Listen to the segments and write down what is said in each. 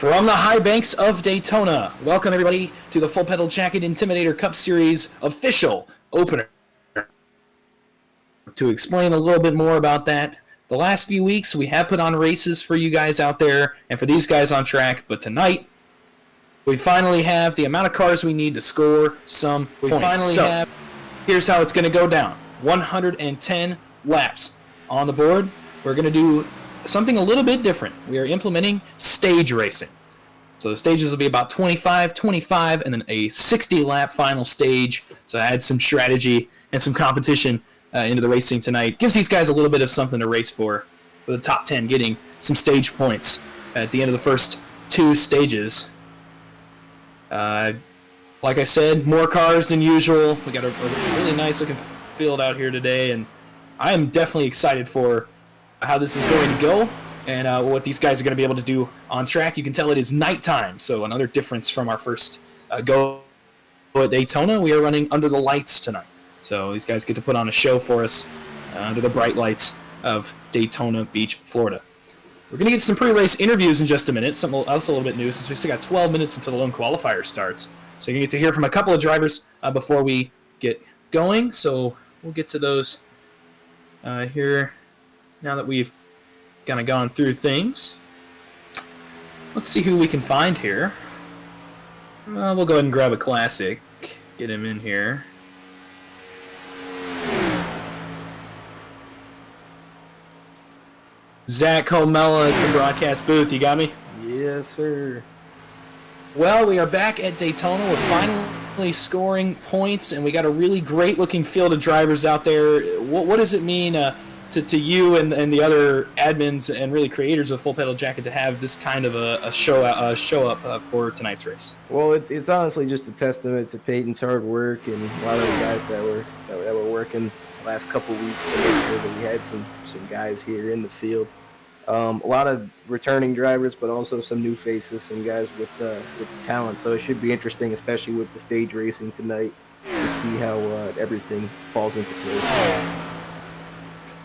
From the high banks of Daytona, welcome everybody to the Full Pedal Jacket Intimidator Cup Series official opener. To explain a little bit more about that, the last few weeks we have put on races for you guys out there and for these guys on track, but tonight we finally have the amount of cars we need to score some points. Here's how it's going to go down. 110 laps on the board. We're going to do something a little bit different. We are implementing stage racing. So the stages will be about 25, and then a 60-lap final stage. So I had some strategy and some competition into the racing tonight. Gives these guys a little bit of something to race for the top 10 getting some stage points at the end of the first two stages. Like I said, more cars than usual. We got a really nice-looking field out here today, and I am definitely excited for how this is going to go and what these guys are going to be able to do on track. You can tell it is nighttime, so another difference from our first go at Daytona. We are running under the lights tonight, so these guys get to put on a show for us under the bright lights of Daytona Beach, Florida. We're going to get some pre-race interviews in just a minute, something else a little bit new since we still got 12 minutes until the lone qualifier starts. So you're going to get to hear from a couple of drivers before we get going, so we'll get to those here. Now that we've kind of gone through things, let's see who we can find here. We'll go ahead and grab a classic, get him in here. Zach Comella is the broadcast booth. You got me? Yes, sir. Well, we are back at Daytona. We're finally scoring points, and we got a really great-looking field of drivers out there. What does it mean to you and the other admins and really creators of Full Pedal Jacket to have this kind of a show up for tonight's race? Well, it's honestly just a testament to Peyton's hard work and a lot of the guys that were working the last couple weeks to make sure that we had some guys here in the field. A lot of returning drivers, but also some new faces, some guys with talent. So it should be interesting, especially with the stage racing tonight, to see how everything falls into place.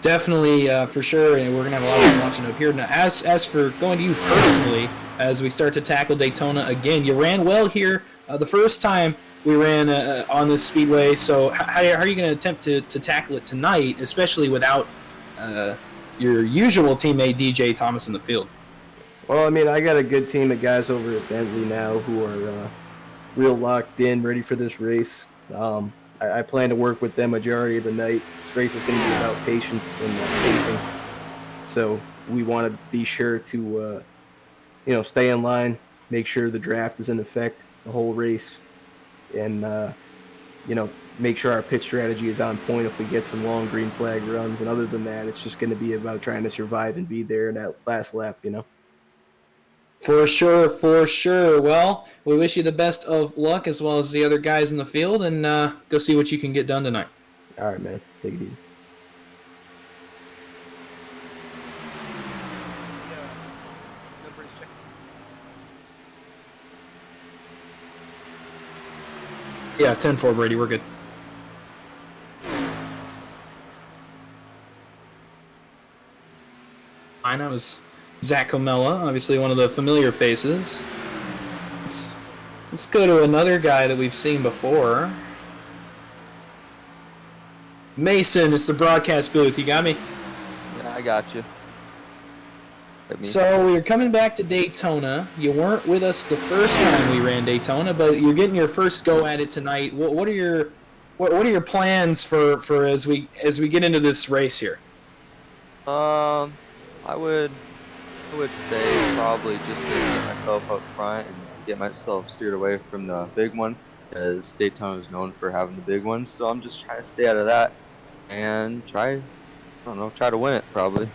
Definitely, for sure, and we're going to have a lot of fun watching up here. Now, as for going to you personally, as we start to tackle Daytona again, you ran well here the first time we ran on this speedway, so how are you going to attempt to tackle it tonight, especially without your usual teammate DJ Thomas in the field? Well, I mean, I got a good team of guys over at Bentley now who are real locked in, ready for this race. I plan to work with them majority of the night. This race is going to be about patience and pacing. So we want to be sure to, stay in line, make sure the draft is in effect the whole race, and, make sure our pit strategy is on point if we get some long green flag runs. And other than that, it's just going to be about trying to survive and be there in that last lap, For sure. Well, we wish you the best of luck as well as the other guys in the field, and go see what you can get done tonight. All right, man. Take it easy. Yeah, 10-4, Brady. We're good. I know is Zach Comella, obviously one of the familiar faces. Let's go to another guy that we've seen before. Mason, it's the broadcast booth. You got me? Yeah, I got you. So we're coming back to Daytona. You weren't with us the first time we ran Daytona, but you're getting your first go at it tonight. What are your plans for as we get into this race here? I would say probably just to get myself up front and get myself steered away from the big one, as Daytona is known for having the big ones. So I'm just trying to stay out of that and try to win it probably.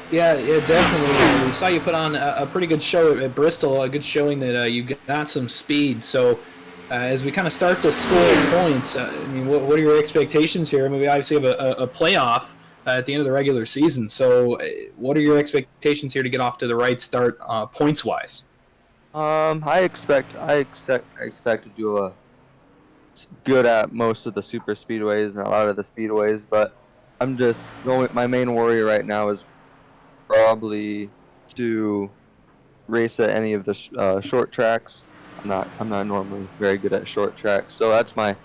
Yeah, definitely. We saw you put on a pretty good show at Bristol, a good showing that you got some speed. So as we kind of start to score points, what are your expectations here? I mean, we obviously have a playoff at the end of the regular season. So what are your expectations here to get off to the right start points-wise? I expect to do good at most of the super speedways and a lot of the speedways, but I'm just going. My main worry right now is probably to race at any of the short tracks. I'm not normally very good at short tracks, so that's my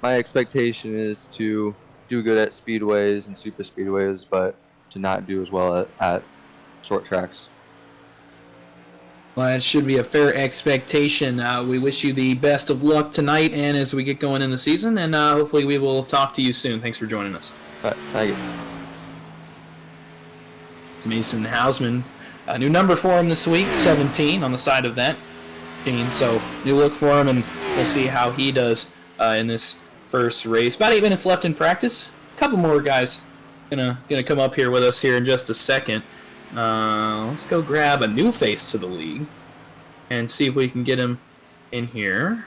expectation is to do good at speedways and super speedways, but to not do as well at short tracks. Well, that should be a fair expectation. We wish you the best of luck tonight and as we get going in the season, and hopefully we will talk to you soon. Thanks for joining us. All right, thank you. Mason Hausman, a new number for him this week, 17 on the side of that. So new look for him, and we'll see how he does in this first race. About 8 minutes left in practice. A couple more guys gonna come up here with us here in just a second. Let's go grab a new face to the league and see if we can get him in here.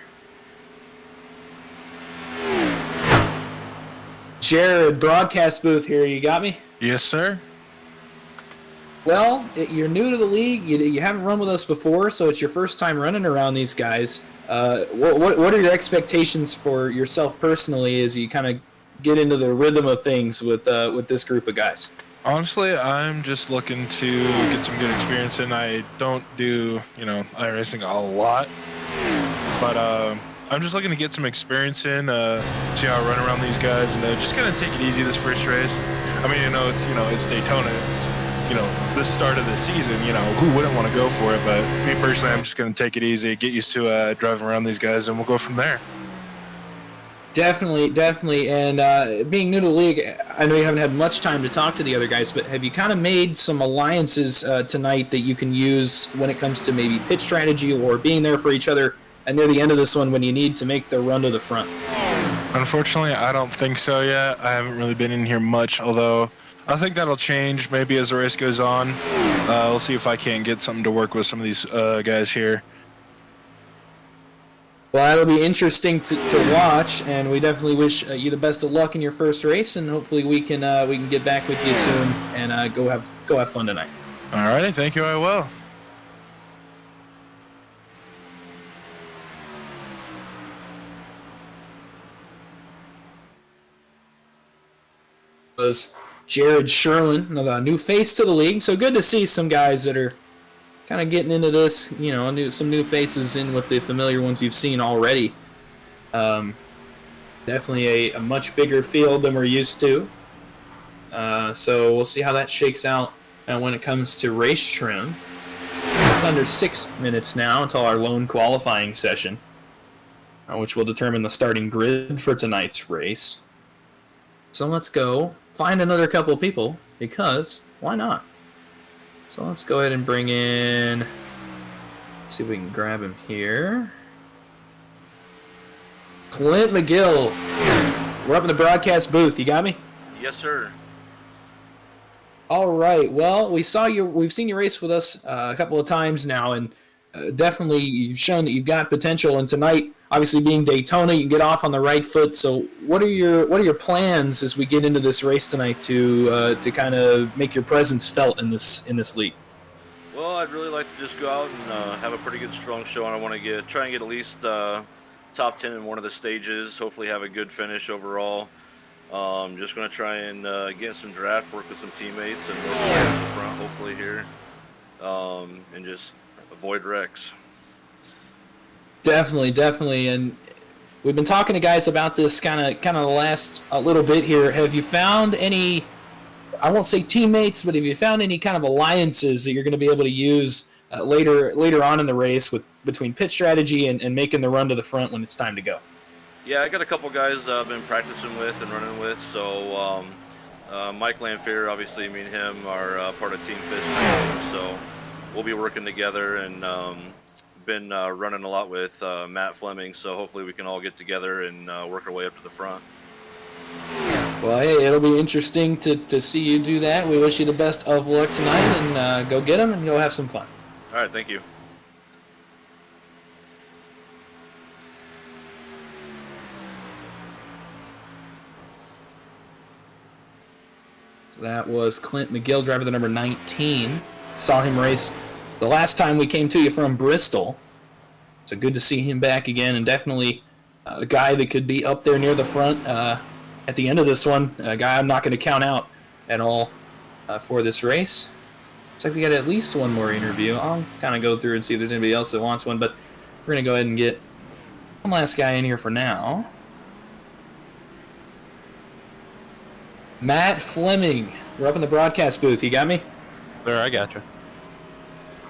Jared, broadcast booth here. You got me? Yes, sir. Well, you're new to the league. You haven't run with us before, so it's your first time running around these guys. What are your expectations for yourself personally as you kind of get into the rhythm of things with this group of guys? Honestly, I'm just looking to get some good experience in. I don't do, iRacing a lot, but I'm just looking to get some experience in, see how I run around these guys, and just kind of take it easy this first race. I mean, it's Daytona. It's, the start of the season, who wouldn't want to go for it? But me personally, I'm just going to take it easy, get used to driving around these guys, and we'll go from there. Definitely. And being new to the league, I know you haven't had much time to talk to the other guys, but have you kind of made some alliances tonight that you can use when it comes to maybe pitch strategy or being there for each other and near the end of this one when you need to make the run to the front? Unfortunately, I don't think so yet. I haven't really been in here much, although I think that'll change maybe as the race goes on. We'll see if I can't get something to work with some of these guys here. Well, that'll be interesting to watch, and we definitely wish you the best of luck in your first race, and hopefully we can get back with you soon and go have fun tonight. All righty, thank you. I will. Was Jared Sherlin, another new face to the league. So good to see some guys that are kind of getting into this, some new faces in with the familiar ones you've seen already. Definitely a much bigger field than we're used to. So we'll see how that shakes out when it comes to race trim. Just under 6 minutes now until our lone qualifying session, which will determine the starting grid for tonight's race. So let's go find another couple of people, because why not? So let's go ahead and bring in, see if we can grab him here. Clint McGill, we're up in the broadcast booth. You got me? Yes, sir. All right. Well, we've seen you race with us a couple of times now, and definitely you've shown that you've got potential. And tonight, obviously being Daytona, you can get off on the right foot. So, what are your plans as we get into this race tonight to kind of make your presence felt in this league? Well, I'd really like to just go out and have a pretty good, strong show, and I want to try and get at least top 10 in one of the stages. Hopefully, have a good finish overall. Just going to try and get some draft work with some teammates and work way up the front, hopefully here, and just avoid wrecks. Definitely, and we've been talking to guys about this kind of the last little bit here. Have you found any, I won't say teammates, but have you found any kind of alliances that you're going to be able to use later on in the race between pit strategy and making the run to the front when it's time to go? Yeah, I got a couple guys I've been practicing with and running with. So Mike Lanfear, obviously, me and him are part of Team Fish Racing, so we'll be working together, and been running a lot with Matt Fleming, so hopefully we can all get together and work our way up to the front. Well, hey, it'll be interesting to see you do that. We wish you the best of luck tonight, and go get them and go have some fun. All right, thank you. So that was Clint McGill, driver the number 19. Saw him race the last time we came to you from Bristol. So good to see him back again, and definitely a guy that could be up there near the front at the end of this one. A guy I'm not going to count out at all for this race. Looks like we got at least one more interview. I'll kind of go through and see if there's anybody else that wants one, but we're going to go ahead and get one last guy in here for now. Matt Fleming. We're up in the broadcast booth. You got me? There, I got you.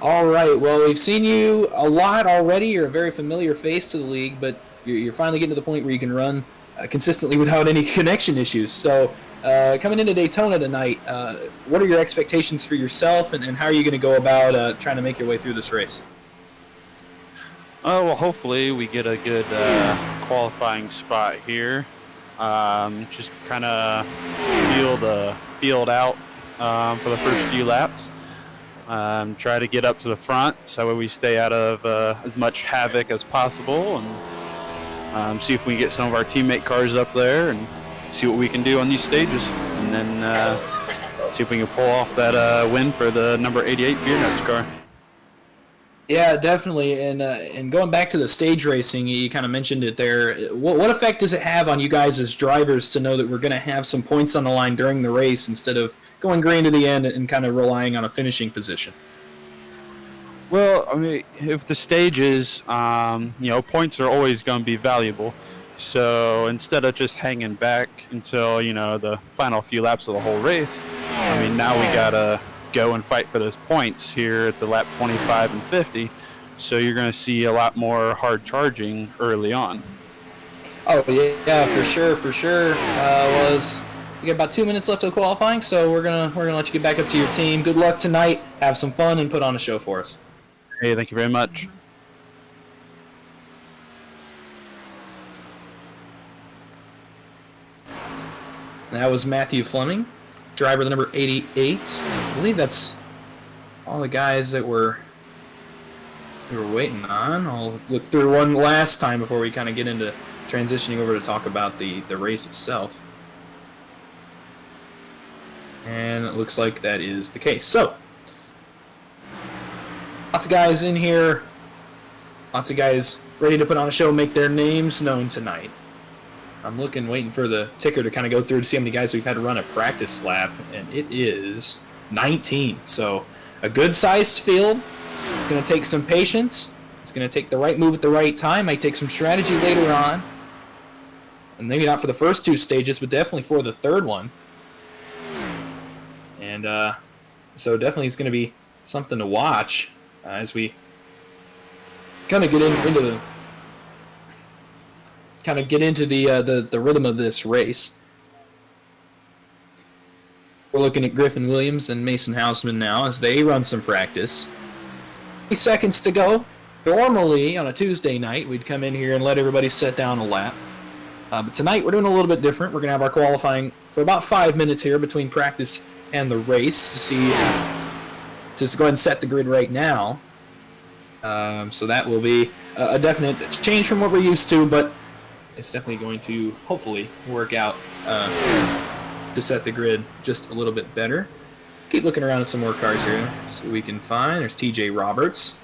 All right. Well, we've seen you a lot already. You're a very familiar face to the league, but you're finally getting to the point where you can run consistently without any connection issues. So coming into Daytona tonight, what are your expectations for yourself, and how are you going to go about trying to make your way through this race? Oh, well, hopefully we get a good qualifying spot here. Just kind of feel the field out for the first few laps. Try to get up to the front so we stay out of as much havoc as possible, and see if we can get some of our teammate cars up there and see what we can do on these stages, and then see if we can pull off that win for the number 88 Beer Nuts car. Yeah, definitely. And going back to the stage racing, you kind of mentioned it there. What effect does it have on you guys as drivers to know that we're going to have some points on the line during the race instead of going green to the end and kind of relying on a finishing position? Well, I mean, if the stages, points are always going to be valuable. So instead of just hanging back until, the final few laps of the whole race, I mean, now we got to go and fight for those points here at the lap 25 and 50. So you're going to see a lot more hard charging early on. Oh, yeah, for sure. We got about 2 minutes left of qualifying, so we're gonna let you get back up to your team. Good luck tonight. Have some fun and put on a show for us. Hey, thank you very much. That was Matthew Fleming, driver the number 88. I believe that's all the guys that we were waiting on. I'll look through one last time before we kind of get into transitioning over to talk about the race itself. And it looks like that is the case. So, lots of guys in here. Lots of guys ready to put on a show and make their names known tonight. I'm waiting for the ticker to kind of go through to see how many guys we've had to run a practice lap, and it is 19. So, a good-sized field. It's going to take some patience. It's going to take the right move at the right time. Might take some strategy later on. And maybe not for the first two stages, but definitely for the third one. And so definitely it's going to be something to watch as we kind of get into the rhythm of this race. We're looking at Griffin Williams and Mason Hausman now as they run some practice. 20 seconds to go. Normally on a Tuesday night we'd come in here and let everybody set down a lap. But tonight we're doing a little bit different. We're going to have our qualifying for about 5 minutes here between practice and the race to go ahead and set the grid right now. So that will be a definite change from what we're used to, but it's definitely going to hopefully work out to set the grid just a little bit better. Keep looking around at some more cars here so we can find. There's TJ Roberts.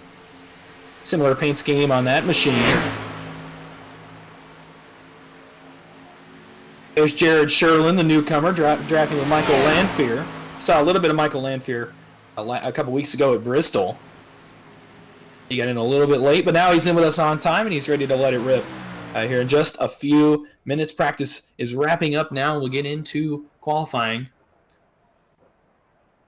Similar paint scheme on that machine. There's Jared Sherlin, the newcomer, drafting with Michael Lanfear. Saw a little bit of Michael Lanfear a couple weeks ago at Bristol. He got in a little bit late, but now he's in with us on time, and he's ready to let it rip here in just a few minutes. Practice is wrapping up now, and we'll get into qualifying.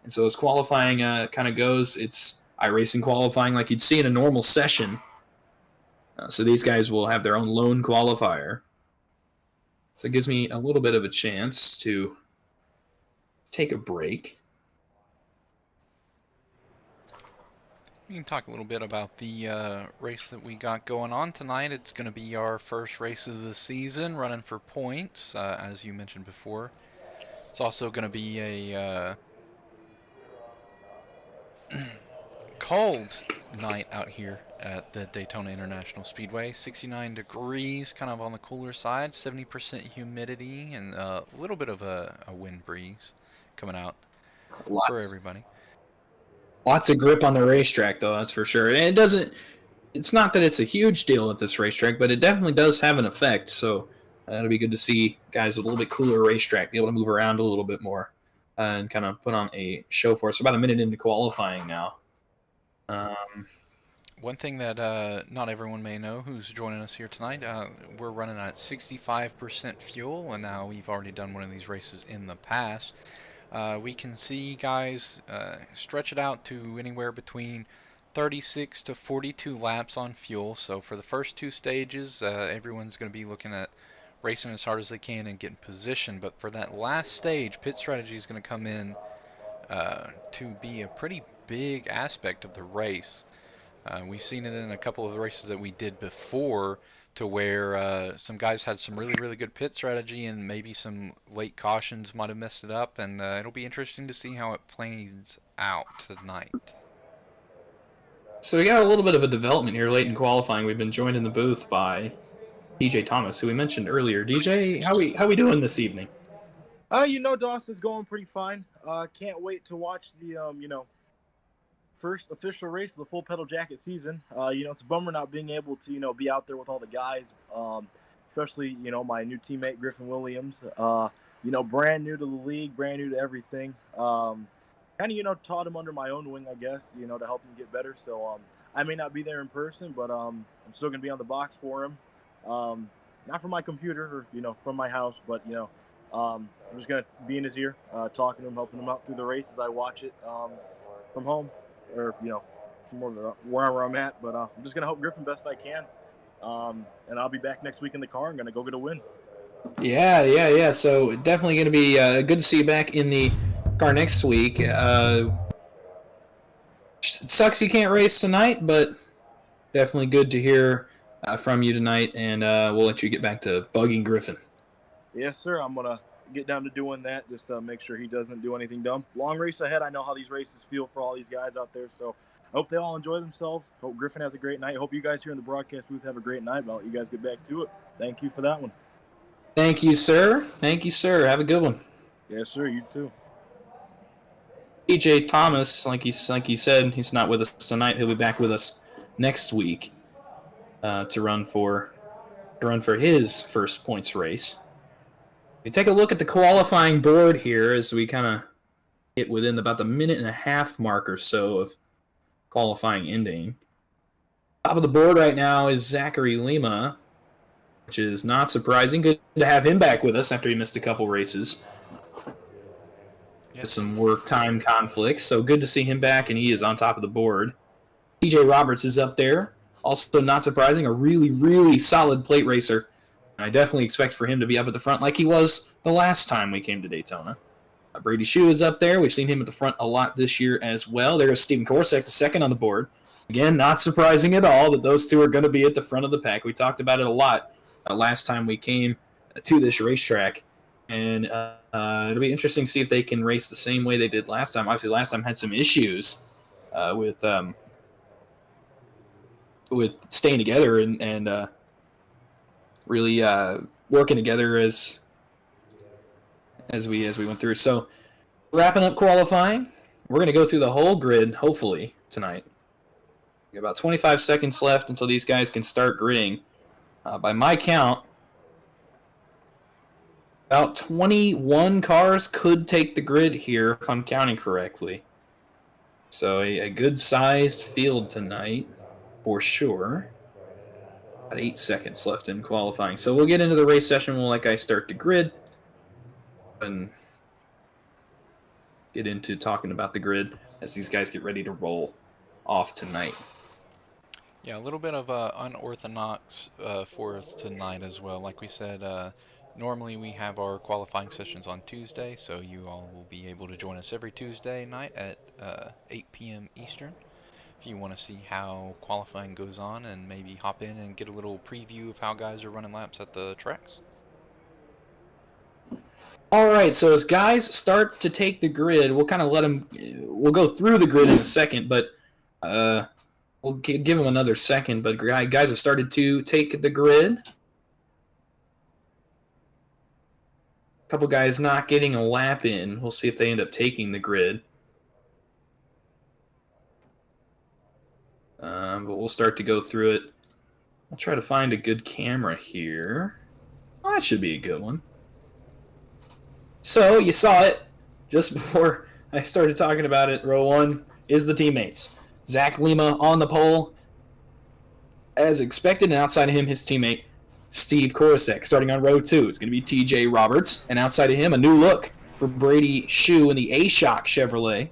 And so as qualifying kind of goes, it's iRacing qualifying like you'd see in a normal session. So these guys will have their own lone qualifier. So it gives me a little bit of a chance to take a break. We can talk a little bit about the race that we got going on tonight. It's going to be our first race of the season, running for points, as you mentioned before. It's also going to be a cold night out here at the Daytona International Speedway. 69 degrees, kind of on the cooler side, 70% humidity, and a little bit of a wind breeze coming out for everybody. Lots of grip on the racetrack, though, that's for sure. And it's not that it's a huge deal at this racetrack, but it definitely does have an effect. So it'll be good to see guys with a little bit cooler racetrack be able to move around a little bit more. and kind of put on a show for us. About a minute into qualifying now. One thing that not everyone may know who's joining us here tonight, we're running at 65% fuel, and now we've already done one of these races in the past. We can see guys stretch it out to anywhere between 36 to 42 laps on fuel. So for the first 2 stages, everyone's going to be looking at racing as hard as they can and getting position. But for that last stage, pit strategy is going to come in to be a pretty big aspect of the race. We've seen it in a couple of the races that we did before, to where some guys had some really, really good pit strategy, and maybe some late cautions might have messed it up, and it'll be interesting to see how it plays out tonight. So we got a little bit of a development here late in qualifying. We've been joined in the booth by DJ Thomas, who we mentioned earlier. DJ, how we doing this evening? Dawson's going pretty fine. Can't wait to watch the first official race of the full pedal jacket season. It's a bummer not being able to be out there with all the guys, especially my new teammate Griffin Williams. Brand new to the league, brand new to everything. Kind of taught him under my own wing, I guess, to help him get better. So I may not be there in person, but I'm still gonna be on the box for him. Not from my computer or from my house, but I'm just gonna be in his ear, talking to him, helping him out through the race as I watch it from home, or from wherever I'm at. But I'm just gonna help Griffin best I can, and I'll be back next week in the car. I'm gonna go get a win. Yeah. So definitely going to be good to see you back in the car next week. It sucks you can't race tonight, but definitely good to hear from you tonight, and we'll let you get back to bugging Griffin. Yes, sir. I'm gonna get down to doing that, just to make sure he doesn't do anything dumb. Long race ahead. I know how these races feel for all these guys out there, so I hope they all enjoy themselves. Hope Griffin has a great night. Hope you guys here in the broadcast booth have a great night. I'll let you guys get back to it. Thank you for that one. Thank you, sir. Have a good one. Yes, sir. You too. DJ Thomas, like he said, he's not with us tonight. He'll be back with us next week to run for his first points race. We take a look at the qualifying board here as we kind of get within about the 1.5 minute mark or so of qualifying ending. Top of the board right now is Zachary Lima, which is not surprising. Good to have him back with us after he missed a couple races. Some work time conflicts, so good to see him back, and he is on top of the board. TJ Roberts is up there. Also not surprising, a really, really solid plate racer. And I definitely expect for him to be up at the front like he was the last time we came to Daytona. Brady Shue is up there. We've seen him at the front a lot this year as well. There's Steven Korsak, the second on the board. Again, not surprising at all that those two are going to be at the front of the pack. We talked about it a lot last time we came to this racetrack. And it'll be interesting to see if they can race the same way they did last time. Obviously, last time had some issues with staying together and really working together as we went through. So, wrapping up qualifying, we're going to go through the whole grid, hopefully, tonight. We got about 25 seconds left until these guys can start gridding. By my count, about 21 cars could take the grid here, if I'm counting correctly. So a good-sized field tonight, for sure. About 8 seconds left in qualifying. So we'll get into the race session. We'll let guys start the grid and get into talking about the grid as these guys get ready to roll off tonight. Yeah, a little bit of unorthodox for us tonight as well. Like we said, normally we have our qualifying sessions on Tuesday, so you all will be able to join us every Tuesday night at 8 p.m. Eastern. If you want to see how qualifying goes on and maybe hop in and get a little preview of how guys are running laps at the tracks. All right, so as guys start to take the grid, we'll kind of let them. We'll go through the grid in a second, but we'll give them another second. But guys have started to take the grid. A couple guys not getting a lap in. We'll see if they end up taking the grid. But we'll start to go through it. I'll try to find a good camera here. Oh, that should be a good one. So, you saw it. just before I started talking about it, row 1 is the teammates. Zach Lima on the pole, as expected, and outside of him, his teammate Steve Korosek. Starting on row 2, it's going to be TJ Roberts, and outside of him, a new look for Brady Shue in the A-Shock Chevrolet.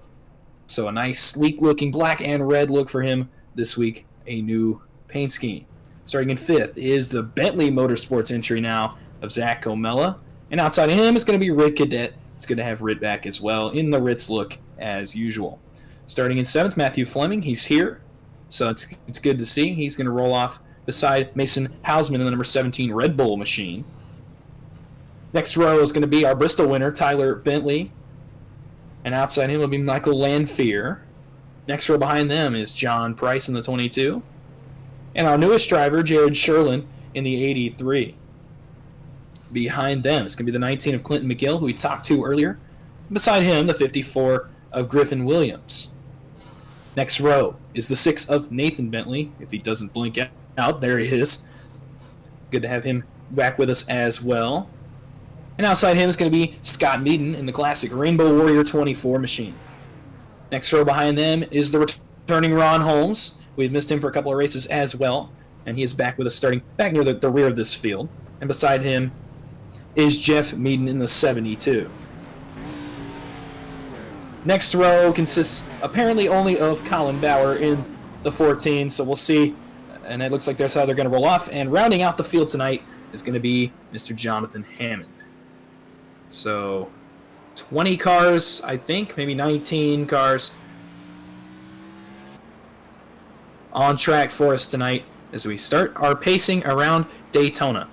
So a nice, sleek-looking black and red look for him this week, a new paint scheme. Starting in 5th is the Bentley Motorsports entry now of Zach Comella, and outside of him is going to be Rit Cadet. It's good to have Rit back as well in the Ritz look as usual. Starting in 7th, Matthew Fleming. He's here, so it's good to see. He's going to roll off beside Mason Hausman in the number 17 Red Bull machine. Next row is going to be our Bristol winner, Tyler Bentley. And outside him will be Michael Lanfear. Next row behind them is John Price in the 22. And our newest driver, Jared Sherlin, in the 83. Behind them, it's going to be the 19 of Clinton McGill, who we talked to earlier. Beside him, the 54 of Griffin Williams. Next row is the 6 of Nathan Bentley. If he doesn't blink out, there he is. Good to have him back with us as well. And outside him is going to be Scott Meaden in the classic Rainbow Warrior 24 machine. Next row behind them is the returning Ron Holmes. We've missed him for a couple of races as well, and he is back with us starting back near the rear of this field. And beside him is Jeff Meaden in the 72. Next row consists apparently only of Colin Bauer in the 14, so we'll see. And it looks like that's how they're going to roll off. And rounding out the field tonight is going to be Mr. Jonathan Hammond. So 20 cars, I think, maybe 19 cars on track for us tonight as we start our pacing around Daytona.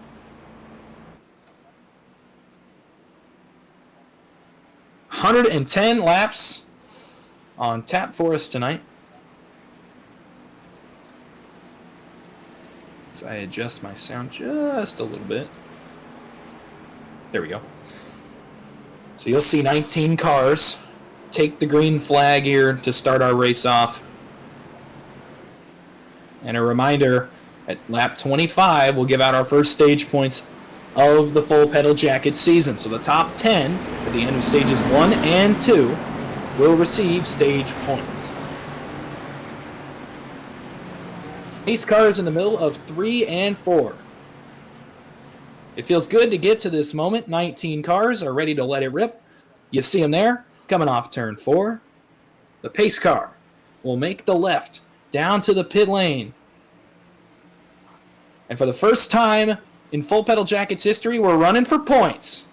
$110 laps on tap for us tonight. So I adjust my sound just a little bit. There we go. So you'll see 19 cars take the green flag here to start our race off. And a reminder, at lap 25, we'll give out our first stage points of the full pedal jacket season. So the top 10 at the end of stages 1 and 2 will receive stage points. Pace cars in the middle of 3 and 4. It feels good to get to this moment. 19 cars are ready to let it rip. You see them there, coming off turn 4. The pace car will make the left down to the pit lane. And for the first time in Full Pedal Jackets history, we're running for points.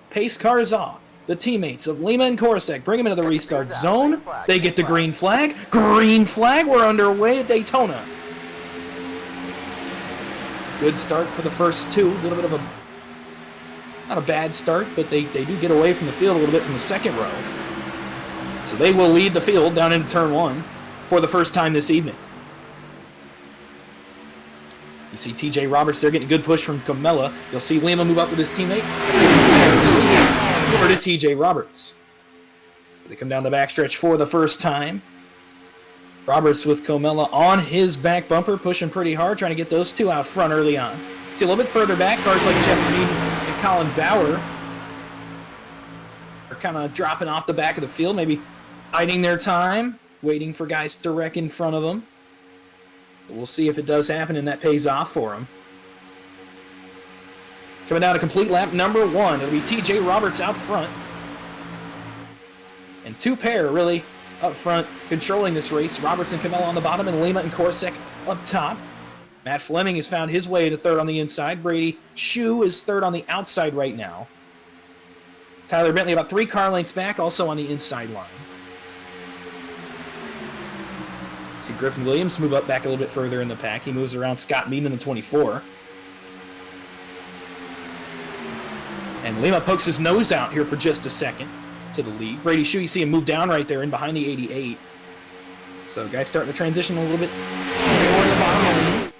Pace car is off. The teammates of Lima and Korosek bring them into the restart zone. They get the green flag. Green flag, we're underway at Daytona. Good start for the first two. A little bit of a, not a bad start, but they do get away from the field a little bit from the second row. So they will lead the field down into turn 1 for the first time this evening. You see TJ Roberts there getting a good push from Comella. You'll see Lima move up with his teammate. Over to TJ Roberts. They come down the backstretch for the first time. Roberts with Comella on his back bumper, pushing pretty hard, trying to get those two out front early on. See a little bit further back, cars like Jeff Meaden and Colin Bauer are kind of dropping off the back of the field, maybe hiding their time, waiting for guys to wreck in front of them. We'll see if it does happen and that pays off for them. Coming down to complete lap number 1, it'll be TJ Roberts out front. And two pair really up front controlling this race. Roberts and Comella on the bottom and Lima and Korosek up top. Matt Fleming has found his way to third on the inside. Brady Shue is third on the outside right now. Tyler Bentley about 3 car lengths back, also on the inside line. See Griffin Williams move up back a little bit further in the pack. He moves around Scott Meaden in the 24. And Lima pokes his nose out here for just a second to the lead. Brady Shue, you see him move down right there in behind the 88. So guys starting to transition a little bit more in the bottom lane.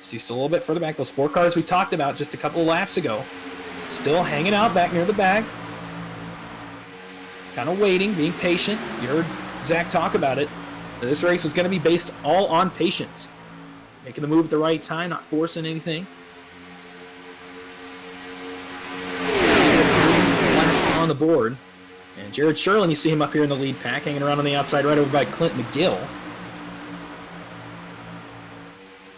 See still a little bit further back. Those 4 cars we talked about just a couple of laps ago. Still hanging out back near the back. Kind of waiting, being patient. You heard Zach talk about it. This race was going to be based all on patience. Making the move at the right time, not forcing anything. Laps on the board. And Jared Sherlin, you see him up here in the lead pack, hanging around on the outside right over by Clint McGill.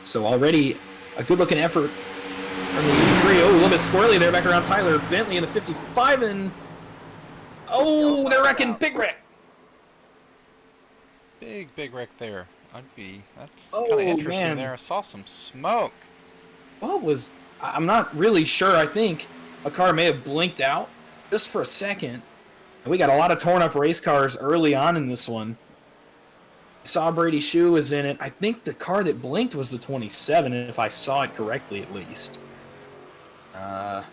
So already a good-looking effort from the 83. Oh, a little bit squirrely there back around Tyler Bentley in the 55. And, oh, they're wrecking. Big wreck. Big wreck there. That's Oh, kind of interesting man. there. I saw some smoke. I'm not really sure. I think a car may have blinked out just for a second. And we got a lot of torn up race cars early on in this one. Saw Brady Shue was in it. I think the car that blinked was the 27, if I saw it correctly at least. As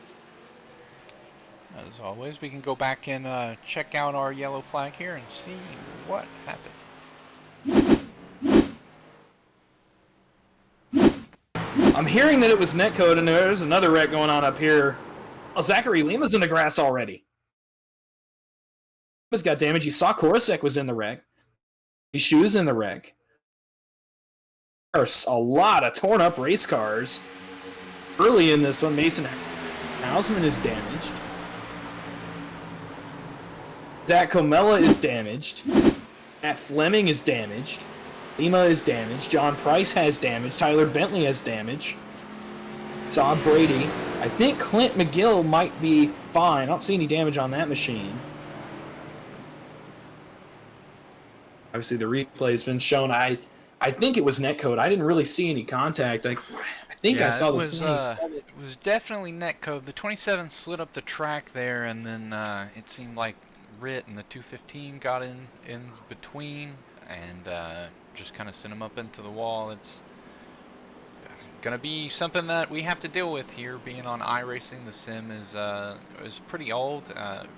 always, we can go back and check out our yellow flag here and see what happened. I'm hearing that it was netcode, and there's another wreck going on up here. Oh, Zachary Lima's in the grass already. Lima's got damage. You saw Korosek was in the wreck. His shoes in the wreck. There's a lot of torn up race cars. Early in this one, Mason Hausman is damaged. Zach Comella is damaged. Matt Fleming is damaged. Lima is damaged. John Price has damage. Tyler Bentley has damage. Saw Brady. I think Clint McGill might be fine. I don't see any damage on that machine. Obviously, the replay has been shown. I think it was netcode. I didn't really see any contact. I think I saw the 27. It was definitely netcode. The 27 slid up the track there, and then it seemed like Ritt and the 215 got in between and just kind of sent him up into the wall. It's gonna be something that we have to deal with here. Being on iRacing, the sim is pretty old,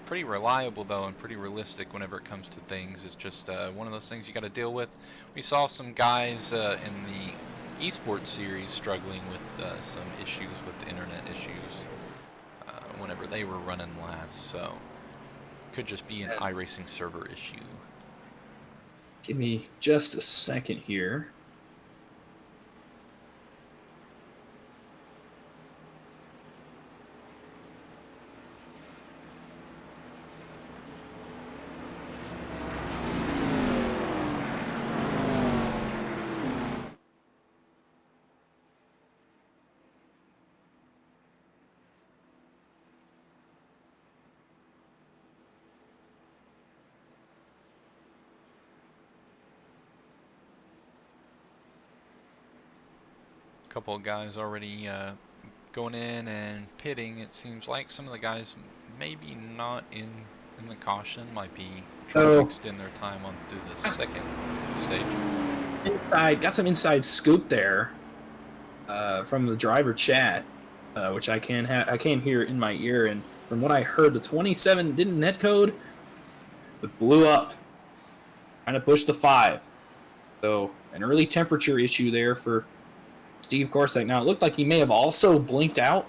pretty reliable though, and pretty realistic whenever it comes to things. It's just one of those things you got to deal with. We saw some guys in the esports series struggling with some issues with the internet issues whenever they were running last, so could just be an iRacing server issue. Give me just a second here. Couple of guys already going in and pitting. It seems like some of the guys maybe not in the caution, might be trying to extend their time on through the second stage. Got some inside scoop there from the driver chat, which I can hear in my ear. And from what I heard, the 27 didn't netcode, but blew up, trying to push the 5. So an early temperature issue there for Steve Korosek. Now, it looked like he may have also blinked out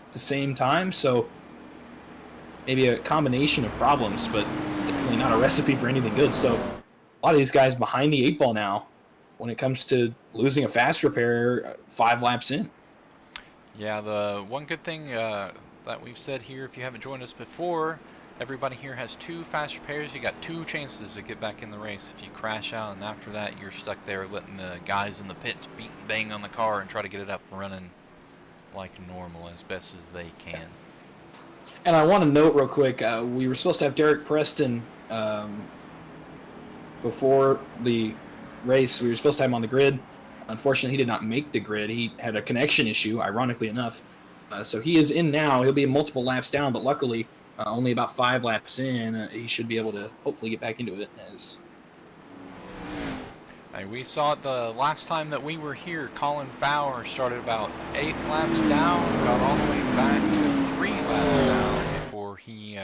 at the same time, so maybe a combination of problems, but definitely not a recipe for anything good. So a lot of these guys behind the 8 ball now when it comes to losing a fast repair 5 laps in. Yeah, the one good thing that we've said here, if you haven't joined us before, everybody here has 2 fast repairs. You got 2 chances to get back in the race. If you crash out and after that you're stuck there letting the guys in the pits beat and bang on the car and try to get it up and running like normal as best as they can. And I want to note real quick, we were supposed to have Derek Preston before the race. We were supposed to have him on the grid. Unfortunately, he did not make the grid. He had a connection issue, ironically enough. So he is in now. He'll be multiple laps down, but luckily only about 5 laps in, he should be able to hopefully get back into it. We saw it the last time that we were here. Colin Bauer started about 8 laps down, got all the way back to 3 laps down before he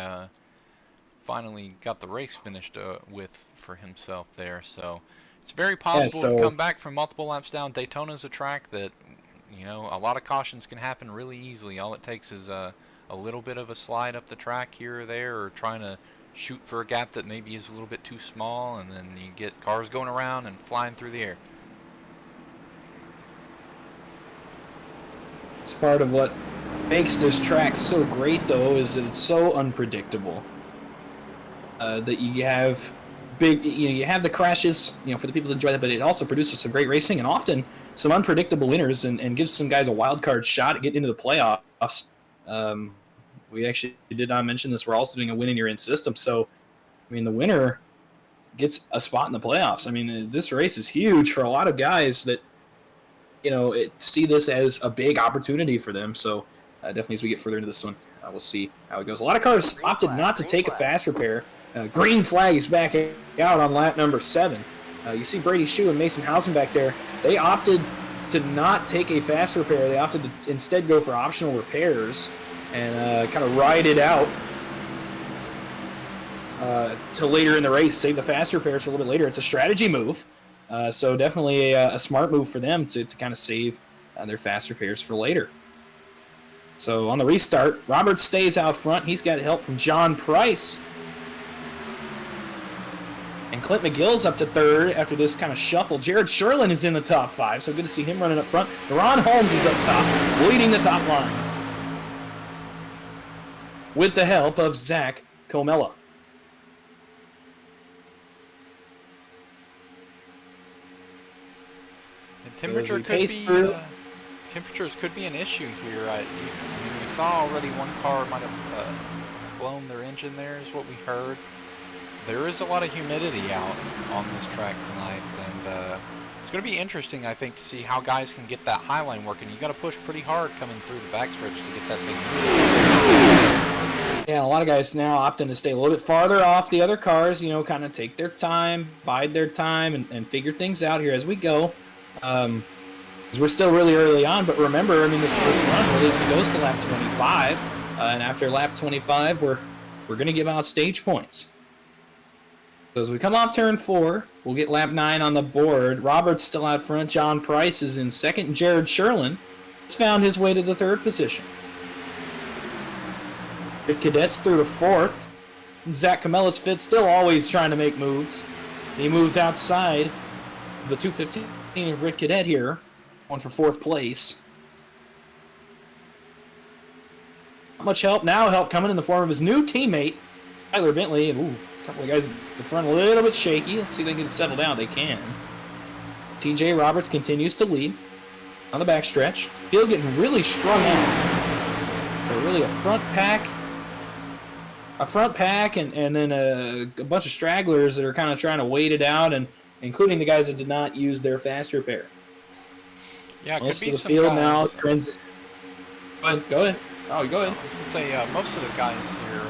finally got the race finished with for himself there. So it's very possible to come back from multiple laps down. Daytona's a track that, you know, a lot of cautions can happen really easily. All it takes is a little bit of a slide up the track here or there, or trying to shoot for a gap that maybe is a little bit too small, and then you get cars going around and flying through the air. It's part of what makes this track so great, though, is that it's so unpredictable. that you have you have the crashes, for the people to enjoy that, but it also produces some great racing and often some unpredictable winners and gives some guys a wild card shot at getting into the playoffs. We actually did not mention this. We're also doing a win in your in system. So, I mean, the winner gets a spot in the playoffs. I mean, this race is huge for a lot of guys that, see this as a big opportunity for them. So, definitely as we get further into this one, we'll see how it goes. A lot of cars opted not to take a fast repair. Green flag is back out on lap number 7. You see Brady Shue and Mason Hausman back there. They opted to not take a fast repair. They opted to instead go for optional repairs and kind of ride it out till later in the race. Save the fast repairs for a little bit later. It's a strategy move. So definitely a smart move for them to kind of save their fast repairs for later. So on the restart, Roberts stays out front. He's got help from John Price. And Clint McGill's up to third after this kind of shuffle. Jared Sherlin is in the top 5, so good to see him running up front. Ron Holmes is up top, leading the top line with the help of Zach Comella. And temperatures could be an issue here. I mean, we saw already one car might have blown their engine there, is what we heard. There is a lot of humidity out on this track tonight, and it's going to be interesting, I think, to see how guys can get that high line working. You got to push pretty hard coming through the backstretch to get that thing moving. Yeah, a lot of guys now opting to stay a little bit farther off the other cars, kind of take their time, bide their time, and figure things out here as we go. Because we're still really early on, but remember, I mean, this first run really only goes to lap 25, and after lap 25, we're going to give out stage points. So as we come off turn 4, we'll get lap 9 on the board. Roberts still out front. John Price is in second. And Jared Sherlin has found his way to the 3rd position. The Cadets through to 4th. Zach Camella's fit, still always trying to make moves. He moves outside the 215 of Rick Cadet here. One for 4th place. Not much help now. Help coming in the form of his new teammate, Tyler Bentley. Ooh. A couple of guys at the front a little bit shaky. Let's see if they can settle down. They can. TJ Roberts continues to lead on the backstretch. Field getting really strung out. So really a front pack, and then a bunch of stragglers that are kind of trying to wait it out, and including the guys that did not use their fast repair. Yeah, most could be of the some field guys. Now. Go ahead. Oh, go ahead. I was going to say most of the guys here.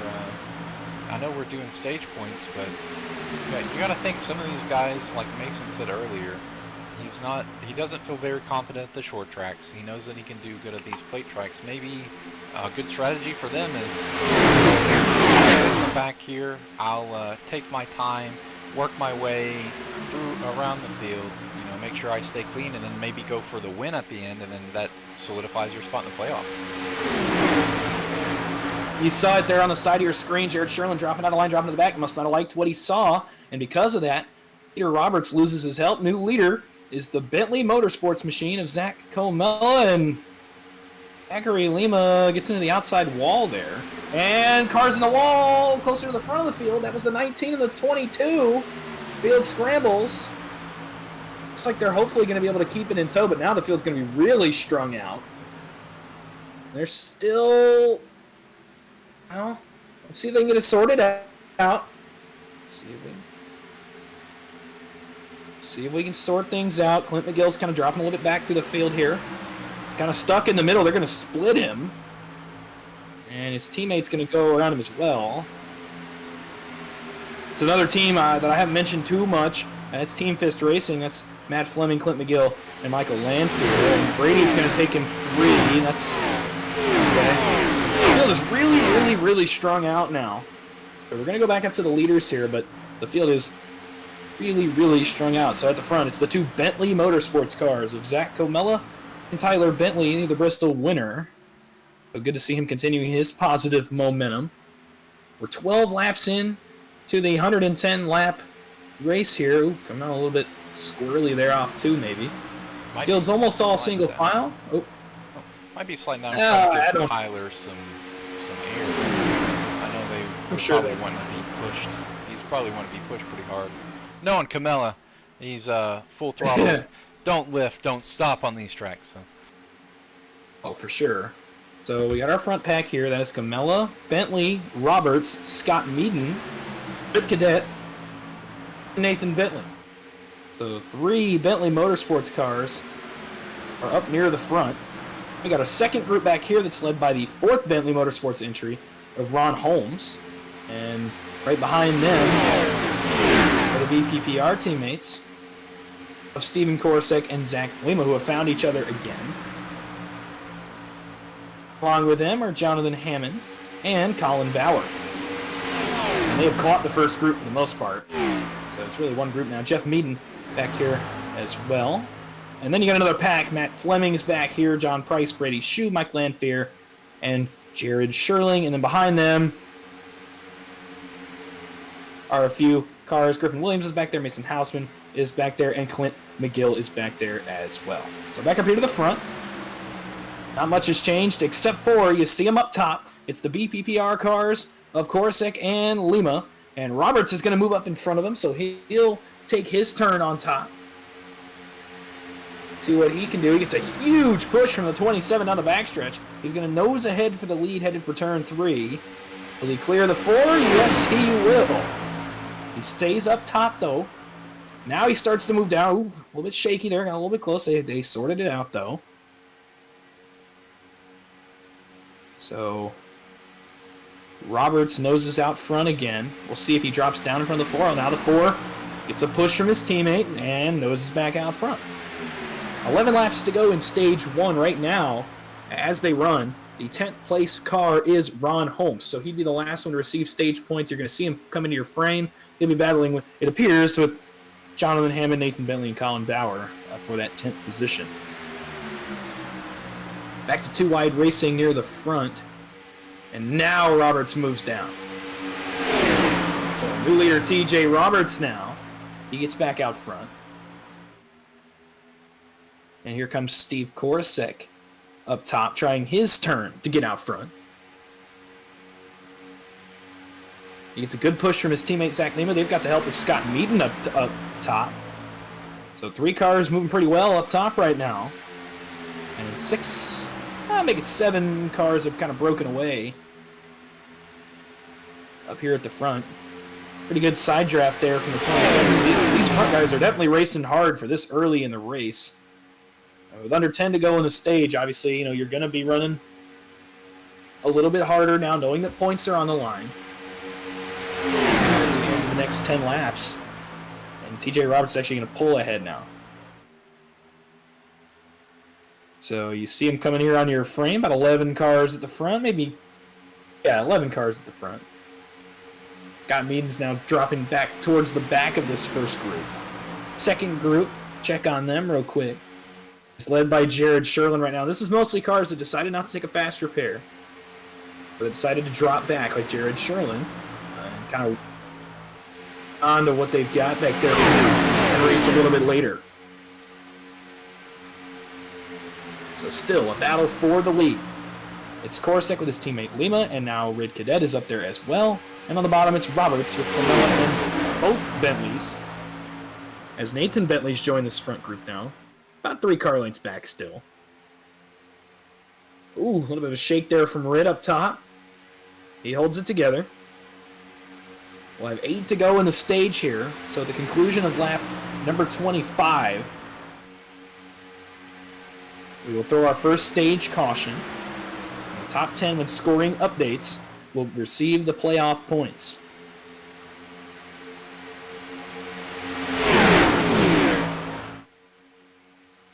I know we're doing stage points, but you got to think some of these guys, like Mason said earlier, he doesn't feel very confident at the short tracks. He knows that he can do good at these plate tracks. Maybe a good strategy for them is I'll come back here, I'll take my time, work my way around the field, make sure I stay clean, and then maybe go for the win at the end, and then that solidifies your spot in the playoffs. You saw it there on the side of your screen. Jared Sherlin dropping out of line, dropping to the back. Must not have liked what he saw. And because of that, Peter Roberts loses his help. New leader is the Bentley Motorsports machine of Zach Comella. And Zachary Lima gets into the outside wall there. And cars in the wall closer to the front of the field. That was the 19 and the 22. Field scrambles. Looks like they're hopefully going to be able to keep it in tow. But now the field's going to be really strung out. They're still... Well, let's see if they can get it sorted out. See if we can sort things out. Clint McGill's kind of dropping a little bit back through the field here. He's kind of stuck in the middle. They're going to split him. And his teammate's going to go around him as well. It's another team that I haven't mentioned too much. That's Team Fist Racing. That's Matt Fleming, Clint McGill, and Michael Landfield. And Brady's going to take him 3. That's okay. The field is really strung out now. So we're going to go back up to the leaders here, but the field is really strung out. So at the front, it's the 2 Bentley Motorsports cars of Zach Comella and Tyler Bentley, the Bristol winner. So good to see him continuing his positive momentum. We're 12 laps in to the 110-lap race here. Ooh, coming out a little bit squirrely there off 2, maybe. Field's almost all single file. Oh. Might be sliding down trying to give Tyler some air. I know they probably want to be pushed probably want to be pushed pretty hard. Knowing Camella, he's full throttle. Don't lift, don't stop on these tracks. So. Oh, for sure. So we got our front pack here. That is Camella, Bentley, Roberts, Scott Meaden, Red Cadet, Nathan Bentley. So 3 Bentley Motorsports cars are up near the front. We got a second group back here that's led by the 4th Bentley Motorsports entry of Ron Holmes. And right behind them are the BPPR teammates of Steven Korosek and Zach Lima, who have found each other again. Along with them are Jonathan Hammond and Colin Bauer. And they have caught the first group for the most part. So it's really one group now. Jeff Meaden back here as well. And then you got another pack. Matt Fleming is back here. John Price, Brady Shue, Mike Lanfear, and Jared Sherling. And then behind them are a few cars. Griffin Williams is back there. Mason Hausman is back there. And Clint McGill is back there as well. So back up here to the front. Not much has changed except for you see them up top. It's the BPPR cars of Korosek and Lima. And Roberts is going to move up in front of him, so he'll take his turn on top. See what he can do. He gets a huge push from the 27 down the backstretch. He's going to nose ahead for the lead, headed for turn 3. Will he clear the 4? Yes, he will. He stays up top, though. Now he starts to move down. Ooh, a little bit shaky there. Got a little bit close. They sorted it out, though. So Roberts noses out front again. We'll see if he drops down in front of the 4. Now the 4 gets a push from his teammate and noses back out front. 11 laps to go in stage 1 right now as they run. The 10th place car is Ron Holmes, so he'd be the last one to receive stage points. You're going to see him come into your frame. He'll be battling, with, it appears, with Jonathan Hammond, Nathan Bentley, and Colin Bauer for that 10th position. Back to 2 wide racing near the front. And now Roberts moves down. So new leader TJ Roberts now. He gets back out front. And here comes Steve Korosek up top, trying his turn to get out front. He gets a good push from his teammate Zach Lima. They've got the help of Scott Meaden up top. So 3 cars moving pretty well up top right now. And 6... make it 7 cars have kind of broken away up here at the front. Pretty good side draft there from the 27s. These front guys are definitely racing hard for this early in the race. With under 10 to go in the stage, obviously, you're going to be running a little bit harder now, knowing that points are on the line. At the end of the next 10 laps. And TJ Roberts is actually going to pull ahead now. So you see him coming here on your frame, about 11 cars at the front, 11 cars at the front. Scott Meaden's now dropping back towards the back of this first group. Second group, check on them real quick. It's led by Jared Sherlin right now. This is mostly cars that decided not to take a fast repair. But they decided to drop back like Jared Sherlin and kind of onto what they've got back there and race a little bit later. So still a battle for the lead. It's Korosek with his teammate Lima, and now Red Cadet is up there as well. And on the bottom, it's Roberts with Camilla and both Bentleys. As Nathan Bentley's joined this front group now. About 3 car lengths back still. Ooh, a little bit of a shake there from Red up top. He holds it together. We'll have 8 to go in the stage here. So at the conclusion of lap number 25, we will throw our first stage caution. The top 10 when scoring updates will receive the playoff points.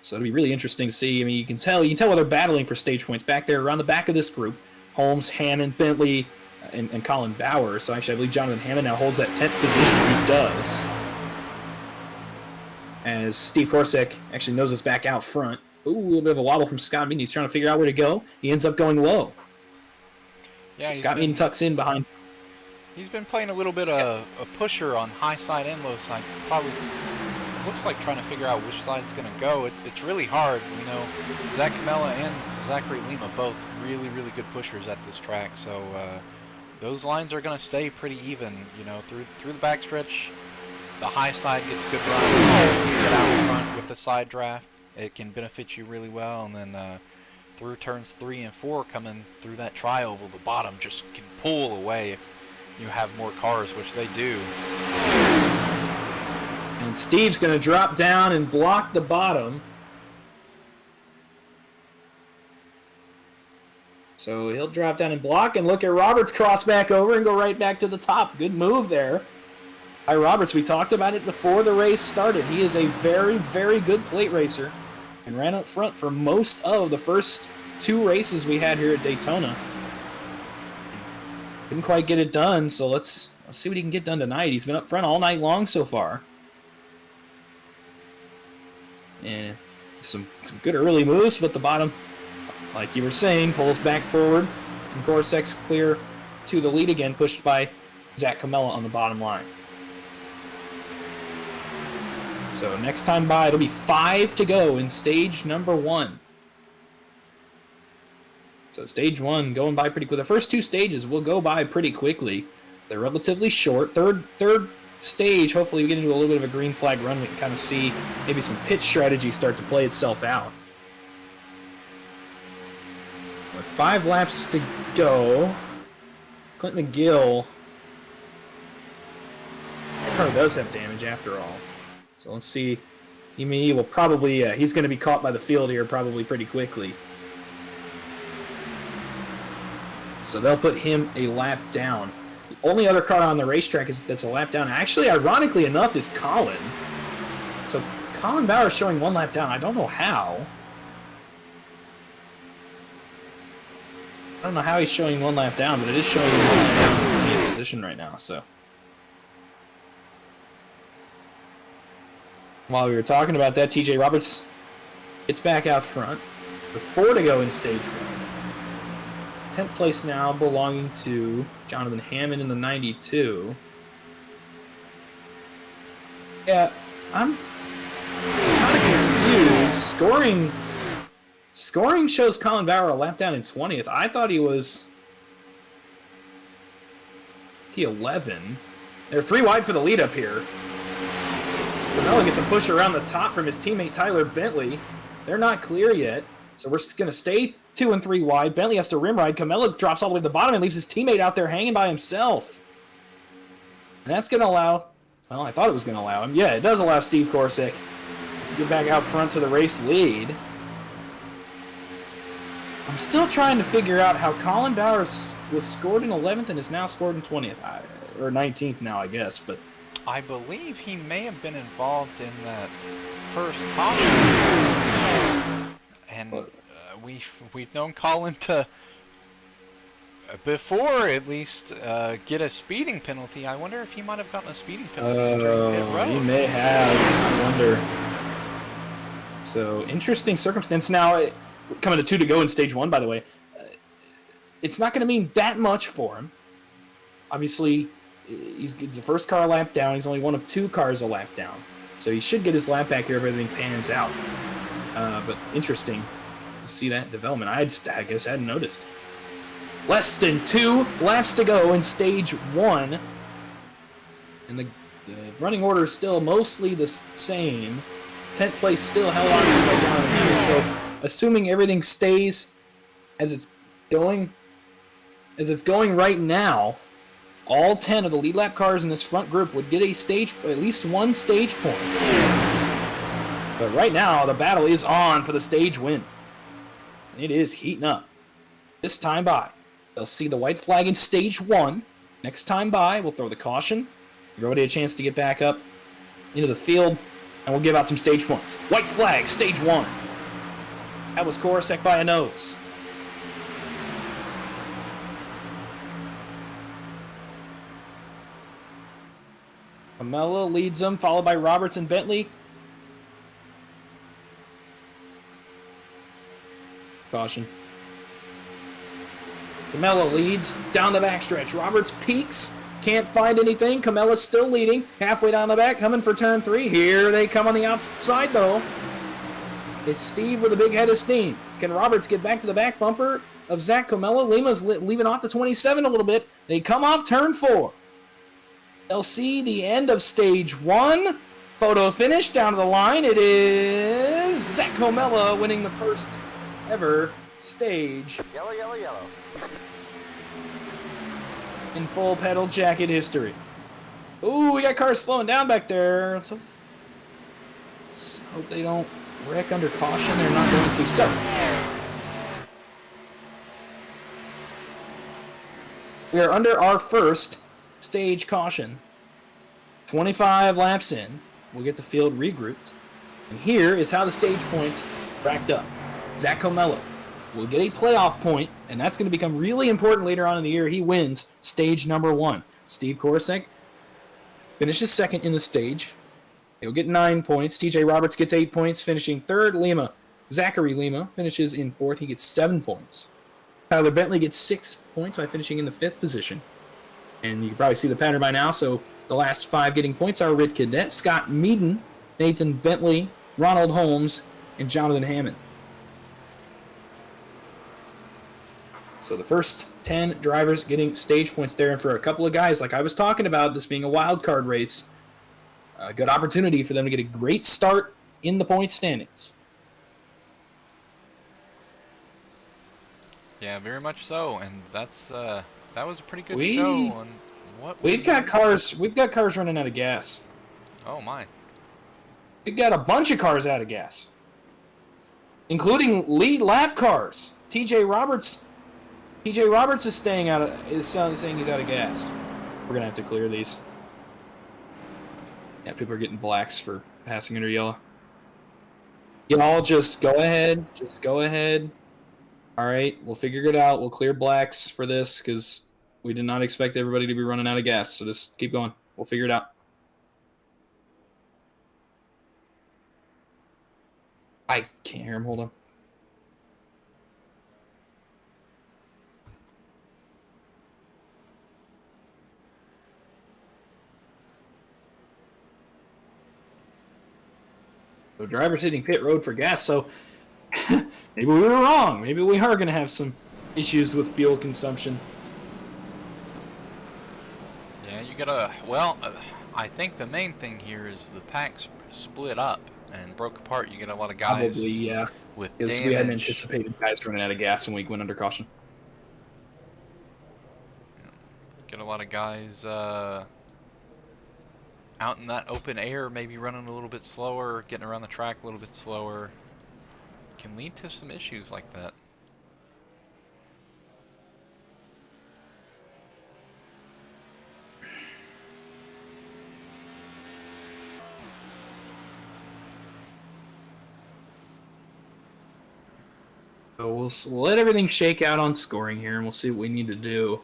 So it'll be really interesting to see. I mean, you can tell where they're battling for stage points back there around the back of this group. Holmes, Hammond, Bentley, and Colin Bauer. So actually, I believe Jonathan Hammond now holds that 10th position. He does. As Steve Korosek actually noses back out front. Ooh, a little bit of a wobble from Scott Meaden. He's trying to figure out where to go. He ends up going low. Yeah, so Scott Meaden tucks in behind. He's been playing a little bit of a pusher on high side and low side. Probably looks like trying to figure out which side it's going to go. It's really hard. Zach Camella and Zachary Lima both really, really good pushers at this track. So those lines are going to stay pretty even. You know, through the backstretch, the high side gets good run. You get out in front with the side draft, it can benefit you really well. And then through turns 3 and 4, coming through that tri-oval, the bottom just can pull away if you have more cars, which they do. And Steve's going to drop down and block the bottom. So he'll drop down and block, and look at Roberts cross back over and go right back to the top. Good move there by Roberts. We talked about it before the race started. He is a very, very good plate racer and ran up front for most of the first 2 races we had here at Daytona. Didn't quite get it done, so let's see what he can get done tonight. He's been up front all night long so far. And some good early moves, but the bottom, like you were saying, pulls back forward. And Korsek's clear to the lead again, pushed by Zach Camella on the bottom line. So next time by, it'll be 5 to go in stage number 1. So stage 1 going by pretty quick. The first 2 stages will go by pretty quickly. They're relatively short. Third stage, hopefully we get into a little bit of a green flag run. We can kind of see maybe some pitch strategy start to play itself out. With 5 laps to go, Clint McGill, that car does have damage after all. So let's see. He will probably, he's going to be caught by the field here probably pretty quickly. So they'll put him a lap down. The only other car on the racetrack that's a lap down, actually, ironically enough, is Colin. So Colin Bauer is showing 1 lap down. I don't know how. I don't know how he's showing 1 lap down, but it is showing 1 lap down in 20th position right now. So while we were talking about that, TJ Roberts gets back out front with 4 to go in stage 1. 10th place now belonging to Jonathan Hammond in the 92. Yeah, I'm kind of confused. Scoring shows Colin Bauer a lap down in 20th. I thought he was P11. They're 3 wide for the lead up here. Scamella gets a push around the top from his teammate Tyler Bentley. They're not clear yet, so we're going to stay 2 and 3 wide. Bentley has to rim ride. Camella drops all the way to the bottom and leaves his teammate out there hanging by himself. And that's going to allow, well, I thought it was going to allow him. Yeah, it does allow Steve Korsek to get back out front to the race lead. I'm still trying to figure out how Colin Bauer was scored in 11th and is now scored in 20th. Or 19th now, I guess. But I believe he may have been involved in that first caution. And we've known Colin to, before at least, get a speeding penalty. I wonder if he might have gotten a speeding penalty during pit road. He may have. I wonder. So, interesting circumstance. Now, coming to 2 to go in stage 1, by the way, it's not going to mean that much for him. Obviously, he's the first car a lap down. He's only one of 2 cars a lap down. So he should get his lap back here if everything pans out. But interesting to see that development. I guess I hadn't noticed. Less than 2 laps to go in stage 1. And the running order is still mostly the same. 10th place still held on to by Jonathan Hammond. So assuming everything stays as it's going right now, all 10 of the lead lap cars in this front group would get at least 1 stage point. But right now, the battle is on for the stage win. And it is heating up. This time by, they'll see the white flag in stage 1. Next time by, we'll throw the caution, give everybody a chance to get back up into the field, and we'll give out some stage points. White flag, stage 1. That was Korosek by a nose. Camella leads them, followed by Roberts and Bentley. Caution. Camella leads down the backstretch. Roberts peaks, can't find anything. Camella's still leading, halfway down the back, coming for turn 3. Here they come on the outside, though. It's Steve with a big head of steam. Can Roberts get back to the back bumper of Zach Comella? Lima's leaving off the 27 a little bit. They come off turn 4. They'll see the end of stage 1. Photo finish down to the line. It is Zach Comella winning the first ever stage. Yellow, yellow, yellow. In full pedal jacket history. Ooh, we got cars slowing down back there. Let's hope they don't wreck under caution. They're not going to. So, we are under our first stage caution. 25 laps in. We'll get the field regrouped. And here is how the stage points racked up. Zach Comella will get a playoff point, and that's going to become really important later on in the year. He wins stage number 1. Steve Korosek finishes second in the stage. He'll get 9 points. TJ Roberts gets 8 points, finishing third. Zachary Lima finishes in fourth. He gets 7 points. Tyler Bentley gets 6 points by finishing in the 5th position. And you can probably see the pattern by now. So the last 5 getting points are Rid Cadet, Scott Meaden, Nathan Bentley, Ronald Holmes, and Jonathan Hammond. So the first 10 drivers getting stage points there. And for a couple of guys, like I was talking about, this being a wild card race, a good opportunity for them to get a great start in the point standings. Yeah, very much so. And that's that was a pretty good show on what we've got cars running out of gas. Oh my. We've got a bunch of cars out of gas, including lead lap cars. TJ Roberts is saying he's out of gas. We're gonna have to clear these. Yeah, people are getting blacks for passing under yellow. Y'all just go ahead. All right, we'll figure it out. We'll clear blacks for this because we did not expect everybody to be running out of gas. So just keep going. We'll figure it out. I can't hear him. Hold on. The driver's hitting pit road for gas, so maybe we were wrong. Maybe we are going to have some issues with fuel consumption. Yeah, you gotta. Well, I think the main thing here is the packs split up and broke apart. You get a lot of guys. Probably, yeah. With Because damage. we hadn't anticipated guys running out of gas and we went under caution. Get a lot of guys out in that open air, maybe running a little bit slower, getting around the track a little bit slower. Can lead to some issues like that. So we'll let everything shake out on scoring here, and we'll see what we need to do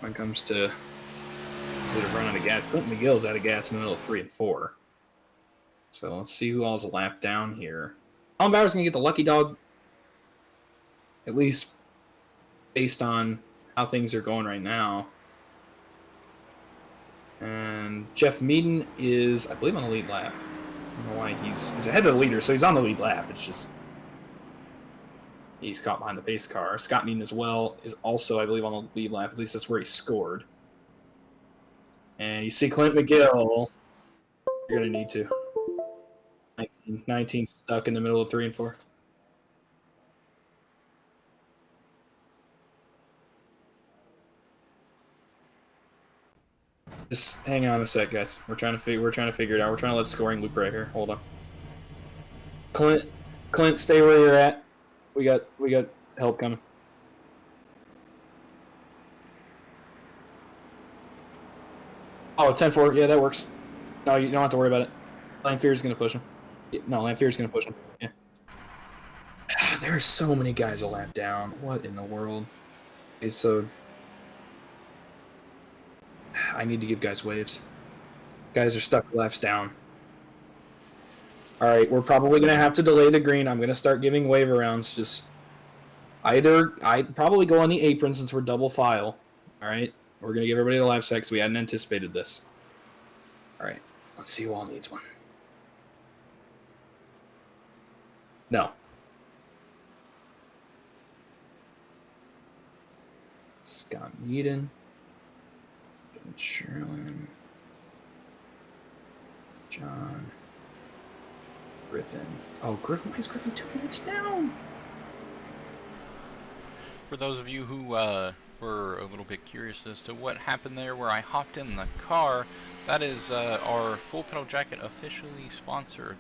when it comes to run out of gas. Clinton McGill's out of gas in the middle of 3 and 4. So let's see who all's a lap down here. Colin Bauer's going to get the lucky dog, at least based on how things are going right now. And Jeff Meaden is, I believe, on the lead lap. I don't know why he's ahead of the leader, so he's on the lead lap. It's just he's caught behind the pace car. Scott Meaden as well is also, I believe, on the lead lap. At least that's where he scored. And you see Clint McGill. You're going to need to. 19 stuck in the middle of 3 and 4. Just hang on a sec, guys. We're trying to figure it out. We're trying to let scoring loop right here. Hold on. Clint, stay where you're at. We got help coming. Oh, 10-4. Yeah, that works. No, you don't have to worry about it. Lanfear's going to push him. No, Lanfear's going to push him. Yeah. There are so many guys a lap down. What in the world? Okay, so I need to give guys waves. Guys are stuck laps down. All right, we're probably going to have to delay the green. I'm going to start giving wave rounds. Just I'd probably go on the apron since we're double file. All right, we're going to give everybody the lap set because we hadn't anticipated this. All right, let's see who all needs one. No. Scott Eden. John Sherlin. John. Griffin. Oh, Griffin. Why is Griffin 2 laps down? For those of you who were a little bit curious as to what happened there where I hopped in the car, that is our Full Pedal Jacket officially sponsored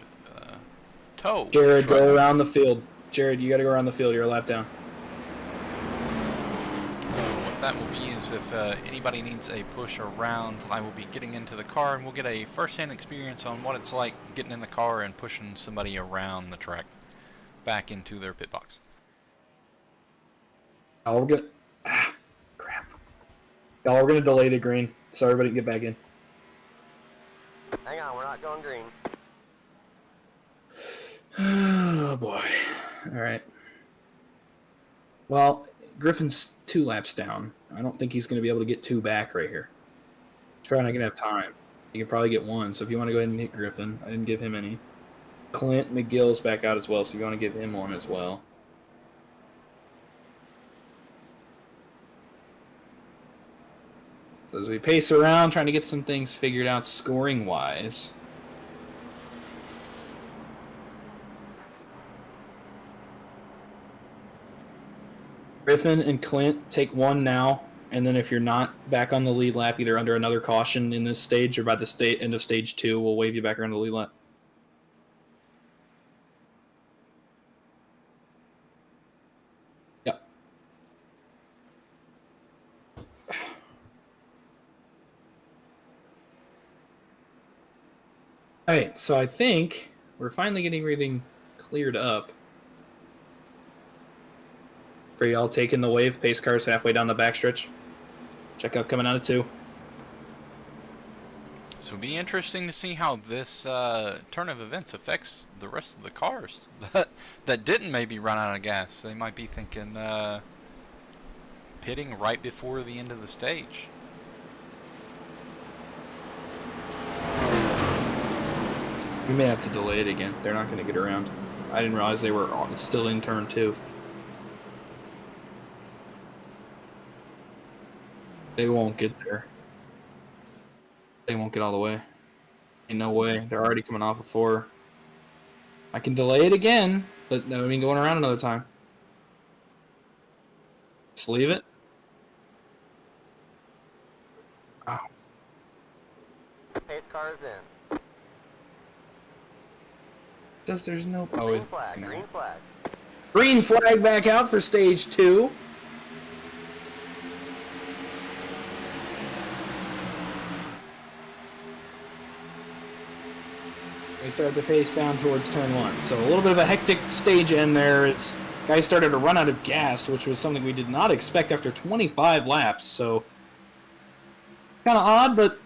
tow. Jared, truck. go around the field. Jared, you got to go around the field. You're a lap down. So what that will be is if anybody needs a push around, I will be getting into the car and we'll get a first-hand experience on what it's like getting in the car and pushing somebody around the track back into their pit box. Oh, we're gonna. Crap. Y'all, we're gonna delay the green so everybody can get back in. Hang on, we're not going green. Oh boy. All right. Well, Griffin's 2 laps down. I don't think he's gonna be able to get 2 back right here. He's probably not gonna have time. He can probably get 1. So if you want to go ahead and hit Griffin, I didn't give him any. Clint McGill's back out as well, so you want to give him 1 as well. So as we pace around, trying to get some things figured out scoring-wise. Griffin and Clint take 1 now, and then if you're not back on the lead lap, either under another caution in this stage or by the end of stage 2, we'll wave you back around the lead lap. Yep. Alright, so I think we're finally getting everything cleared up. For y'all taking the wave, pace cars halfway down the backstretch. Check out coming out of 2. So it'll be interesting to see how this turn of events affects the rest of the cars that didn't maybe run out of gas. They might be thinking pitting right before the end of the stage. We may have to delay it again. They're not going to get around. I didn't realize they were still in turn 2. They won't get there. They won't get all the way. Ain't no way. They're already coming off of 4. I can delay it again, but that would mean going around another time. Just leave it. Oh. Pace cars in. Just there's no. Oh, Green it's flag, gonna. green flag. Green flag back out for stage 2. We started to pace down towards turn 1. So a little bit of a hectic stage end there. It's guys started to run out of gas, which was something we did not expect after 25 laps. So kind of odd, but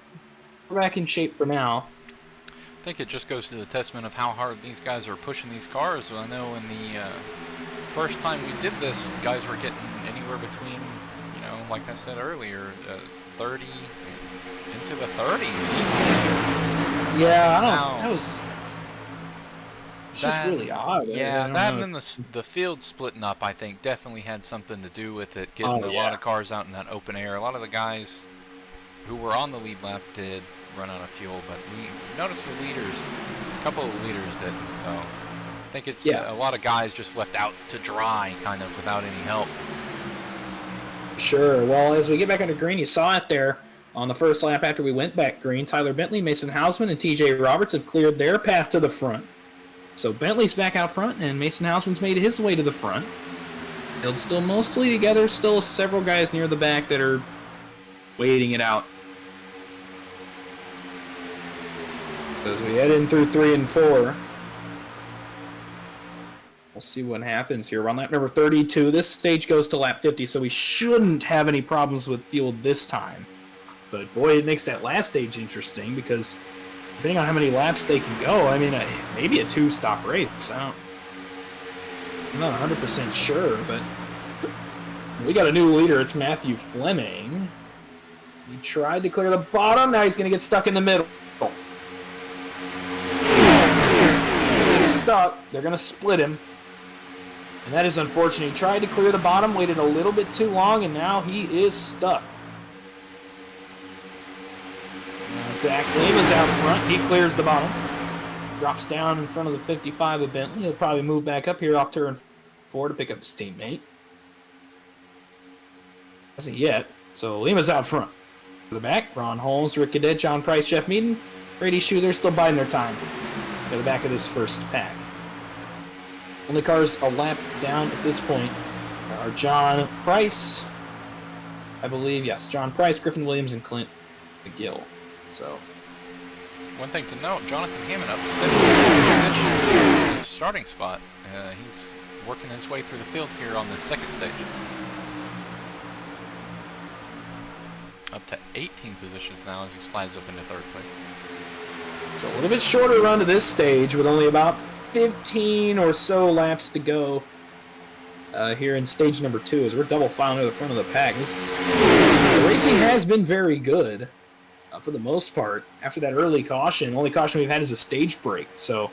we're back in shape for now. I think it just goes to the testament of how hard these guys are pushing these cars. I know in the first time we did this, guys were getting anywhere between, you know, like I said earlier, 30 into the 30s easily. Yeah, I don't. Now, That was. It's just really odd. Yeah, I don't that know. and then the field splitting up, I think, definitely had something to do with it. Getting a lot of cars out in that open air. A lot of the guys who were on the lead lap did run out of fuel, but we noticed the leaders, a couple of the leaders didn't. So I think it's a lot of guys just left out to dry, kind of without any help. Sure. Well, as we get back under green, you saw it there on the first lap after we went back green. Tyler Bentley, Mason Hausman, and TJ Roberts have cleared their path to the front. So Bentley's back out front, and Mason Hausman's made his way to the front. Field's still mostly together. Still several guys near the back that are waiting it out. As we head in through 3 and 4, we'll see what happens here. We're on lap number 32. This stage goes to lap 50, so we shouldn't have any problems with field this time. But boy, it makes that last stage interesting because depending on how many laps they can go, I mean, maybe a 2-stop race. I'm not 100% sure, but we got a new leader. It's Matthew Fleming. He tried to clear the bottom. Now he's going to get stuck in the middle. He's stuck. They're going to split him. And that is unfortunate. He tried to clear the bottom, waited a little bit too long, and now he is stuck. Zach Lima's out front. He clears the bottom. Drops down in front of the 55 of Bentley. He'll probably move back up here off turn 4 to pick up his teammate. Hasn't yet. So Lima's out front. To the back, Ron Holmes, Rick Cadet, John Price, Jeff Meaden, Brady Shue, they're still biding their time to the back of this first pack. Only cars a lap down at this point are John Price, I believe, yes, John Price, Griffin Williams, and Clint McGill. So, one thing to note, Jonathan Hammond up 7 positions in his starting spot. He's working his way through the field here on the second stage. Up to 18 positions now as he slides up into third place. So a little bit shorter run to this stage with only about 15 or so laps to go here in stage number 2 as we're double filing to the front of the pack. The racing has been very good for the most part. After that early caution, only caution we've had is a stage break. So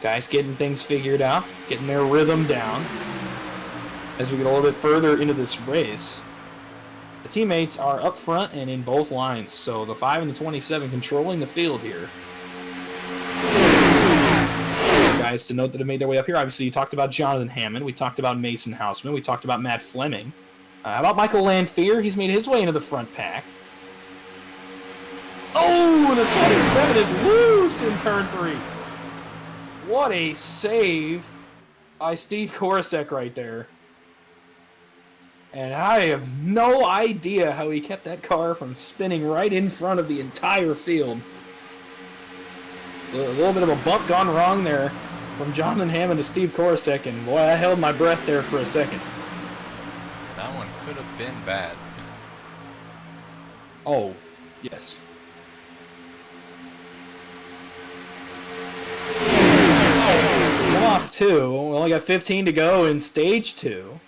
guys getting things figured out, getting their rhythm down as we get a little bit further into this race. The teammates are up front and in both lines, so the 5 and the 27 controlling the field here. Guys to note that have made their way up here. Obviously, you talked about Jonathan Hammond. We talked about Mason Houseman. We talked about Matt Fleming. How about Michael Lanfear? He's made his way into the front pack. Oh, and the 27 is loose in turn 3. What a save by Steve Korosek right there. And I have no idea how he kept that car from spinning right in front of the entire field. A little bit of a bump gone wrong there from Jonathan Hammond to Steve Korosek, and boy, I held my breath there for a second. That one could have been bad. Oh, yes. Come off 2. We only got 15 to go in stage 2.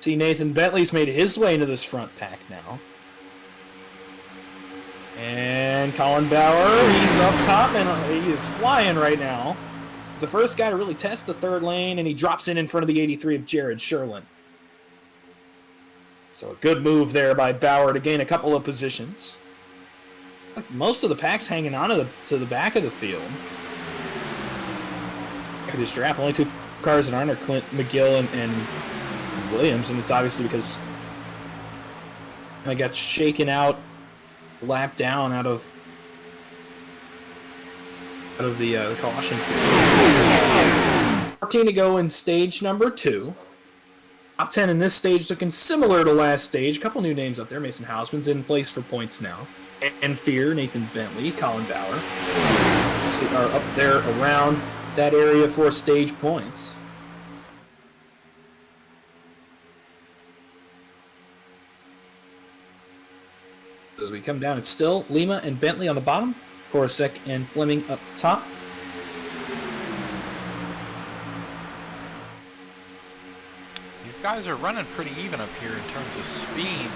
See, Nathan Bentley's made his way into this front pack now. And Colin Bauer, he's up top, and he is flying right now. The first guy to really test the third lane, and he drops in front of the 83 of Jared Sherlin. So a good move there by Bauer to gain a couple of positions. Most of the pack's hanging on to the back of the field. Back of this draft, only 2 cars that aren't are Clint McGill and Williams, and it's obviously because I got shaken out, lap down out of the caution. 14 to go in stage number 2. Top 10 in this stage looking similar to last stage. A couple new names up there. Mason Houseman's in place for points now. And Fear, Nathan Bentley, Colin Bauer are up there around that area for stage points. As we come down, it's still Lima and Bentley on the bottom, Korosek and Fleming up top. These guys are running pretty even up here in terms of speed.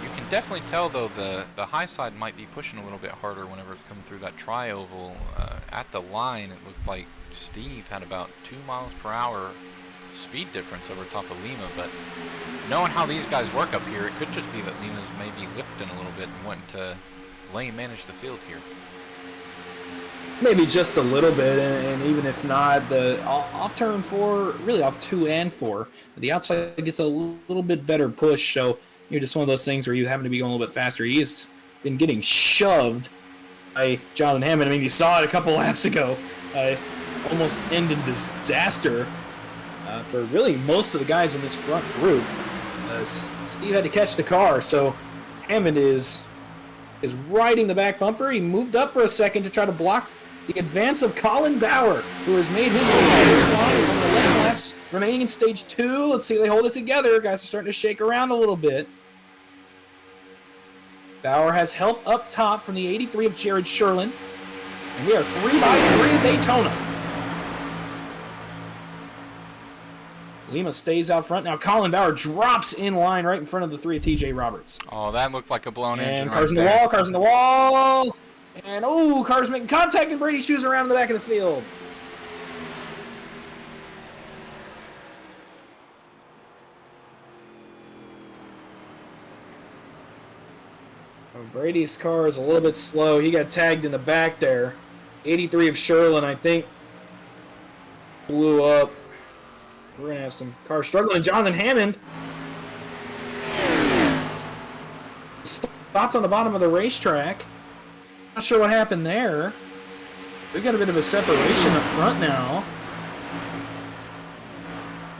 You can definitely tell, though, the high side might be pushing a little bit harder whenever it's coming through that tri-oval. At the line, it looked like Steve had about 2 miles per hour speed difference over top of Lima, but knowing how these guys work up here, it could just be that Lima's maybe lifting a little bit and wanting to lane manage the field here. Maybe just a little bit, and even if not, the off turn 4, really off 2 and 4, the outside gets a little bit better push, so you're just one of those things where you happen to be going a little bit faster. He has been getting shoved by Jonathan Hammond. I mean, you saw it a couple laps ago. Almost ended disaster for really most of the guys in this front group. Steve had to catch the car, so Hammond is riding the back bumper. He moved up for a second to try to block the advance of Colin Bauer, who has made his way on 11 laps remaining in stage 2. Let's see if they hold it together. Guys are starting to shake around a little bit. Bauer has help up top from the 83 of Jared Sherlin. And we are 3 by 3 at Daytona. Lima stays out front. Now Colin Bauer drops in line right in front of the 3 of TJ Roberts. Oh, that looked like a blown engine And right cars in the there. wall, cars in the wall. And, oh, cars making contact, and Brady Shue's around in the back of the field. Brady's car is a little bit slow. He got tagged in the back there. 83 of Sherlin, I think, blew up. We're going to have some cars struggling. Jonathan Hammond stopped on the bottom of the racetrack. Not sure what happened there. We've got a bit of a separation up front now.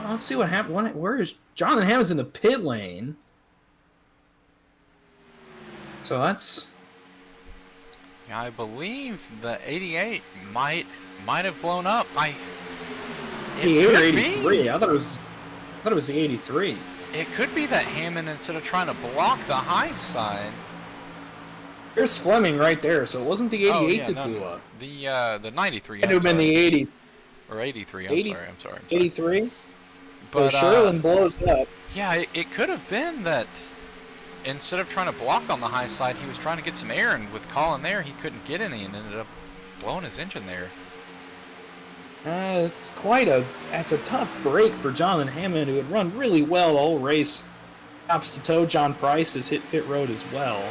Well, let's see what happened. Where is Jonathan Hammond's in the pit lane? So that's... Yeah, I believe the 88 might have blown up. 88 or 83? I thought it was the 83. It could be that Hammond, instead of trying to block the high side. There's Fleming right there, so it wasn't the 88 that blew up. The 93. It would have been the 80 or 83. I'm sorry. 83. But Sherlin blows up. Yeah, it could have been that. Instead of trying to block on the high side, he was trying to get some air, and with Colin there, he couldn't get any and ended up blowing his engine there. That's a tough break for Jonathan Hammond, who had run really well the whole race. Tops to toe. John Price has hit pit road as well.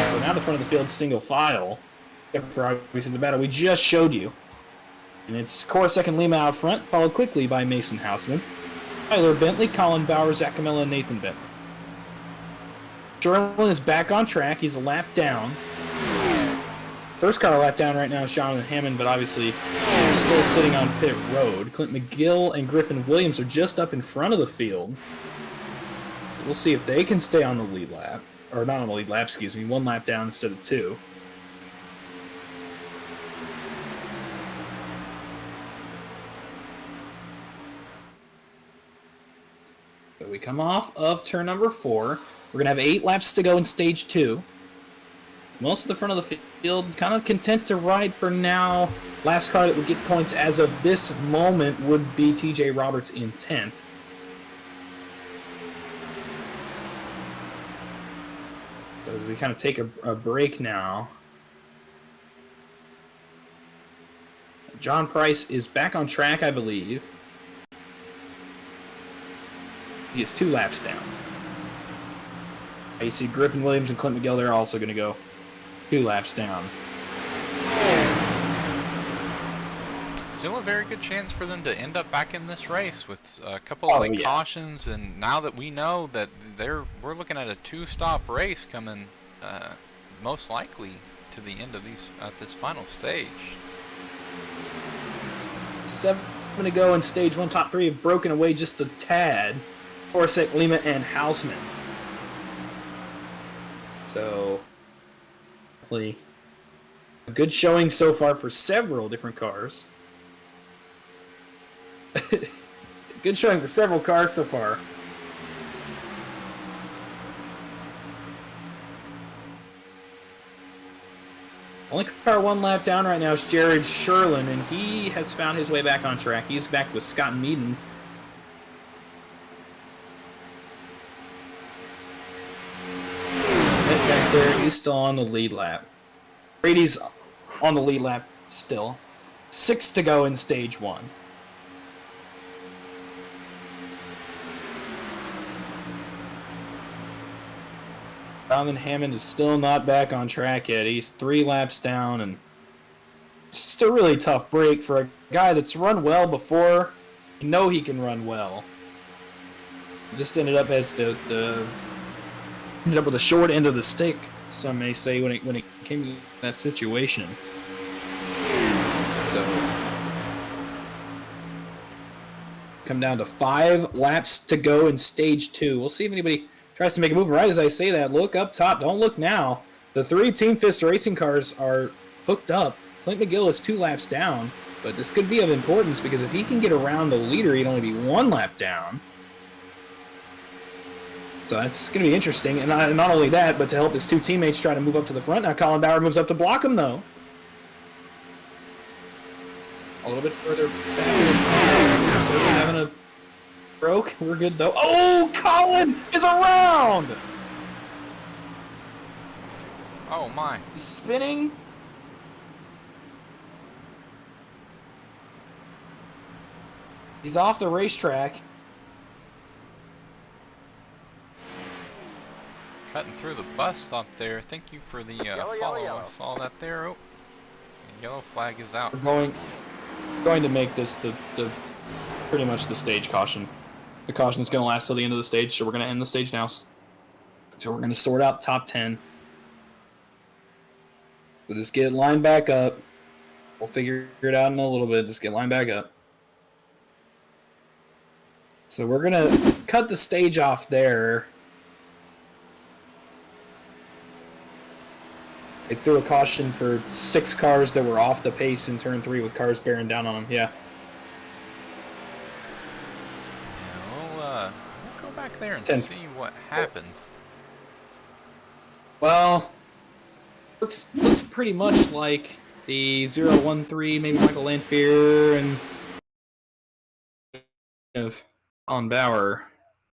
So now the front of the field single file, except for obviously the battle we just showed you. And it's Cora second, Lima out front, followed quickly by Mason Houseman, Tyler Bentley, Colin Bauer, Zach Camilla, and Nathan Bentley. Sherlin is back on track. He's a lap down. First car lap down right now is Jonathan Hammond, but obviously he's still sitting on pit road. Clint McGill and Griffin Williams are just up in front of the field. We'll see if they can stay on the lead lap. Or not on the lead lap, excuse me. 1 lap down instead of 2. So we come off of turn number 4. We're going to have 8 laps to go in stage 2. Most of the front of the field kind of content to ride for now. Last car that would get points as of this moment would be TJ Roberts in 10th. So we kind of take a break now. John Price is back on track, I believe. He is 2 laps down. You see Griffin Williams and Clint McGill, they're also going to go 2 laps down. Still a very good chance for them to end up back in this race with a couple of cautions, and now that we know that we're looking at a 2-stop race coming, most likely to the end of this final stage. 7 to go in stage 1. Top 3 have broken away just a tad. Horsek, Lima, and Houseman. So, definitely a good showing so far for several different cars. It's a good showing for several cars so far. Only car 1 lap down right now is Jared Sherlin, and he has found his way back on track. He's back with Scott Meaden. Back there, he's still on the lead lap. Brady's on the lead lap still. 6 to go in stage 1. Jonathan Hammond is still not back on track yet. He's 3 laps down, and it's just a really tough break for a guy that's run well before. You know he can run well. Just ended up as ended up with the short end of the stick, some may say, when it came to that situation. So come down to 5 laps to go in stage 2. We'll see if anybody tries to make a move. Right as I say that, look up top. Don't look now. The 3 Team Fist racing cars are hooked up. Clint McGill is 2 laps down, but this could be of importance because if he can get around the leader, he'd only be 1 lap down. So that's going to be interesting. And not only that, but to help his 2 teammates try to move up to the front. Now Colin Bauer moves up to block him, though. A little bit further back. So we're having a broke. We're good, though. Oh, Colin is around! Oh, my. He's spinning. He's off the racetrack. Cutting through the bus stop there. Thank you for the Yellow, follow. yellow. I saw that there. Oh, the yellow flag is out. We're going to make this the pretty much the stage caution. The caution is going to last till the end of the stage, so we're going to end the stage now. So we're going to sort out top 10. We'll just get lined back up. We'll figure it out in a little bit. Just get lined back up. So we're going to cut the stage off there. They threw a caution for 6 cars that were off the pace in turn 3 with cars bearing down on them. Yeah. Yeah, we'll go back there and 10. see what happened. Well, looks pretty much like the 013, maybe Michael Lanfear and of Colin Bauer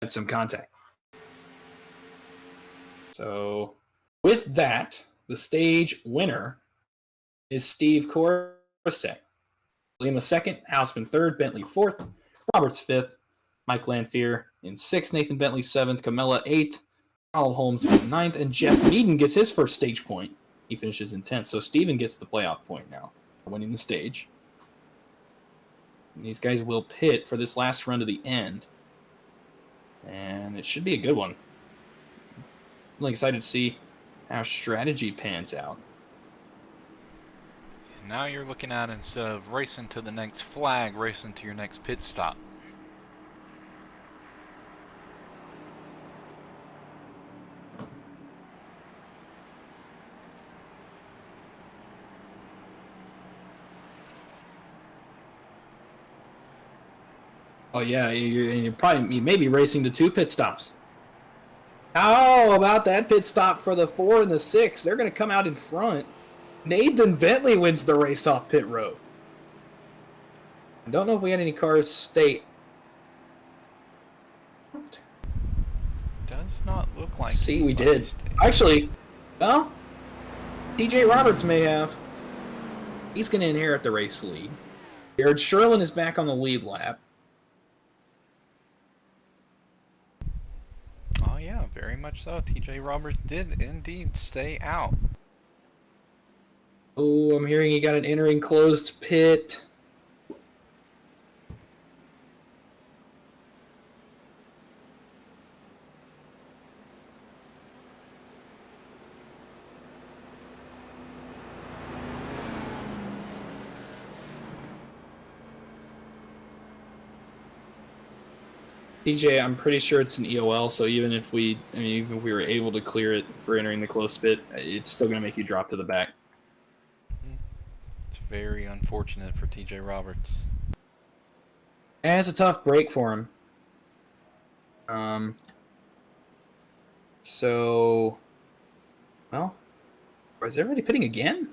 had some contact. So with that, the stage winner is Steve Korosek. William was second, Houseman third, Bentley fourth, Roberts fifth, Mike Lanfear in sixth, Nathan Bentley seventh, Camella eighth, Ronald Holmes in ninth, and Jeff Meaden gets his first stage point. He finishes in 10th, so Steven gets the playoff point now for winning the stage. And these guys will pit for this last run to the end. And it should be a good one. I'm really excited to see how strategy pans out. Now you're looking at, instead of racing to the next flag, racing to your next pit stop. Oh yeah, you may be racing to 2 pit stops. How about that pit stop for the 4 and the 6? They're going to come out in front. Nathan Bentley wins the race off pit road. I don't know if we had any cars stay. Does not look like. See, we anybody did. stayed. Actually, well, TJ Roberts may have. He's going to inherit the race lead. Jared Sherlin is back on the lead lap. Oh yeah, very much so. TJ Roberts did indeed stay out. Oh, I'm hearing he got an entering closed pit. TJ, I'm pretty sure it's an EOL, so even if we were able to clear it for entering the closed pit, it's still going to make you drop to the back. It's very unfortunate for TJ Roberts. And it's a tough break for him. So, well, is everybody pitting again?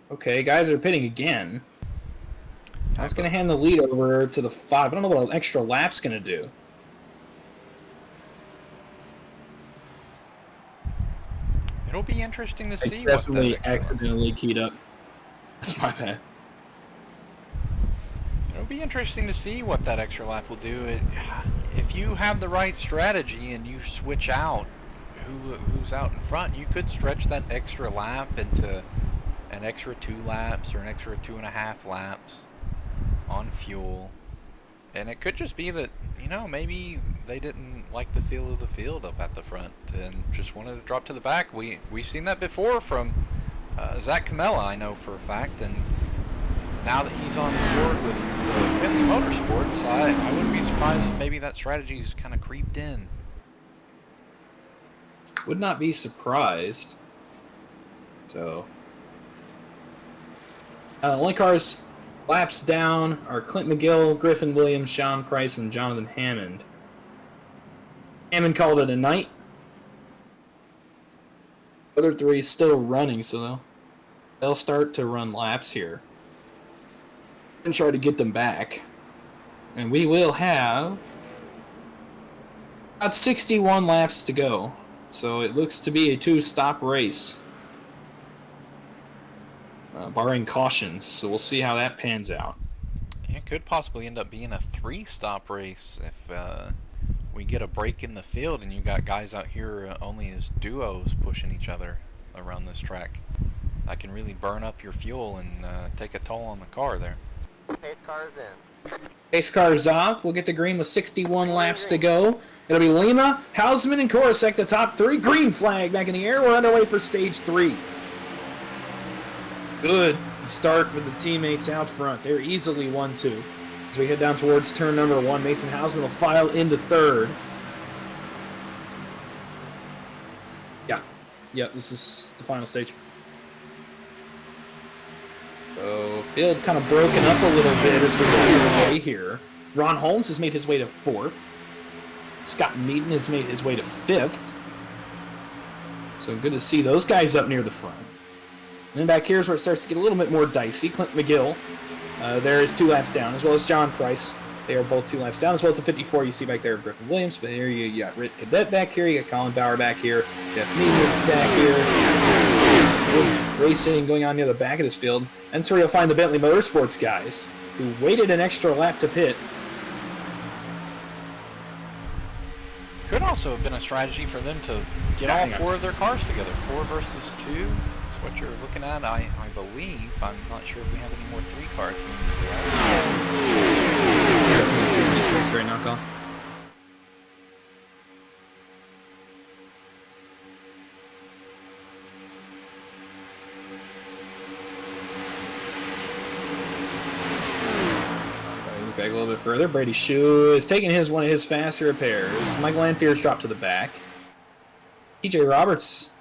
Okay, guys are pitting again. That's going to hand the lead over to the 5. I don't know what an extra lap's going to do. It'll be interesting to see I what definitely that accidentally keyed up. That's my bad. It'll be interesting to see what that extra lap will do. If you have the right strategy and you switch out who's out in front, you could stretch that extra lap into an extra 2 laps or an extra 2.5 laps on fuel. And it could just be that, maybe they didn't like the feel of the field up at the front and just wanted to drop to the back. We've seen that before from Zach Camella, I know for a fact, and now that he's on board with Bentley Motorsports, I wouldn't be surprised if maybe that strategy's kind of creeped in. Would not be surprised. So, only cars laps down are Clint McGill, Griffin Williams, Sean Price, and Jonathan Hammond. Hammond called it a night. Other 3 still running, so they'll start to run laps here and try to get them back. And we will have about 61 laps to go. So it looks to be a 2-stop race, barring cautions. So we'll see how that pans out. It could possibly end up being a 3-stop race if we get a break in the field and you got guys out here only as duos pushing each other around this track. That can really burn up your fuel and take a toll on the car there. Pace cars in. Pace cars off. We'll get to green with 61 laps to go. It'll be Lima, Hausman, and Korosek, the top three. Green flag back in the air. We're underway for stage 3. Good start for the teammates out front. They're easily 1-2. As we head down towards turn number 1, Mason Hausman will file into third. Yeah, this is the final stage. So, field kind of broken up a little bit as we go your way here. Ron Holmes has made his way to 4th. Scott Meaden has made his way to 5th. So good to see those guys up near the front. And then back here is where it starts to get a little bit more dicey. Clint McGill, there is 2 laps down, as well as John Price. They are both 2 laps down, as well as the 54 you see back there, Griffin Williams. But here you got Rick Cadet back here, you got Colin Bauer back here, Jeff Meaden is back here. Some good racing going on near the back of this field. And that's where you'll find the Bentley Motorsports guys, who waited an extra lap to pit. Could also have been a strategy for them to get all 4 of their cars together. 4 versus 2 is what you're looking at, I believe. I'm not sure if we have any more 3-car teams left. 66 right now, Colin. Back a little bit further. Brady Shue is taking one of his faster repairs. Michael Lanfear's dropped to the back. TJ Roberts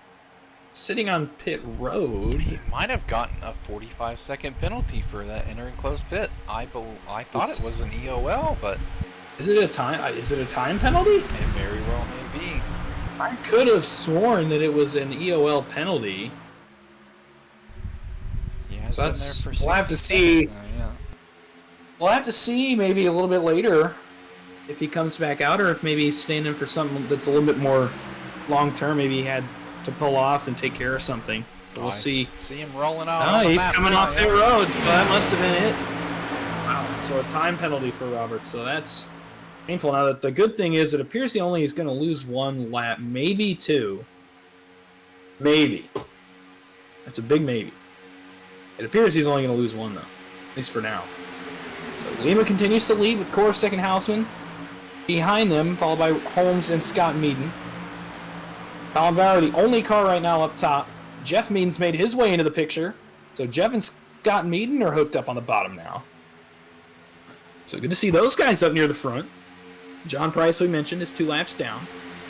sitting on pit road. He might have gotten a 45-second penalty for that entering closed pit. I thought it was an EOL, but is it a time penalty? It very well may be. I could have sworn that it was an EOL penalty. Yeah, so we'll have to see. Yeah. We'll have to see maybe a little bit later if he comes back out, or if maybe he's staying in for something that's a little bit more long term. Maybe he had to pull off and take care of something. So we'll see. See him rolling out. Oh, he's coming off the road, so that must have been it. Wow. So a time penalty for Roberts. So that's painful. Now, the good thing is it appears he only is going to lose 1 lap, maybe 2. Maybe. That's a big maybe. It appears he's only going to lose 1, though. At least for now. So Lima continues to lead with Korosek and Hausman. Behind them, followed by Holmes and Scott Meaden. Colin Bauer, the only car right now up top. Jeff Meaden's made his way into the picture. So Jeff and Scott Meaden are hooked up on the bottom now. So good to see those guys up near the front. John Price, we mentioned, is 2 laps down.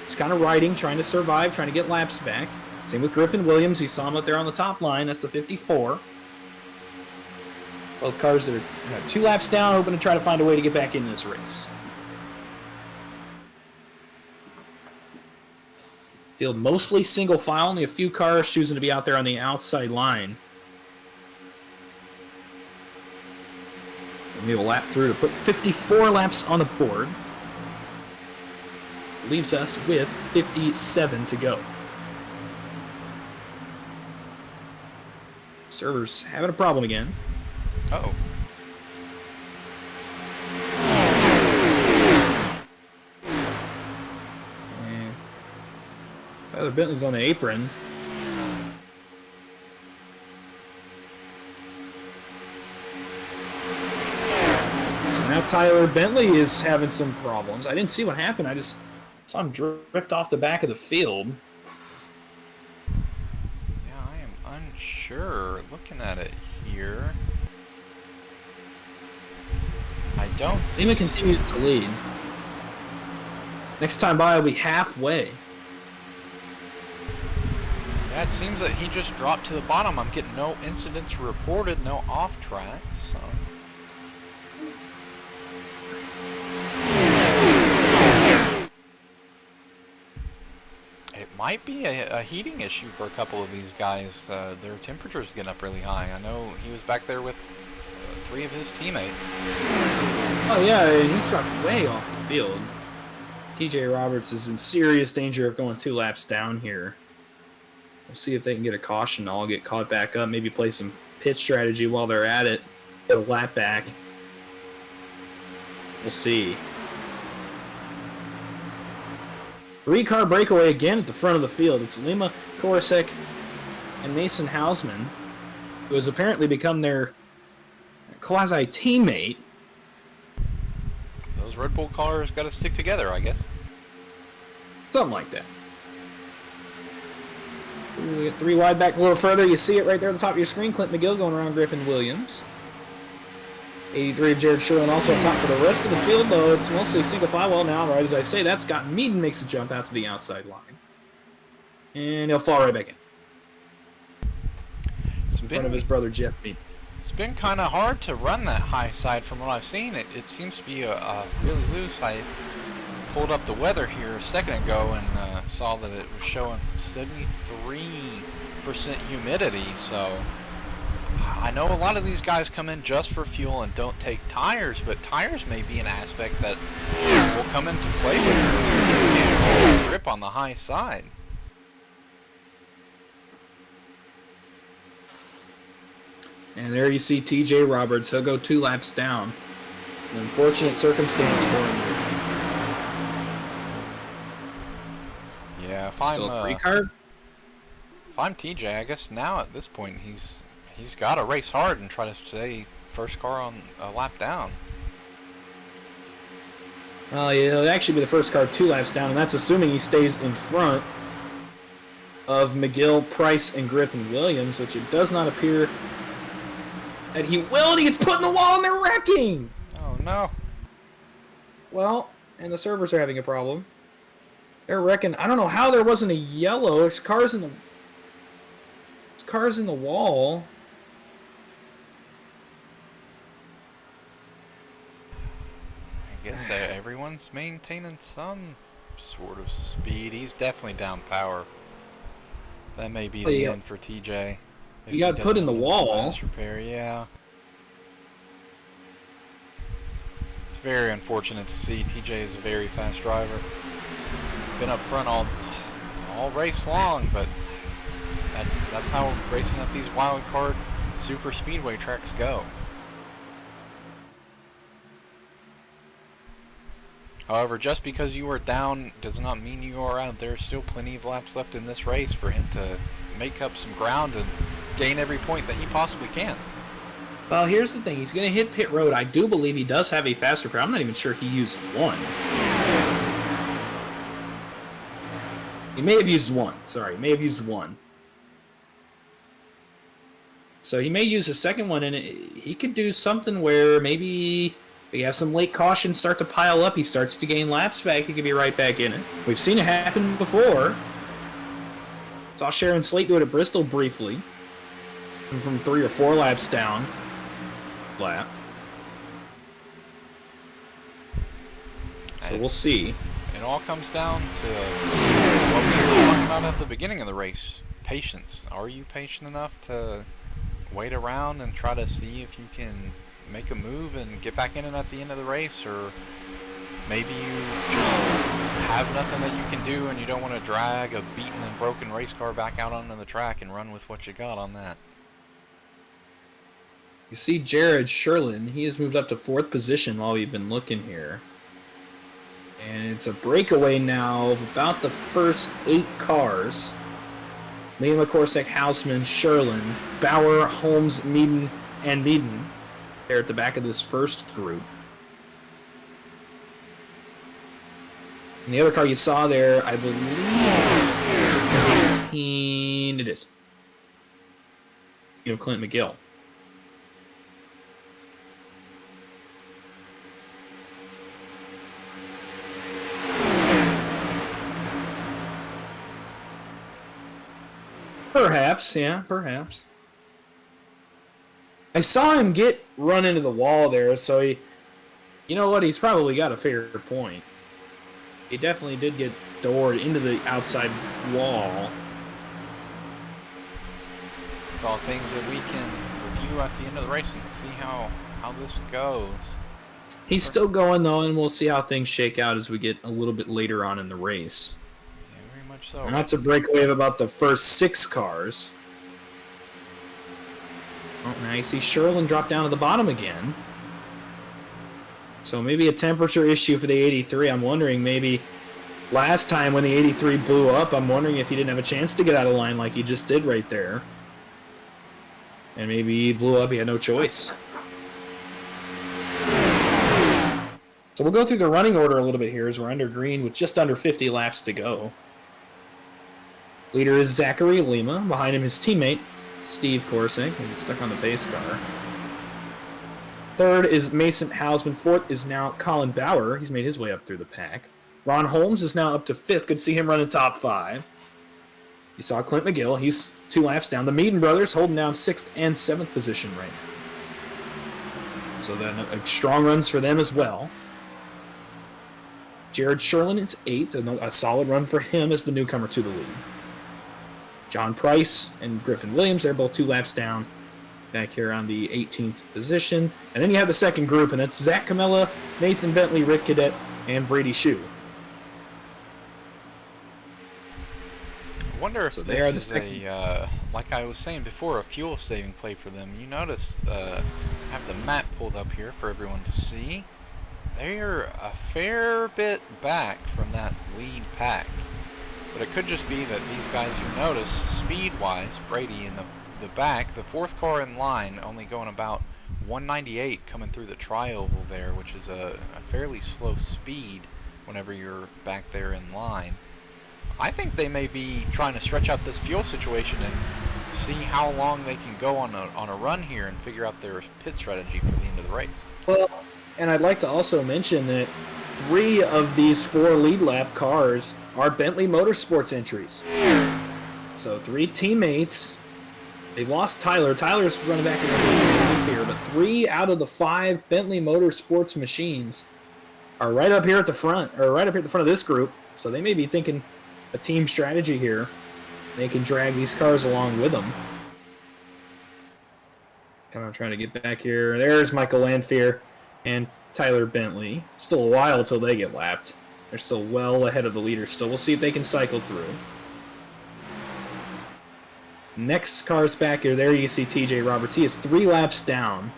He's kind of riding, trying to survive, trying to get laps back. Same with Griffin Williams. You saw him up there on the top line. That's the 54. Both cars that are 2 laps down, hoping to try to find a way to get back in this race. Field mostly single file, only a few cars choosing to be out there on the outside line. And we will lap through to put 54 laps on the board. Leaves us with 57 to go. Server's having a problem again. Uh-oh. Tyler Bentley's on the apron. So now Tyler Bentley is having some problems. I didn't see what happened. I just saw him drift off the back of the field. Yeah, I am unsure. Looking at it here, I don't. Lima continues to lead. Next time by, will be halfway. Yeah, it seems that he just dropped to the bottom. I'm getting no incidents reported, no off tracks. So. It might be a heating issue for a couple of these guys. Their temperatures getting up really high. I know he was back there with 3 of his teammates. Oh yeah, he's dropped way off the field. TJ Roberts is in serious danger of going 2 laps down here. We'll see if they can get a caution. I'll get caught back up. Maybe play some pit strategy while they're at it. Get a lap back. We'll see. Three-car breakaway again at the front of the field. It's Lima Korosek and Mason Hausman, who has apparently become their quasi-teammate. Those Red Bull cars got to stick together, I guess. Something like that. We get 3 wide back a little further. You see it right there at the top of your screen. Clint McGill going around Griffin Williams. 83 of Jared Sherlin also on top for the rest of the field, though. It's mostly single file. Well, now, right as I say, that Scott Meaden makes a jump out to the outside line. And he'll fall right back in. In front of his brother, Jeff Meaden. It's been kind of hard to run that high side from what I've seen. It seems to be really loose. I pulled up the weather here a second ago and saw that it was showing 73% humidity, so I know a lot of these guys come in just for fuel and don't take tires, but tires may be an aspect that will come into play with this if you can't hold a grip on the high side. And there you see TJ Roberts. He'll go 2 laps down. An unfortunate circumstance for him. Yeah, if Still a 3-car? If I'm TJ, I guess now at this point he's got to race hard and try to stay first car on a lap down. Well, yeah, it'll actually be the first car 2 laps down, and that's assuming he stays in front of McGill, Price, and Griffin Williams, which it does not appear that he will, and he gets put in the wall, and they're wrecking! Oh, no. Well, and the servers are having a problem. They're wrecking. I don't know how there wasn't a yellow. There's cars in the wall. I guess everyone's maintaining some sort of speed. He's definitely down power. That may be the end for TJ. You got put in the wall. Repair, yeah. It's very unfortunate to see. TJ is a very fast driver. Been up front all race long, but that's how racing at these wild card super speedway tracks go. However, just because you are down does not mean you are out. There's still plenty of laps left in this race for him to make up some ground and gain every point that he possibly can. Well, here's the thing. He's going to hit pit road. I do believe he does have a faster car. I'm not even sure he used one. He may have used one. Sorry, may have used one. So he may use a second one, and he could do something where maybe he has some late cautions start to pile up. He starts to gain laps back. He could be right back in it. We've seen it happen before. Saw Sharon Slate do it at Bristol briefly. From 3 or 4 laps down. Lap. So we'll see. It all comes down to what we were talking about at the beginning of the race. Patience. Are you patient enough to wait around and try to see if you can make a move and get back in it at the end of the race? Or maybe you just have nothing that you can do and you don't want to drag a beaten and broken race car back out onto the track and run with what you got on that. You see Jared Sherlin. He has moved up to 4th position while we've been looking here. And it's a breakaway now of about the first 8 cars. Lima, Korosek, Hausman, Sherlin, Bauer, Holmes, Meaden, and Meaden. They're at the back of this first group. And the other car you saw there, I believe, is number 18. It is. You know, Clint McGill. Perhaps, yeah, perhaps. I saw him run into the wall there, so you know what? He's probably got a fair point. He definitely did get doored into the outside wall. It's all things that we can review at the end of the race and see how this goes. He's still going though, and we'll see how things shake out as we get a little bit later on in the race. So. And that's a breakaway of about the first 6 cars. Oh, now you see Sherlin drop down to the bottom again. So maybe a temperature issue for the 83. I'm wondering maybe Last time when the 83 blew up, I'm wondering if he didn't have a chance to get out of line like he just did right there. And maybe he blew up, he had no choice. So we'll go through the running order a little bit here as we're under green with just under 50 laps to go. Leader is Zachary Lima. Behind him his teammate, Steve Korsick, who gets stuck on the base car. Third is Mason Hausman. Fourth is now Colin Bauer. He's made his way up through the pack. Ron Holmes is now up to fifth. Good to see him running top 5. You saw Clint McGill. He's 2 laps down. The Meaden brothers holding down 6th and 7th position right now. So then strong runs for them as well. Jared Sherlin is 8th. A solid run for him as the newcomer to the lead. John Price and Griffin Williams, they're both 2 laps down. Back here on the 18th position. And then you have the second group, and that's Zach Camella, Nathan Bentley, Rick Cadet, and Brady Shue. I wonder if So this they are the is a, like I was saying before, a fuel-saving play for them. You notice, have the map pulled up here for everyone to see. They're a fair bit back from that lead pack. But it could just be that these guys, you notice, speed-wise, Brady in the back, the 4th car in line, only going about 198 coming through the tri-oval there, which is a fairly slow speed whenever you're back there in line. I think they may be trying to stretch out this fuel situation and see how long they can go on a run here and figure out their pit strategy for the end of the race. Well, and I'd like to also mention that 3 of these 4 lead lap cars are Bentley Motorsports entries. So 3 teammates. They lost Tyler. Tyler's running back in the here, but 3 out of the 5 Bentley Motorsports machines are right up here at the front, or right up here at the front of this group. So they may be thinking a team strategy here. They can drag these cars along with them. Come on, trying to get back here. There's Michael Lanfear and Tyler Bentley. Still a while until they get lapped. They're still well ahead of the leaders. So we'll see if they can cycle through. Next car's back here. There you see TJ Roberts. He is 3 laps down.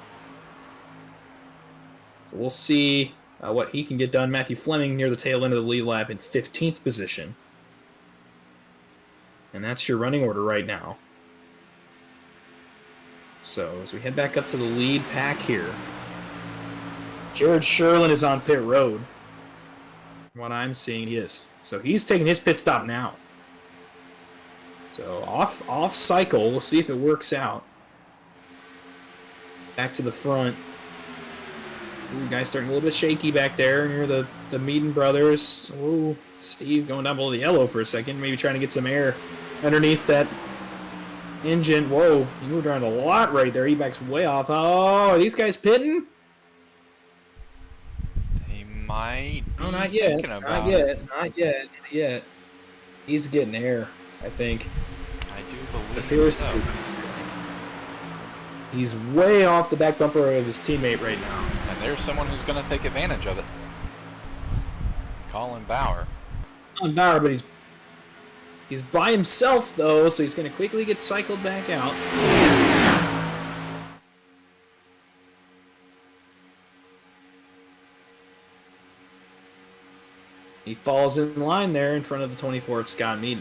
So we'll see what he can get done. Matthew Fleming near the tail end of the lead lap in 15th position. And that's your running order right now. So as we head back up to the lead pack here, Jared Sherlin is on pit road. From what I'm seeing, he is. So he's taking his pit stop now. So off cycle, we'll see if it works out. Back to the front. Ooh, guys starting a little bit shaky back there near the Meaden brothers. Ooh, Steve going down below the yellow for a second, maybe trying to get some air underneath that engine. Whoa, he moved around a lot right there. He backs way off. Oh, are these guys pitting? They might be not yet. thinking about it. Not yet. He's getting air, I think. I do believe Appears so. to. He's way off the back bumper of his teammate right now. And there's someone who's going to take advantage of it. Colin Bauer. Colin Bauer, but he's by himself though, so he's going to quickly get cycled back out. He falls in line there in front of the 24 of Scott Meaden.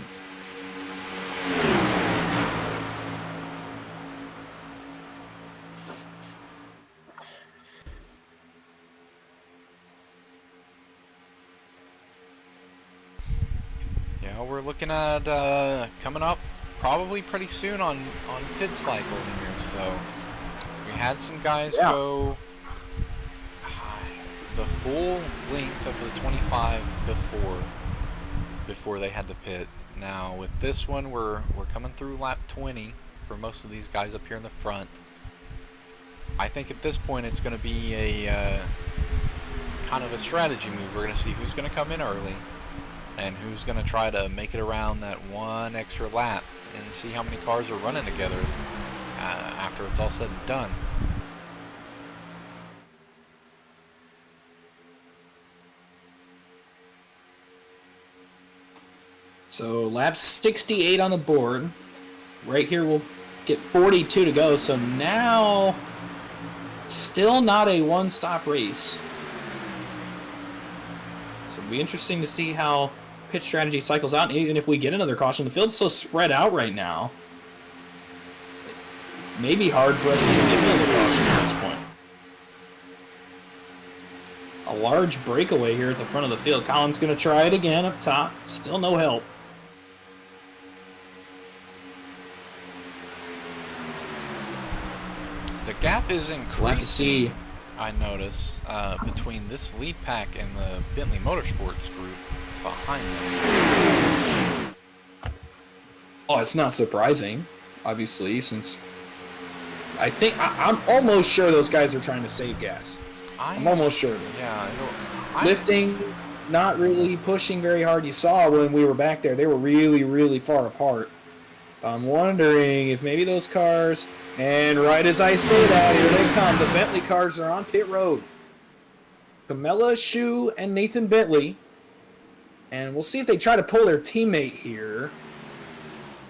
Yeah, we're looking at coming up probably pretty soon on pit cycle here. So we had some guys go the full length of the 25 before they had to pit. Now with this one, we're coming through lap 20 for most of these guys up here in the front. I think at this point it's going to be a kind of a strategy move. We're going to see who's going to come in early and who's going to try to make it around that one extra lap and see how many cars are running together after it's all said and done. So lap 68 on the board. Right here we'll get 42 to go. So now still not a one-stop race. So it'll be interesting to see how pit strategy cycles out, even if we get another caution, the field's so spread out right now. It may be hard for us to even get another caution at this point. A large breakaway here at the front of the field. Colin's going to try it again up top. Still no help. The gap is We'll have to increasing, see. I notice, between this lead pack and the Bentley Motorsports group behind them. Oh, it's not surprising, obviously, since I'm almost sure those guys are trying to save gas. I'm almost sure. Yeah, I know. Lifting, not really pushing very hard. You saw when we were back there, they were really, really far apart. I'm wondering if maybe those cars, and right as I say that, here they come. The Bentley cars are on pit road. Camilla, Shu, and Nathan Bentley. And we'll see if they try to pull their teammate here.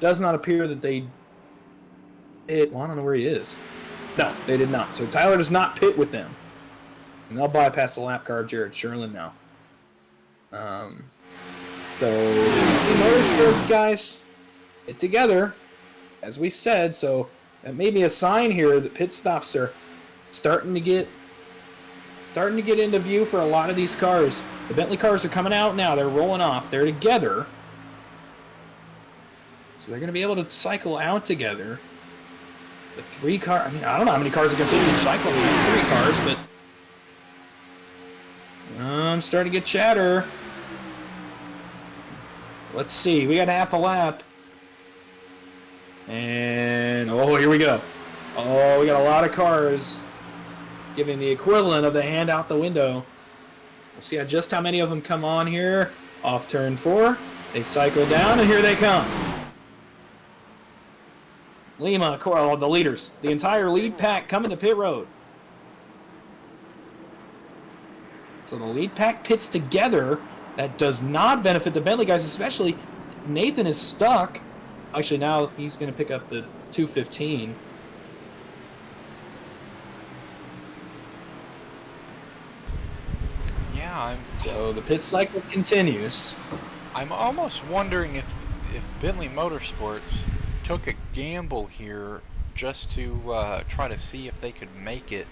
Does not appear that they did. Well, I don't know where he is. No, they did not. So Tyler does not pit with them. And they'll bypass the lap car of Jared Sherlin now. So, the Motorsports guys, get together, as we said. So, that may be a sign here that pit stops are starting to get into view for a lot of these cars. The Bentley cars are coming out now. They're rolling off. They're together. So, they're going to be able to cycle out together. The 3 car, I mean, I don't know how many cars are going to fit in each cycle. I mean, it's 3 cars, but I'm starting to get chatter. Let's see. We got half a lap. And, oh, here we go. Oh, we got a lot of cars giving the equivalent of the hand out the window. We'll see just how many of them come on here. Off turn 4. They cycle down, and here they come. Lima, Coral, the leaders. The entire lead pack coming to pit road. So the lead pack pits together. That does not benefit the Bentley guys, especially Nathan is stuck. Actually, now he's going to pick up the 215. Yeah, So the pit cycle continues. I'm almost wondering if Bentley Motorsports took a gamble here just to try to see if they could make it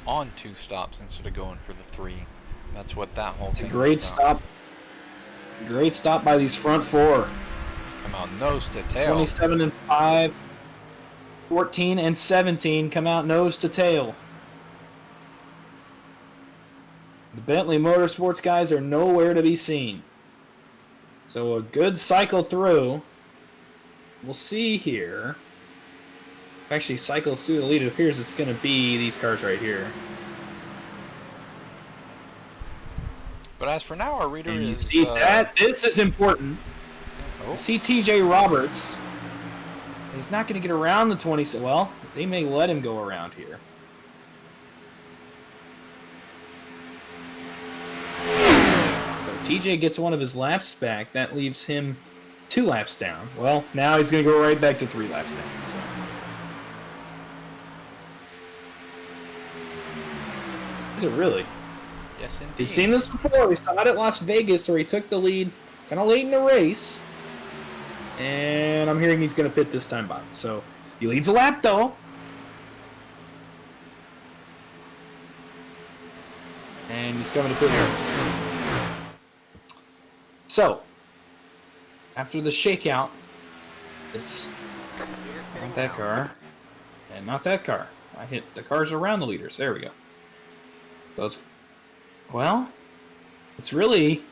on 2 stops instead of going for the 3. That's what that whole thing. It's a great stop. Great stop by these front 4. Come out nose to tail. 27 and 5, 14 and 17 come out nose to tail. The Bentley Motorsports guys are nowhere to be seen. So a good cycle through. We'll see here. Actually, cycles through the lead. It appears it's going to be these cars right here. But as for now, our reader And you is. see that? This is important. Oh. See TJ Roberts. He's not going to get around the 20. Well, they may let him go around here. So TJ gets one of his laps back. That leaves him 2 laps down. Well, now he's going to go right back to 3 laps down. So. Is it really? Yes, indeed. We've seen this before. We saw it at Las Vegas where he took the lead kind of late in the race. And I'm hearing he's going to pit this time by. So he leads a lap, though. And he's coming to pit here. So, after the shakeout, it's not that car. And not that car. I hit the cars around the leaders. There we go. So it's, well, it's really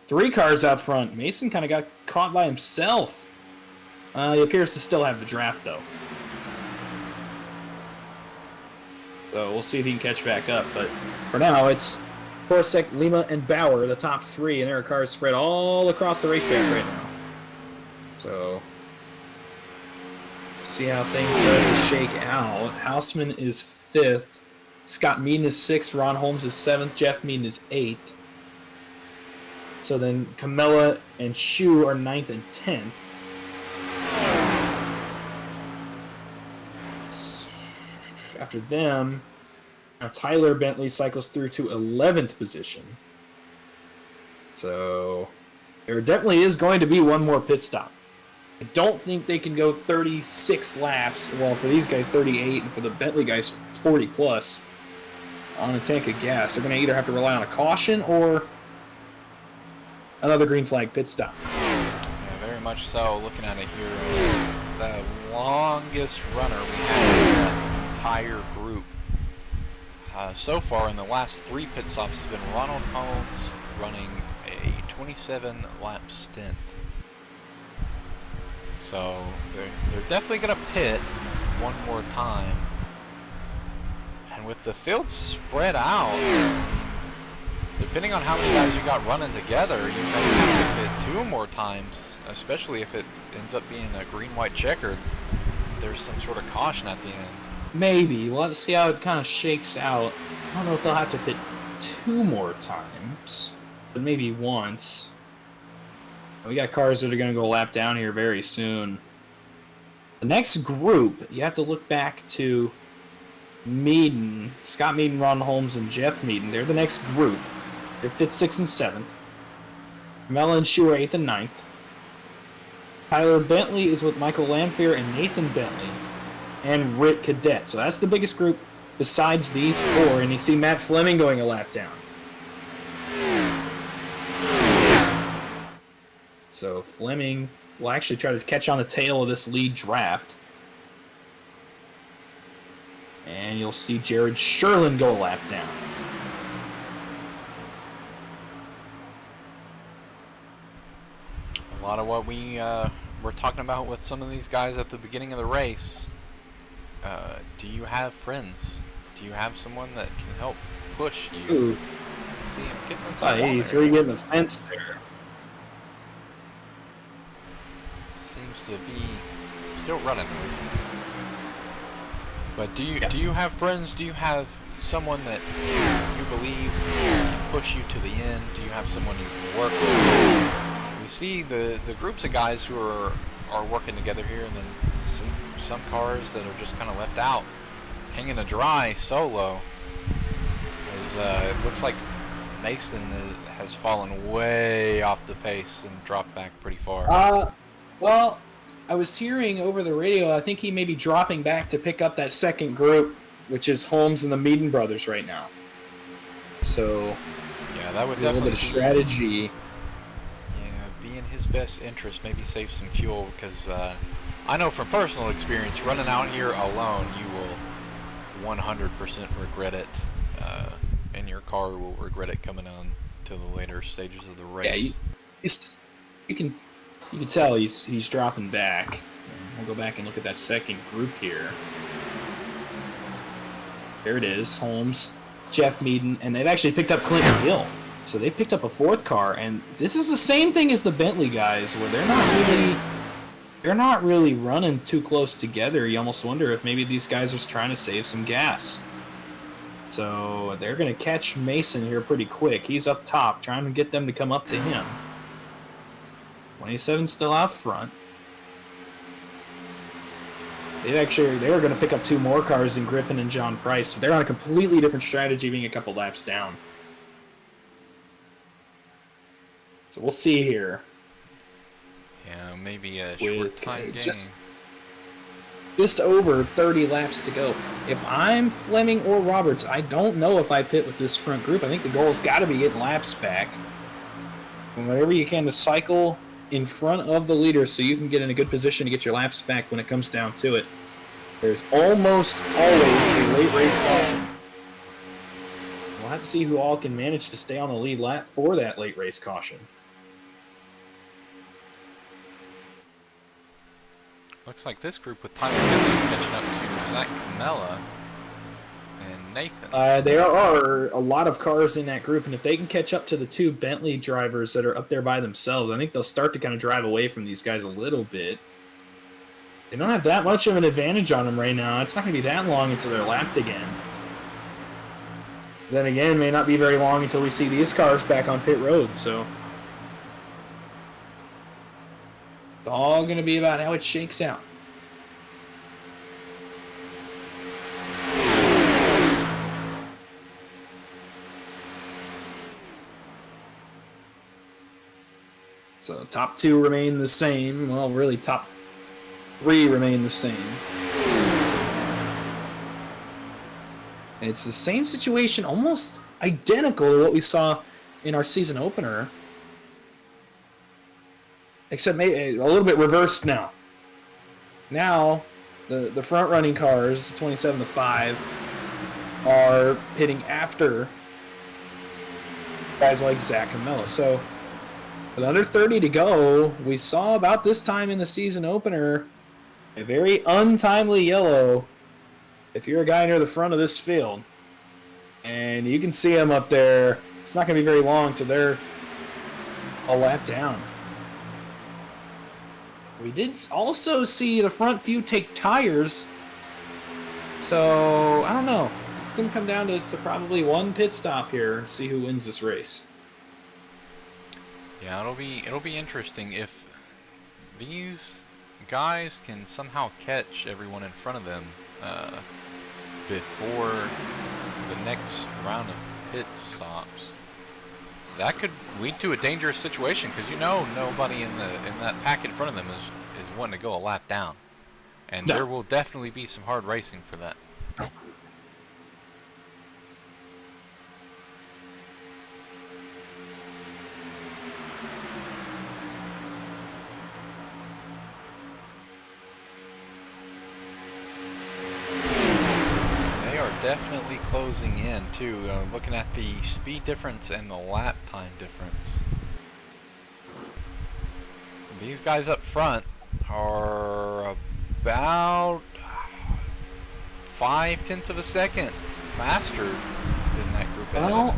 3 cars out front. Mason kind of got caught by himself. He appears to still have the draft, though. So we'll see if he can catch back up. But for now, it's Korosek, Lima, and Bauer, the top 3, and there are cars spread all across the racetrack right now. So see how things start to shake out. Houseman is 5th. Scott Meaden is 6th. Ron Holmes is 7th. Jeff Meaden is 8th. So then Camilla and Shu are 9th and 10th. After them, now Tyler Bentley cycles through to 11th position. So There definitely is going to be one more pit stop. I don't think they can go 36 laps. Well, for these guys, 38, and for the Bentley guys, 40 plus on a tank of gas. They're going to either have to rely on a caution or another green flag pit stop. Yeah, very much so. Looking at it here, the longest runner we have in that entire group so far in the last 3 pit stops has been Ronald Holmes running a 27 lap stint. So they're definitely going to pit one more time. And with the field spread out, depending on how many guys you got running together, you may have to pit 2 more times, especially if it ends up being a green-white checkered. There's some sort of caution at the end. Maybe. We'll have to see how it kind of shakes out. I don't know if they'll have to pit 2 more times, but maybe once. We got cars that are going to go lap down here very soon. The next group, you have to look back to Meaden, Scott Meaden, Ron Holmes, and Jeff Meaden. They're the next group. They're 5th, 6th, and 7th. Mella and Shu are 8th and 9th. Tyler Bentley is with Michael Lanfair and Nathan Bentley and Rick Cadet. So that's the biggest group besides these 4. And you see Matt Fleming going a lap down. So Fleming will actually try to catch on the tail of this lead draft. And you'll see Jared Sherlin go a lap down. A lot of what we were talking about with some of these guys at the beginning of the race. Do you have friends? Do you have someone that can help push you? Ooh. See him getting on top. 83 getting the fence there. Seems to be still running. But do you have friends? Do you have someone that you believe can push you to the end? Do you have someone you can work with? We see the groups of guys who are working together here, and then some cars that are just kind of left out, hanging to dry solo. As it looks like Mason has fallen way off the pace and dropped back pretty far. Well, I was hearing over the radio, I think he may be dropping back to pick up that second group, which is Holmes and the Meaden brothers right now. So, yeah, that would a little definitely bit of strategy. Yeah, be in his best interest. Maybe save some fuel, because I know from personal experience, running out here alone, you will 100% regret it, and your car will regret it coming on to the later stages of the race. Yeah, you can tell he's dropping back. We'll go back and look at that second group here. There it is, Holmes, Jeff Meaden, and they've actually picked up Clinton Gill. So they picked up a 4th car, and this is the same thing as the Bentley guys, where they're not really running too close together. You almost wonder if maybe these guys are trying to save some gas. So they're going to catch Mason here pretty quick. He's up top, trying to get them to come up to him. 27 still out front. They were going to pick up 2 more cars than Griffin and John Price. They're on a completely different strategy, being a couple laps down. So we'll see here. Yeah, maybe a short time game. Just over 30 laps to go. If I'm Fleming or Roberts, I don't know if I pit with this front group. I think the goal's got to be getting laps back. And whatever you can to cycle in front of the leader so you can get in a good position to get your laps back when it comes down to it. There's almost always a late race caution. We'll have to see who all can manage to stay on the lead lap for that late race caution. Looks like this group with Tyler Bentley is catching up to Zach Camella and Nathan. There are a lot of cars in that group, and if they can catch up to the 2 Bentley drivers that are up there by themselves, I think they'll start to kind of drive away from these guys a little bit. They don't have that much of an advantage on them right now. It's not going to be that long until they're lapped again. Then again, it may not be very long until we see these cars back on pit road, so it's all going to be about how it shakes out. So top 2 remain the same. Well, really top 3 remain the same. And it's the same situation, almost identical to what we saw in our season opener. Except maybe a little bit reversed now. Now, the front-running cars, 27-5, are pitting after guys like Zach and Mello. So, with under 30 to go, we saw about this time in the season opener a very untimely yellow if you're a guy near the front of this field. And you can see them up there. It's not going to be very long till they're a lap down. We did also see the front few take tires. So, I don't know. It's going to come down to probably one pit stop here and see who wins this race. Yeah, it'll be interesting if these guys can somehow catch everyone in front of them before the next round of pit stops. That could lead to a dangerous situation because nobody in that pack in front of them is wanting to go a lap down, and there will definitely be some hard racing for that. Definitely closing in too, looking at the speed difference and the lap time difference. These guys up front are about 0.5 of a second faster than that group ahead. Well,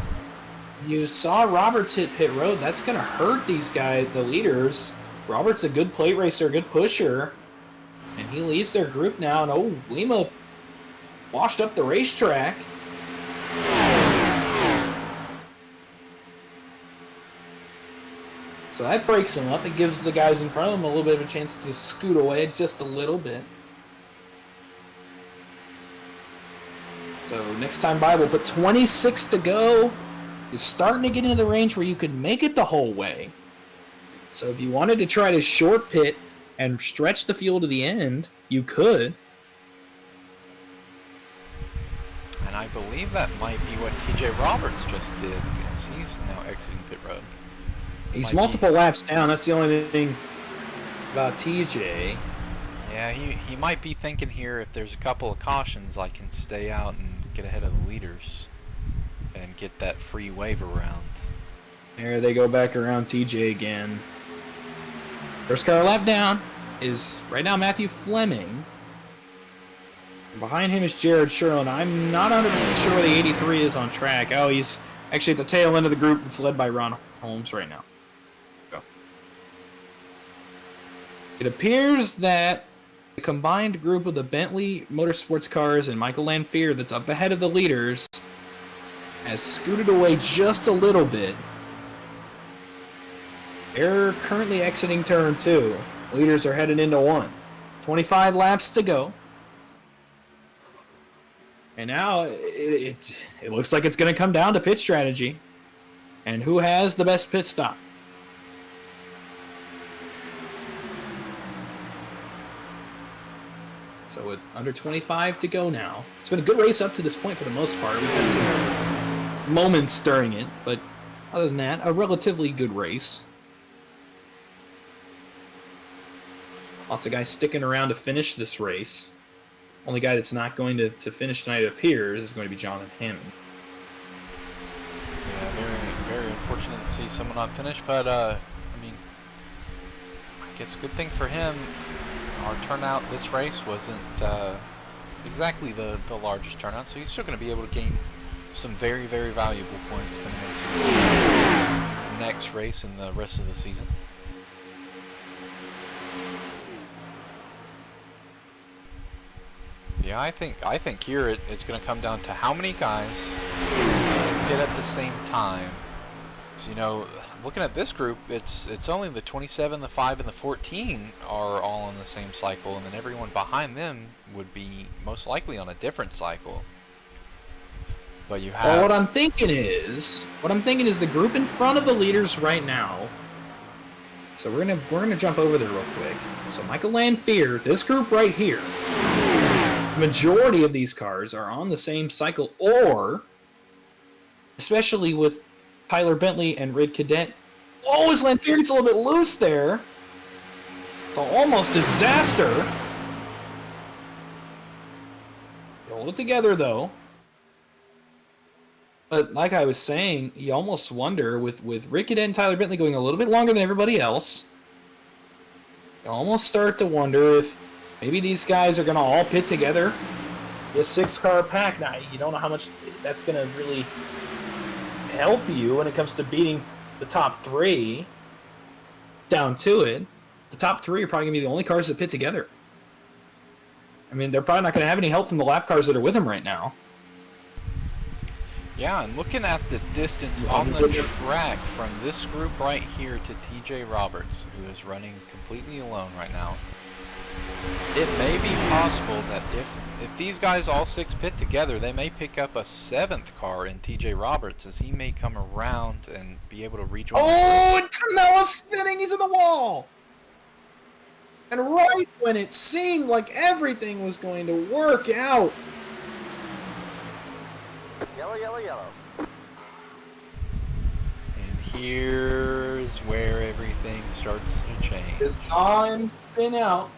you saw Roberts hit pit road. That's going to hurt these guys, the leaders. Roberts a good plate racer, a good pusher, and he leaves their group now. And Lima washed up the racetrack. So that breaks him up. It gives the guys in front of him a little bit of a chance to scoot away just a little bit. So next time by, we'll put 26 to go. You're starting to get into the range where you could make it the whole way. So if you wanted to try to short pit and stretch the field to the end, you could. And I believe that might be what TJ Roberts just did, because he's now exiting pit road. He's multiple laps down. That's the only thing about TJ. Yeah, he might be thinking here, if there's a couple of cautions, I can stay out and get ahead of the leaders and get that free wave around. There they go back around TJ again. First car lap down is right now Matthew Fleming. Behind him is Jared Sherlin. I'm not 100% sure where the 83 is on track. Oh, he's actually at the tail end of the group that's led by Ron Holmes right now. Go. It appears that the combined group of the Bentley Motorsports cars and Michael Lanphier that's up ahead of the leaders has scooted away just a little bit. They're currently exiting turn 2. Leaders are headed into 1. 25 laps to go. And now it looks like it's going to come down to pit strategy and who has the best pit stop. So with under 25 to go now, it's been a good race up to this point for the most part. We've had some moments during it, but other than that, a relatively good race. Lots of guys sticking around to finish this race. Only guy that's not going to finish tonight, it appears, is going to be Jonathan Hammond. Yeah, very, very unfortunate to see someone not finish, but I mean, I guess good thing for him. Our turnout this race wasn't exactly the largest turnout, so he's still going to be able to gain some very, very valuable points coming into the next race and the rest of the season. Yeah, I think here it's going to come down to how many guys hit at the same time. So, looking at this group, it's only the 27, the 5, and the 14 are all on the same cycle, and then everyone behind them would be most likely on a different cycle. But you have... Well, what I'm thinking is the group in front of the leaders right now So we're gonna jump over there real quick. So Michael Lanphier, this group right here, the majority of these cars are on the same cycle, or especially with Tyler Bentley and Red Cadet. Oh, his Lanphier gets a little bit loose there. It's almost disaster. Hold it together though. But like I was saying, you almost wonder with Rick Cadet and Tyler Bentley going a little bit longer than everybody else. You almost start to wonder if maybe these guys are going to all pit together. A 6-car pack. Now, you don't know how much that's going to really help you when it comes to beating the top 3 down to it. The top 3 are probably going to be the only cars that pit together. I mean, they're probably not going to have any help from the lap cars that are with them right now. Yeah, and looking at the distance on the track from this group right here to TJ Roberts, who is running completely alone right now, it may be possible that if these guys all 6 pit together, they may pick up a 7th car in TJ Roberts, as he may come around and be able to rejoin. Oh, and Carmelo's spinning. He's in the wall. And right when it seemed like everything was going to work out. Yellow, yellow, yellow. And here's where everything starts to change. It's time to spin out.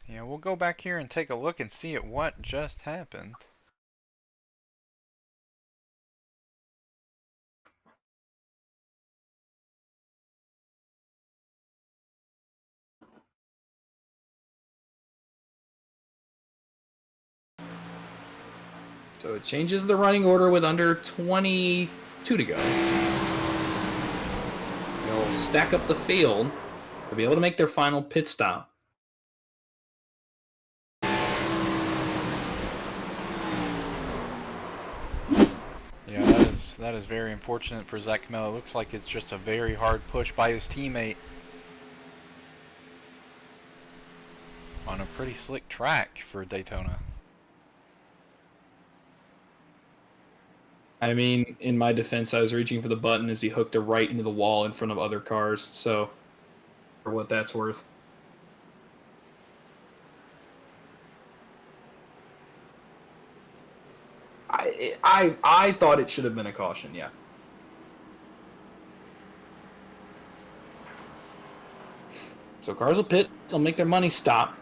Yeah, we'll go back here and take a look and see at what just happened. So it changes the running order with under 22 to go. They'll stack up the field to be able to make their final pit stop. Yeah, that is very unfortunate for Zach Camelo. It looks like it's just a very hard push by his teammate on a pretty slick track for Daytona. I mean, in my defense, I was reaching for the button as he hooked a right into the wall in front of other cars, so for what that's worth. I thought it should have been a caution, yeah. So cars will pit, they'll make their money stop.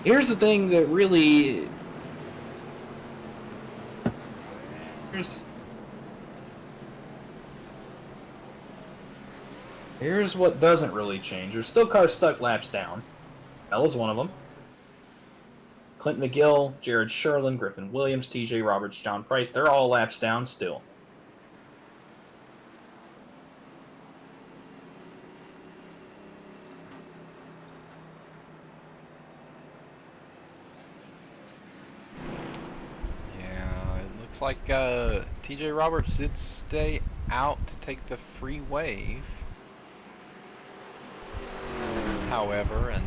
Here's the thing that really... Here's what doesn't really change. There's still cars stuck laps down. Bella's one of them. Clint McGill, Jared Sherlin, Griffin Williams, TJ Roberts, John Price, they're all laps down still. Yeah, it looks like TJ Roberts did stay out to take the free wave. However, and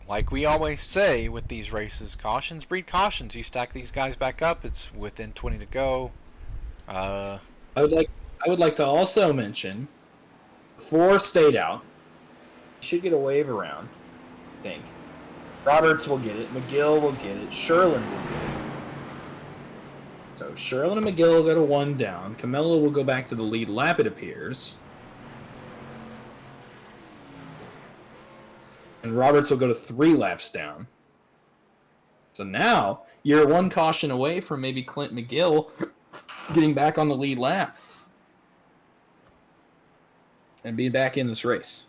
like we always say with these races, cautions breed cautions. You stack these guys back up, it's within 20 to go. I would like to also mention 4 stayed out. Should get a wave around, I think. Roberts will get it, McGill will get it, Sherlin will get it. So Sherlin and McGill will go to 1 down. Camelo will go back to the lead lap, it appears. And Roberts will go to 3 laps down. So now you're 1 caution away from maybe Clint McGill getting back on the lead lap and being back in this race.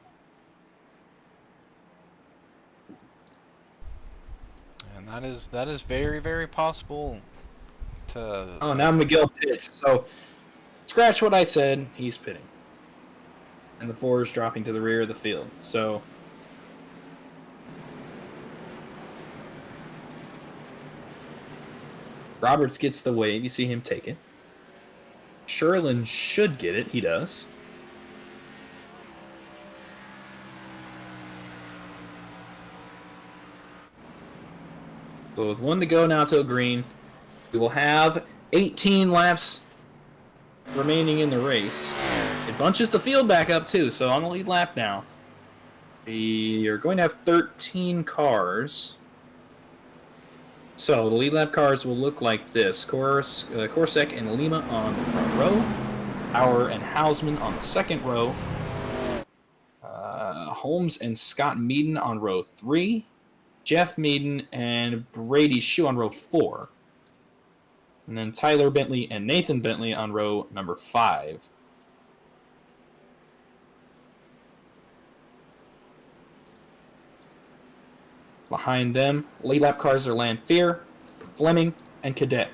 And that is very, very possible to... Oh, now McGill pits. So scratch what I said. He's pitting. And the 4 is dropping to the rear of the field. So... Roberts gets the wave. You see him take it. Sherlin should get it. He does. So with 1 to go now till green, we will have 18 laps remaining in the race. It bunches the field back up too, so on the lead lap now. We are going to have 13 cars. So the lead lap cars will look like this. Korsek and Lima on the front row. Auer and Hausman on the second row. Holmes and Scott Meaden on row 3. Jeff Meaden and Brady Shue on row 4. And then Tyler Bentley and Nathan Bentley on row number 5. Behind them, lead lap cars are Lanfear, Fleming, and Cadet.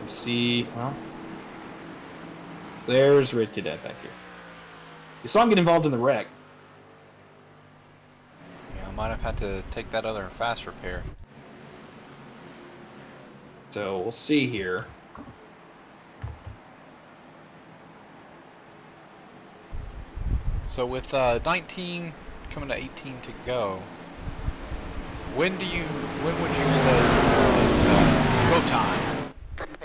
You see, well, there's Red Cadet back here. You saw him get involved in the wreck. Yeah, I might have had to take that other fast repair. So we'll see here. So with 19 coming to 18 to go, when would you say is go time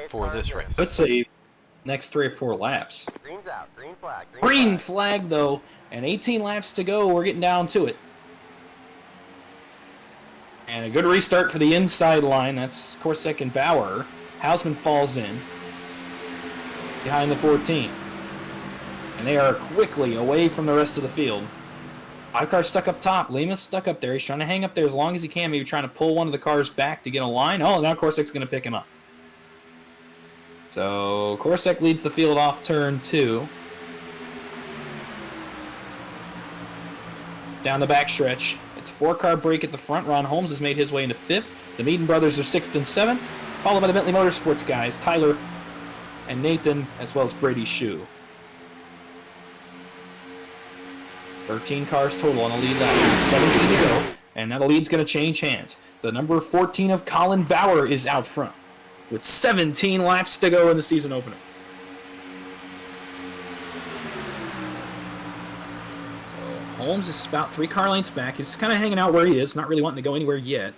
for this race? Let's say next 3 or 4 laps. Green's out. Green flag. Green flag though, and 18 laps to go. We're getting down to it. And a good restart for the inside line. That's Korsek and Bauer. Hausman falls in behind the 14. And they are quickly away from the rest of the field. 5 cars stuck up top. Lima's stuck up there. He's trying to hang up there as long as he can. Maybe trying to pull one of the cars back to get a line. Oh, now Korsek's going to pick him up. So Korsek leads the field off turn 2. Down the backstretch. It's a 4-car break at the front. Ron Holmes has made his way into 5th. The Meaden brothers are 6th and 7th. Followed by the Bentley Motorsports guys, Tyler and Nathan, as well as Brady Shue. 13 cars total on the lead lap. 17 to go. And now the lead's going to change hands. The number 14 of Colin Bauer is out front with 17 laps to go in the season opener. So Holmes is about 3 car lengths back. He's kind of hanging out where he is, not really wanting to go anywhere yet.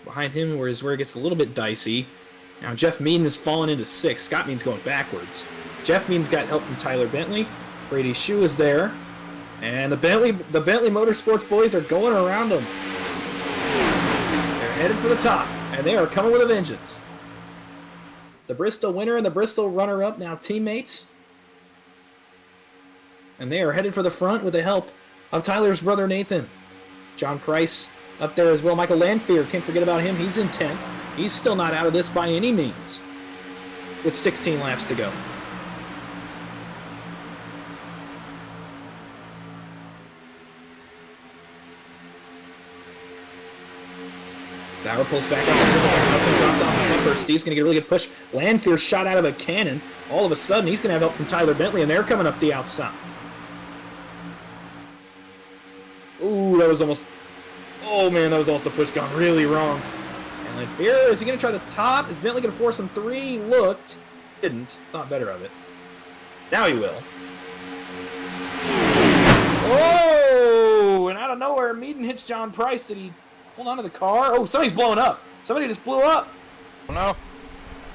Behind him is where it gets a little bit dicey. Now Jeff Meaden has fallen into 6th. Scott Meaden's going backwards. Jeff Meaden's got help from Tyler Bentley. Brady Shue is there. And the Bentley Motorsports boys are going around them. They're headed for the top, and they are coming with a vengeance. The Bristol winner and the Bristol runner-up now teammates. And they are headed for the front with the help of Tyler's brother Nathan. John Price up there as well. Michael Lanfear, can't forget about him. He's in 10th. He's still not out of this by any means with 16 laps to go. Bauer pulls back up. Nothing dropped off his bumper. Steve's going to get a really good push. Lanfear shot out of a cannon. All of a sudden, he's going to have help from Tyler Bentley, and they're coming up the outside. Ooh, that was almost... Oh, man, that was almost a push gone really wrong. And Lanfear, is he going to try the top? Is Bentley going to force him 3? Looked. Didn't. Thought better of it. Now he will. Oh! And out of nowhere, Meaden hits John Price. Did he... hold on to the car? Oh, somebody's blowing up. Somebody just blew up. Oh, no.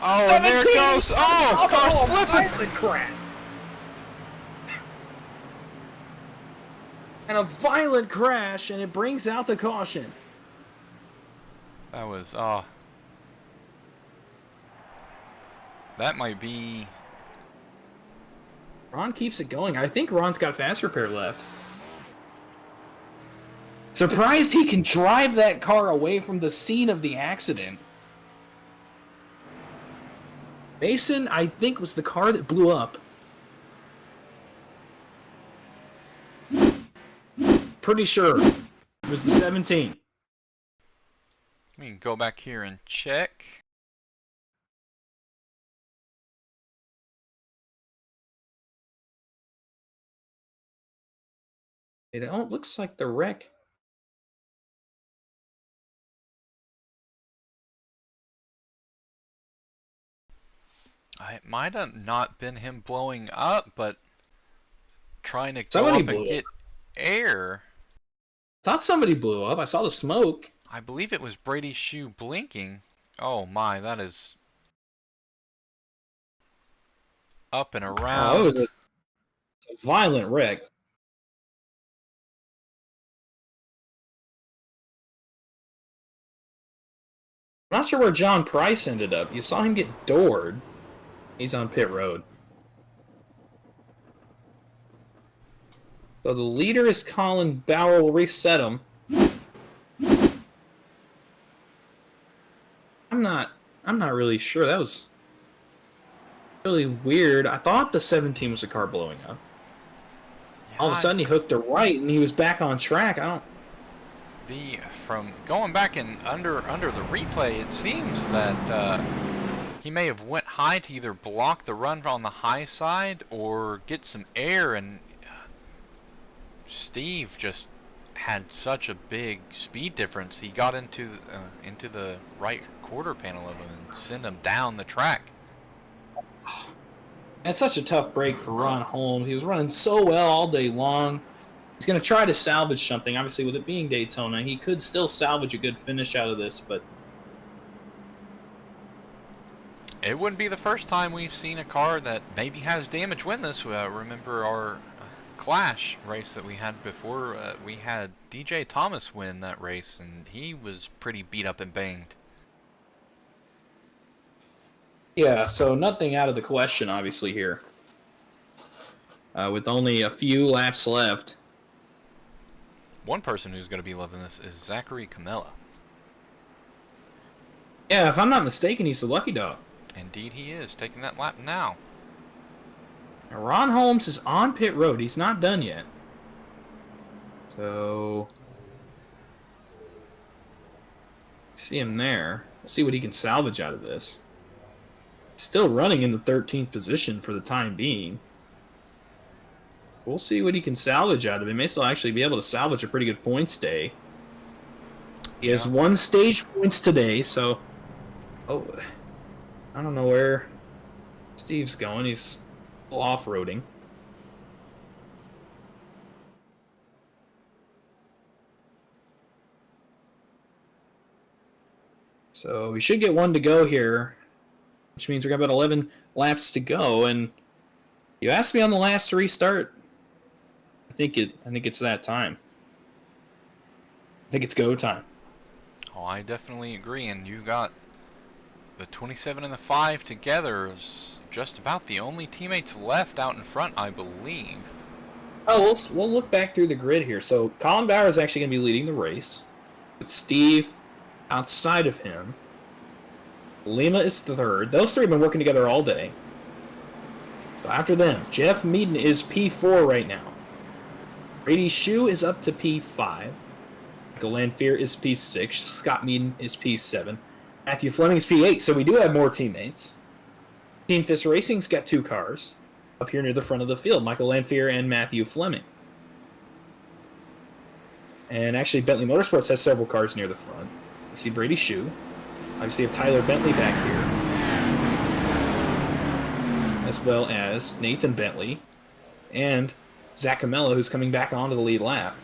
Oh, and there it goes. Oh, car's flipping. Violent crash. And a violent crash, and it brings out the caution. That was, that might be... Ron keeps it going. I think Ron's got fast repair left. Surprised he can drive that car away from the scene of the accident. Mason, I think, was the car that blew up. Pretty sure it was the 17. We can go back here and check. It looks like the wreck It might have not been him blowing up, but trying to go Somebody up blew and up. get air. Thought somebody blew up. I saw the smoke. I believe it was Brady's shoe blinking. Oh my, that is up and around. Oh, it was a violent wreck. I'm not sure where John Price ended up. You saw him get doored. He's on pit road. So the leader is Colin Bauer. Will reset him. I'm not really sure. That was really weird. I thought the 17 was the car blowing up. Yeah, All of a sudden he hooked to right and he was back on track. From going back and under the replay, it seems that he may have went high to either block the run on the high side or get some air, and Steve just had such a big speed difference. He got into the right quarter panel of him and sent him down the track. That's such a tough break for Ron Holmes. He was running so well all day long. He's going to try to salvage something. Obviously, with it being Daytona, he could still salvage a good finish out of this, but It wouldn't be the first time we've seen a car that maybe has damage win this. Remember our Clash race that we had before? We had DJ Thomas win that race, and he was pretty beat up and banged. yeah, so nothing out of the question, obviously, here. With only a few laps left. One person who's going to be loving this is Zachary Camella. Yeah, if I'm not mistaken, he's the lucky dog. Indeed he is, taking that lap now. Now, Ron Holmes is on pit road. He's not done yet. So, see him there. We'll see what he can salvage out of this. Still running in the 13th position for the time being. We'll see what he can salvage out of it. He may still actually be able to salvage a pretty good points day. He has 1 stage points today, so... Oh, I don't know where Steve's going. He's off-roading. So we should get 1 to go here, which means we're got about 11 laps to go. And you asked me on the last restart. I think it's that time. I think it's go time. Oh, I definitely agree, and you got the 27 and the 5 together is just about the only teammates left out in front, I believe. Oh, we'll look back through the grid here. So Colin Bauer is actually going to be leading the race, with Steve outside of him. Lima is third. Those three have been working together all day. So after them, Jeff Meaden is P4 right now. Brady Shue is up to P5. Michael Lanfear is P6. Scott Meaden is P7. Matthew Fleming is P8. So we do have more teammates. Team Fist Racing's got 2 cars up here near the front of the field. Michael Lanfear and Matthew Fleming. And actually, Bentley Motorsports has several cars near the front. You see Brady Shue. Obviously, you have Tyler Bentley back here. As well as Nathan Bentley. And Zach Camella, who's coming back onto the lead lap.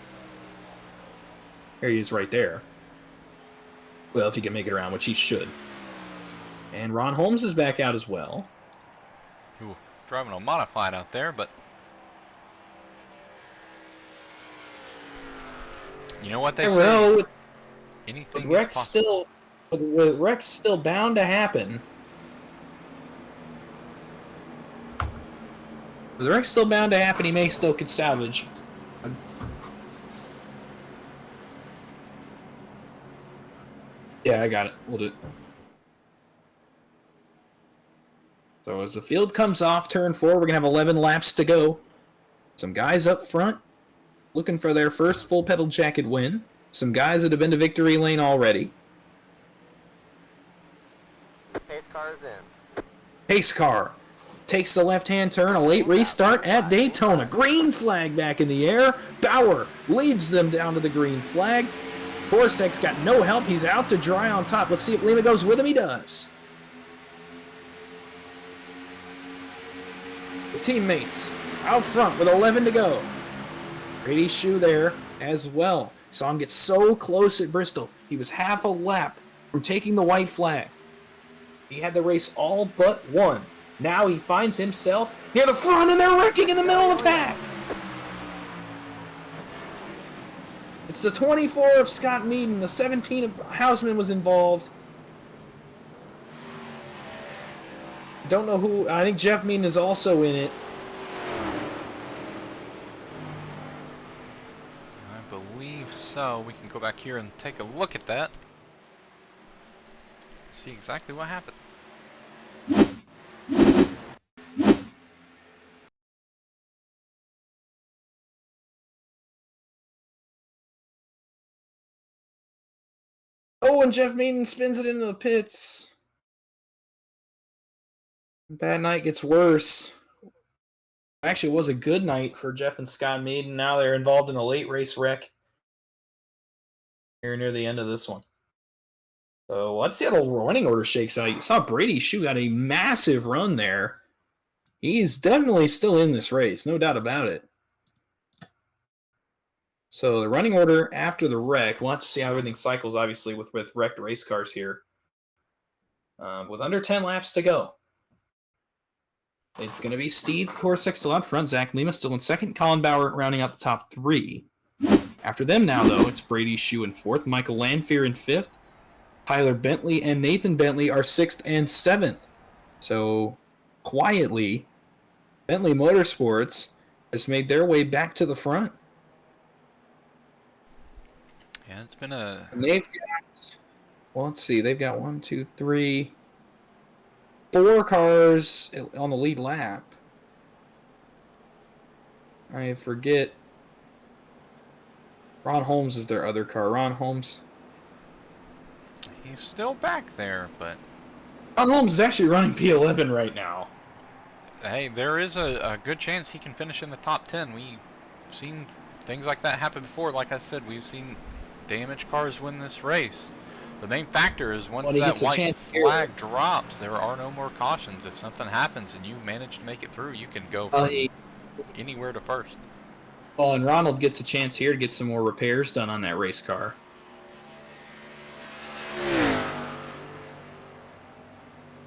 There he is right there. Well, if he can make it around, which he should. And Ron Holmes is back out as well. Ooh, driving a modified out there, but you know what they say? Well, Anything with is possible. with wrecks still bound to happen. With wrecks still bound to happen, he may still could salvage. Yeah, I got it. We'll do it. So as the field comes off turn 4, we're going to have 11 laps to go. Some guys up front looking for their first full pedal jacket win. Some guys that have been to victory lane already. Pace car is in. Pace car takes the left-hand turn. A late restart at Daytona. Green flag back in the air. Bauer leads them down to the green flag. Horsek's got no help. He's out to dry on top. Let's see if Lima goes with him. He does. teammates out front with 11 to go. Brady Shoe there as well. Saw him get so close at Bristol. He was half a lap from taking the white flag. He had the race all but won. Now he finds himself near the front, and they're wrecking in the middle of the pack. It's the 24 of Scott Meaden. The 17 of Hausman was involved. Don't know who. I think Jeff Meaden is also in it. I believe so. We can go back here and take a look at that. See exactly what happened. Oh, and Jeff Meaden spins it into the pits. Bad night gets worse. Actually, it was a good night for Jeff and Scott Meaden. Now they're involved in a late race wreck here near the end of this one. So let's see how the running order shakes out. You saw Brady Shoe got a massive run there. He's definitely still in this race, no doubt about it. So the running order after the wreck, we'll have to see how everything cycles, obviously, with wrecked race cars here. With under 10 laps to go. It's going to be Steve Korsak still out front, Zach Lima still in second, Colin Bauer rounding out the top three. After them now, though, it's Brady Shoe in fourth, Michael Lanfear in fifth, Tyler Bentley and Nathan Bentley are sixth and seventh. So, quietly, Bentley Motorsports has made their way back to the front. Yeah, it's been a... And they've got, well, let's see, they've got 1, 2, 3, 4 cars on the lead lap. I forget. Ron Holmes is their other car. Ron Holmes. He's still back there, but... Ron Holmes is actually running P11 right now. Hey, there is a good chance he can finish in the top 10. We've seen things like that happen before. Like I said, we've seen damaged cars win this race. The main factor is once that white flag drops, there are no more cautions. If something happens and you manage to make it through, you can go from anywhere to first. Well, and Ronald gets a chance here to get some more repairs done on that race car.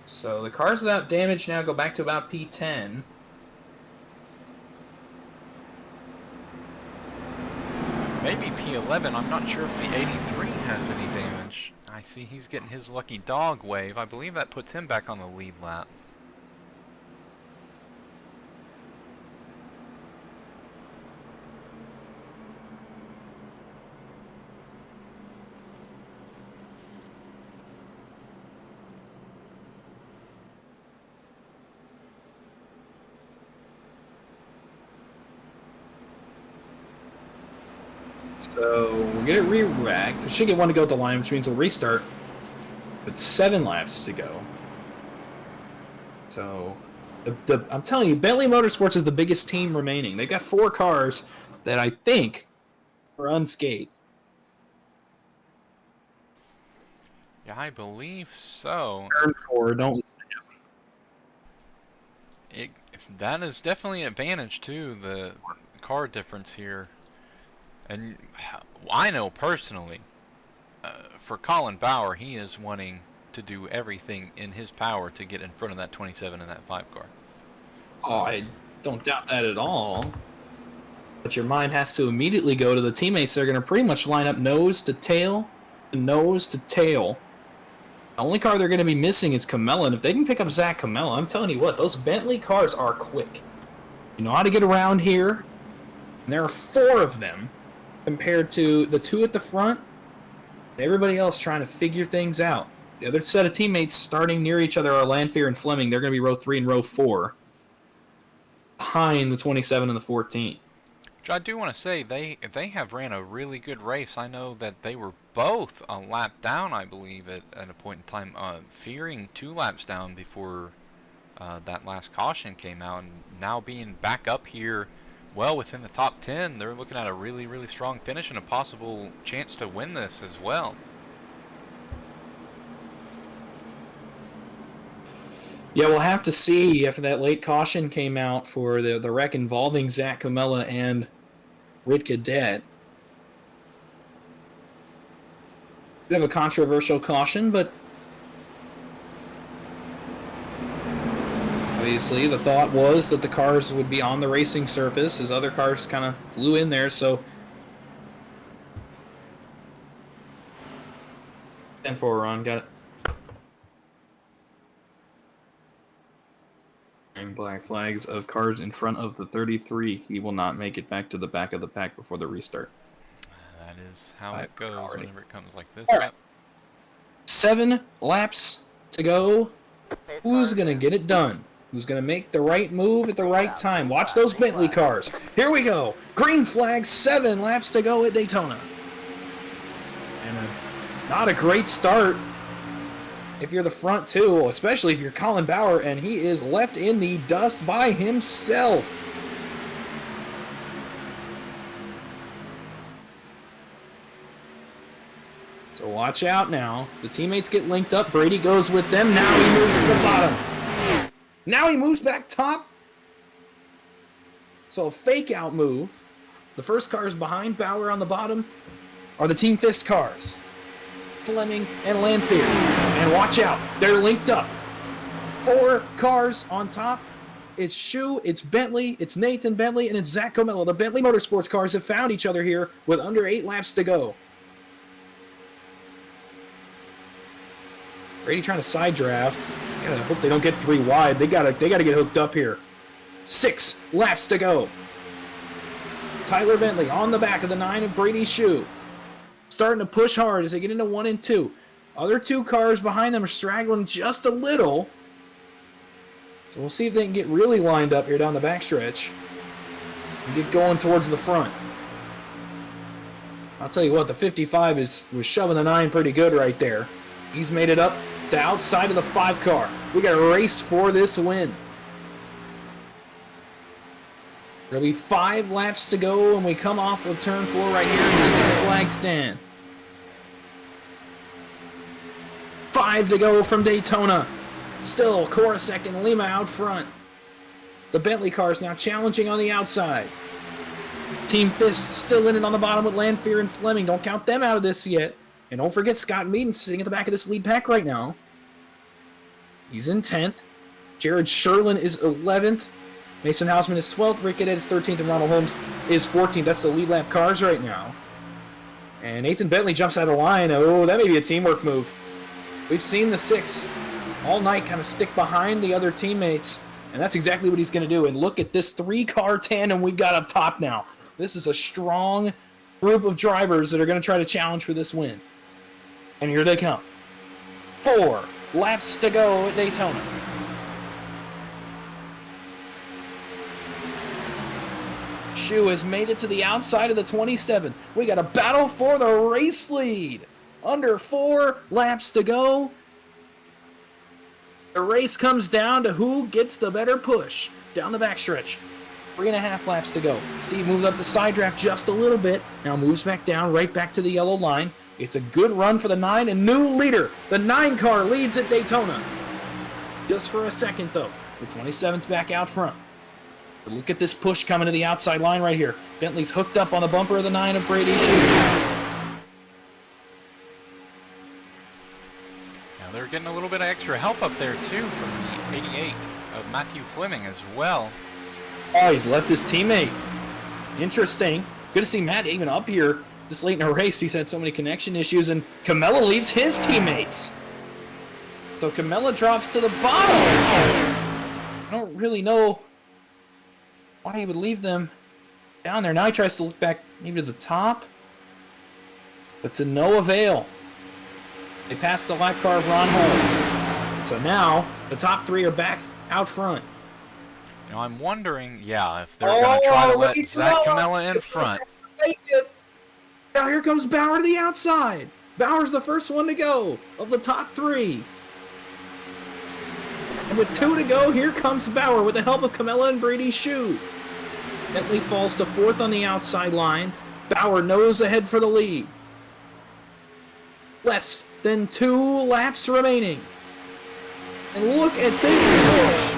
So the cars without damage now go back to about P10. Maybe P11. I'm not sure if the 83 has any damage. I see he's getting his lucky dog wave. I believe that puts him back on the lead lap. So we'll get it re-racked. We should get one to go at the line, which means we'll restart with 7 laps to go. So I'm telling you, Bentley Motorsports is the biggest team remaining. They've got 4 cars that I think are unscathed. Yeah, I believe so. Turn 4, don't listen to him. That is definitely an advantage too, the car difference here. And I know personally, for Colin Bauer, he is wanting to do everything in his power to get in front of that 27 and that 5 car. Oh, I don't doubt that at all. But your mind has to immediately go to the teammates that are going to pretty much line up nose to tail, nose to tail. The only car they're going to be missing is Camella, and if they can pick up Zach Camella, I'm telling you what, those Bentley cars are quick. You know how to get around here, and there are 4 of them compared to the 2 at the front, and everybody else trying to figure things out. The other set of teammates starting near each other are Lanfear and Fleming. They're going to be row 3 and row 4, behind the 27 and the 14. Which I do want to say, they have ran a really good race. I know that they were both a lap down, I believe, at a point in time, fearing 2 laps down before that last caution came out, and now being back up here well within the top 10, they're looking at a really, really strong finish and a possible chance to win this as well. Yeah, we'll have to see after that late caution came out for the wreck involving Zach Camella and Rid Cadet. Bit of a controversial caution, but obviously the thought was that the cars would be on the racing surface as other cars kind of flew in there, so 10-4 run, got it. Black flags of cars in front of the 33. He will not make it back to the back of the pack before the restart. That is how it goes whenever it comes like this. All right. 7 laps to go. Who's going to get it done? Who's going to make the right move at the right time? Watch those Bentley cars. Here we go. Green flag, 7 laps to go at Daytona. And not a great start if you're the front two, especially if you're Colin Bauer, and he is left in the dust by himself. So watch out now. The teammates get linked up. Brady goes with them. Now he moves to the bottom. Now he moves back top. So a fake out move. The first cars behind Bauer on the bottom are the Team Fist cars. Fleming and Lanfear. And watch out, they're linked up. 4 cars on top. It's Shu, it's Bentley, it's Nathan Bentley, and it's Zach Comella. The Bentley Motorsports cars have found each other here with under 8 laps to go. Brady trying to side draft. Gotta hope they don't get 3 wide. They gotta get hooked up here. 6 laps to go. Tyler Bentley on the back of the 9 of Brady Shu. Starting to push hard as they get into 1 and 2. Other 2 cars behind them are straggling just a little. So we'll see if they can get really lined up here down the backstretch and get going towards the front. I'll tell you what, the 55 was shoving the 9 pretty good right there. He's made it up to outside of the 5 car. We got a race for this win. There'll be 5 laps to go when we come off of turn 4 right here in the flag stand. 5 to go from Daytona. Still, Korosek and Lima out front. The Bentley cars now challenging on the outside. Team Fist still in it on the bottom with Lanfear and Fleming. Don't count them out of this yet. And don't forget Scott Meaden sitting at the back of this lead pack right now. He's in 10th. Jared Sherlin is 11th. Mason Hausman is 12th, Rick Cadet is 13th, and Ronald Holmes is 14th. That's the lead lap cars right now. And Nathan Bentley jumps out of line. Oh, that may be a teamwork move. We've seen the 6 all night kind of stick behind the other teammates, and that's exactly what he's going to do. And look at this 3-car tandem we've got up top now. This is a strong group of drivers that are going to try to challenge for this win. And here they come. 4 laps to go at Daytona. Shu has made it to the outside of the 27. We got a battle for the race lead. Under 4 laps to go. The race comes down to who gets the better push down the backstretch. 3.5 laps to go. Steve moves up the side draft just a little bit. Now moves back down, right back to the yellow line. It's a good run for the 9 and new leader. The 9 car leads at Daytona. Just for a second though. The 27's back out front. But look at this push coming to the outside line right here. Bentley's hooked up on the bumper of the 9 of Brady Shu. Now they're getting a little bit of extra help up there too from the 88 of Matthew Fleming as well. Oh, he's left his teammate. Interesting. Good to see Matt even up here this late in a race. He's had so many connection issues, and Camella leaves his teammates. So Camella drops to the bottom. I don't really know why he would leave them down there. Now he tries to look back maybe to the top, but to no avail. They pass the lap car of Ron Holmes. So now the top 3 are back out front. You know, I'm wondering, if they're going to try to let Zach Camella in front. Now here comes Bauer to the outside. Bauer's the first one to go of the top 3. And with 2 to go, here comes Bauer with the help of Camella and Brady Shu. Bentley falls to 4th on the outside line. Bauer nose ahead for the lead. Less than 2 laps remaining. And look at this push.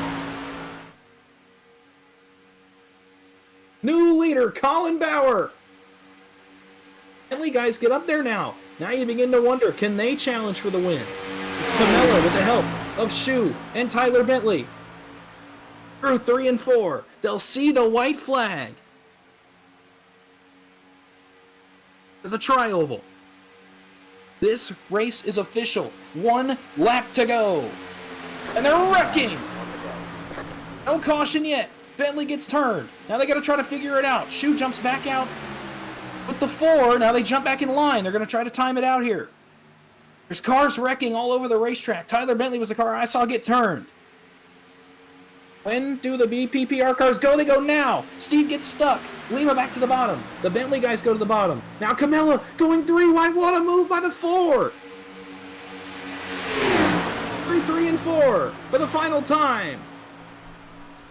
New leader, Colin Bauer. Bentley guys, get up there now. Now you begin to wonder, can they challenge for the win? It's Camella with the help of Shu and Tyler Bentley. Through 3 and 4, they'll see the white flag. The tri-oval. This race is official. 1 lap to go. And they're wrecking. No caution yet. Bentley gets turned. Now they got to try to figure it out. Shu jumps back out with the 4. Now they jump back in line. They're going to try to time it out here. There's cars wrecking all over the racetrack. Tyler Bentley was the car I saw get turned. When do the BPPR cars go? They go now. Steve gets stuck. Lima back to the bottom. The Bentley guys go to the bottom. Now Camella going 3 wide. What a move by the 4. 3 and 4 for the final time.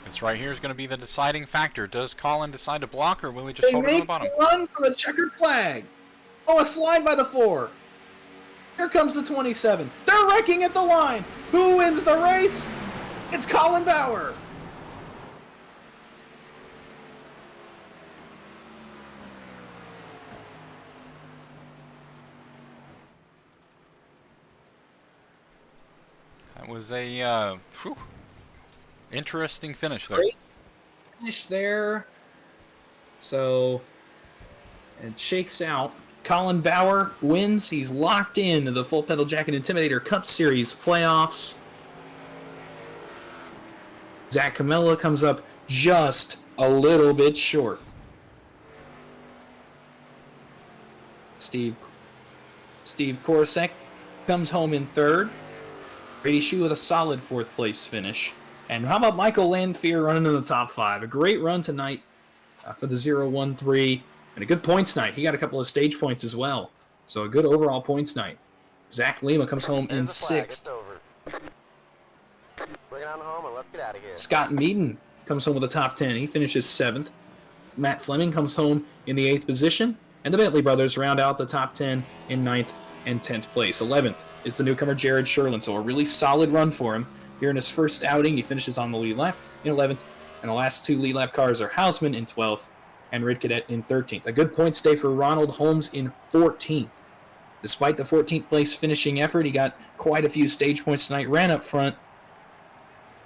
This right here is going to be the deciding factor. Does Colin decide to block, or will he just hold it on the bottom? They make a run for the checkered flag. Oh, a slide by the 4. Here comes the 27. They're wrecking at the line. Who wins the race? It's Colin Bauer. That was a interesting finish there. Great finish there. So it shakes out. Colin Bauer wins. He's locked into the Full Pedal Jacket Intimidator Cup Series playoffs. Zach Camella comes up just a little bit short. Steve Korosek comes home in 3rd. Brady Shu with a solid 4th place finish. And how about Michael Lanfear running in the top 5? A great run tonight for the 0-1-3. And a good points night. He got a couple of stage points as well. So a good overall points night. Zach Lima comes home in 6th. Bring it on home and let's get out of here. Scott Meaden comes home with a top 10. He finishes 7th. Matt Fleming comes home in the 8th position. And the Bentley brothers round out the top 10 in 9th and 10th place. 11th is the newcomer Jared Sherlin. So a really solid run for him. Here in his first outing, he finishes on the lead lap in 11th. And the last 2 lead lap cars are Hausman in 12th and Red Cadet in 13th. A good points day for Ronald Holmes in 14th. Despite the 14th place finishing effort, he got quite a few stage points tonight, ran up front,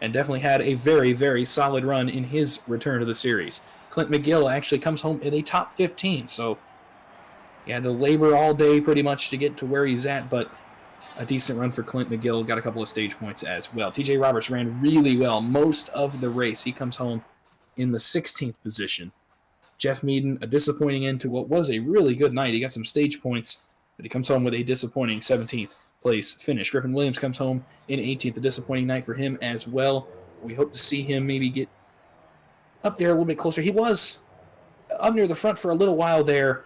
and definitely had a very, very solid run in his return to the series. Clint McGill actually comes home in a top 15, so he had to labor all day pretty much to get to where he's at, but a decent run for Clint McGill. Got a couple of stage points as well. TJ Roberts ran really well most of the race. He comes home in the 16th position. Jeff Meaden, a disappointing end to what was a really good night. He got some stage points, but he comes home with a disappointing 17th place finish. Griffin Williams comes home in 18th. A disappointing night for him as well. We hope to see him maybe get up there a little bit closer. He was up near the front for a little while there,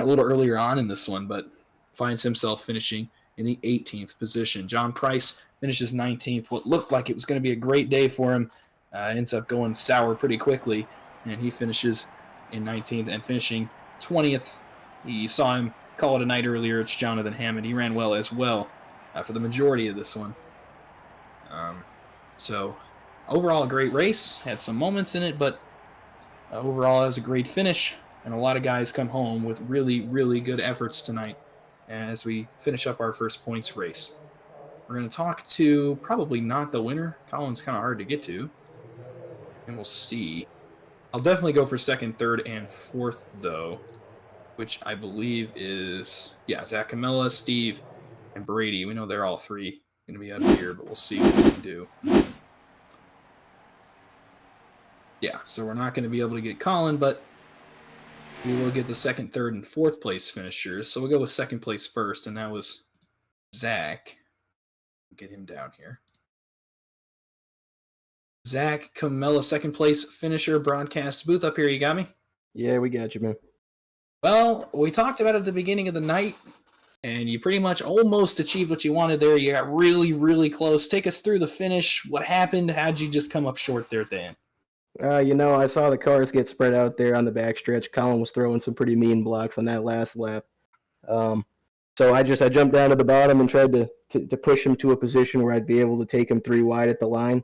a little earlier on in this one, but finds himself finishing in the 18th position. John Price finishes 19th. What looked like it was going to be a great day for him ends up going sour pretty quickly, and he finishes in 19th and finishing 20th. You saw him call it a night earlier. It's Jonathan Hammond. He ran well as well for the majority of this one. So overall, a great race. Had some moments in it, but overall, it was a great finish. And a lot of guys come home with really, really good efforts tonight as we finish up our first points race. We're going to talk to probably not the winner. Colin's kind of hard to get to. And we'll see. I'll definitely go for 2nd, 3rd, and 4th, though, which I believe is, Zach Camella, Steve, and Brady. We know they're all 3 going to be up here, but we'll see what we can do. Yeah, so we're not going to be able to get Colin, but we will get the 2nd, 3rd, and 4th place finishers. So we'll go with 2nd place first, and that was Zach. Get him down here. Zach Camella, 2nd place finisher, broadcast booth up here. You got me? Yeah, we got you, man. Well, we talked about it at the beginning of the night, and you pretty much almost achieved what you wanted there. You got really, really close. Take us through the finish. What happened? How'd you just come up short there at the end? I saw the cars get spread out there on the backstretch. Colin was throwing some pretty mean blocks on that last lap. So I jumped down to the bottom and tried to push him to a position where I'd be able to take him 3 wide at the line.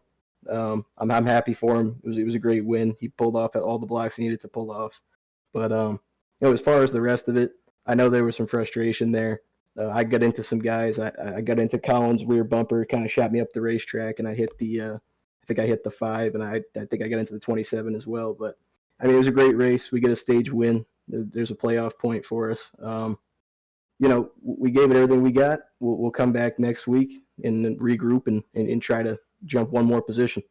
I'm happy for him. It was a great win. He pulled off all the blocks he needed to pull off. But as far as the rest of it, I know there was some frustration there. I got into some guys. I got into Collins' rear bumper, kind of shot me up the racetrack, and I hit I think I hit the 5, and I think I got into the 27 as well. But I mean, it was a great race. We get a stage win. There's a playoff point for us. We gave it everything we got. We'll come back next week and regroup and try to jump one more position.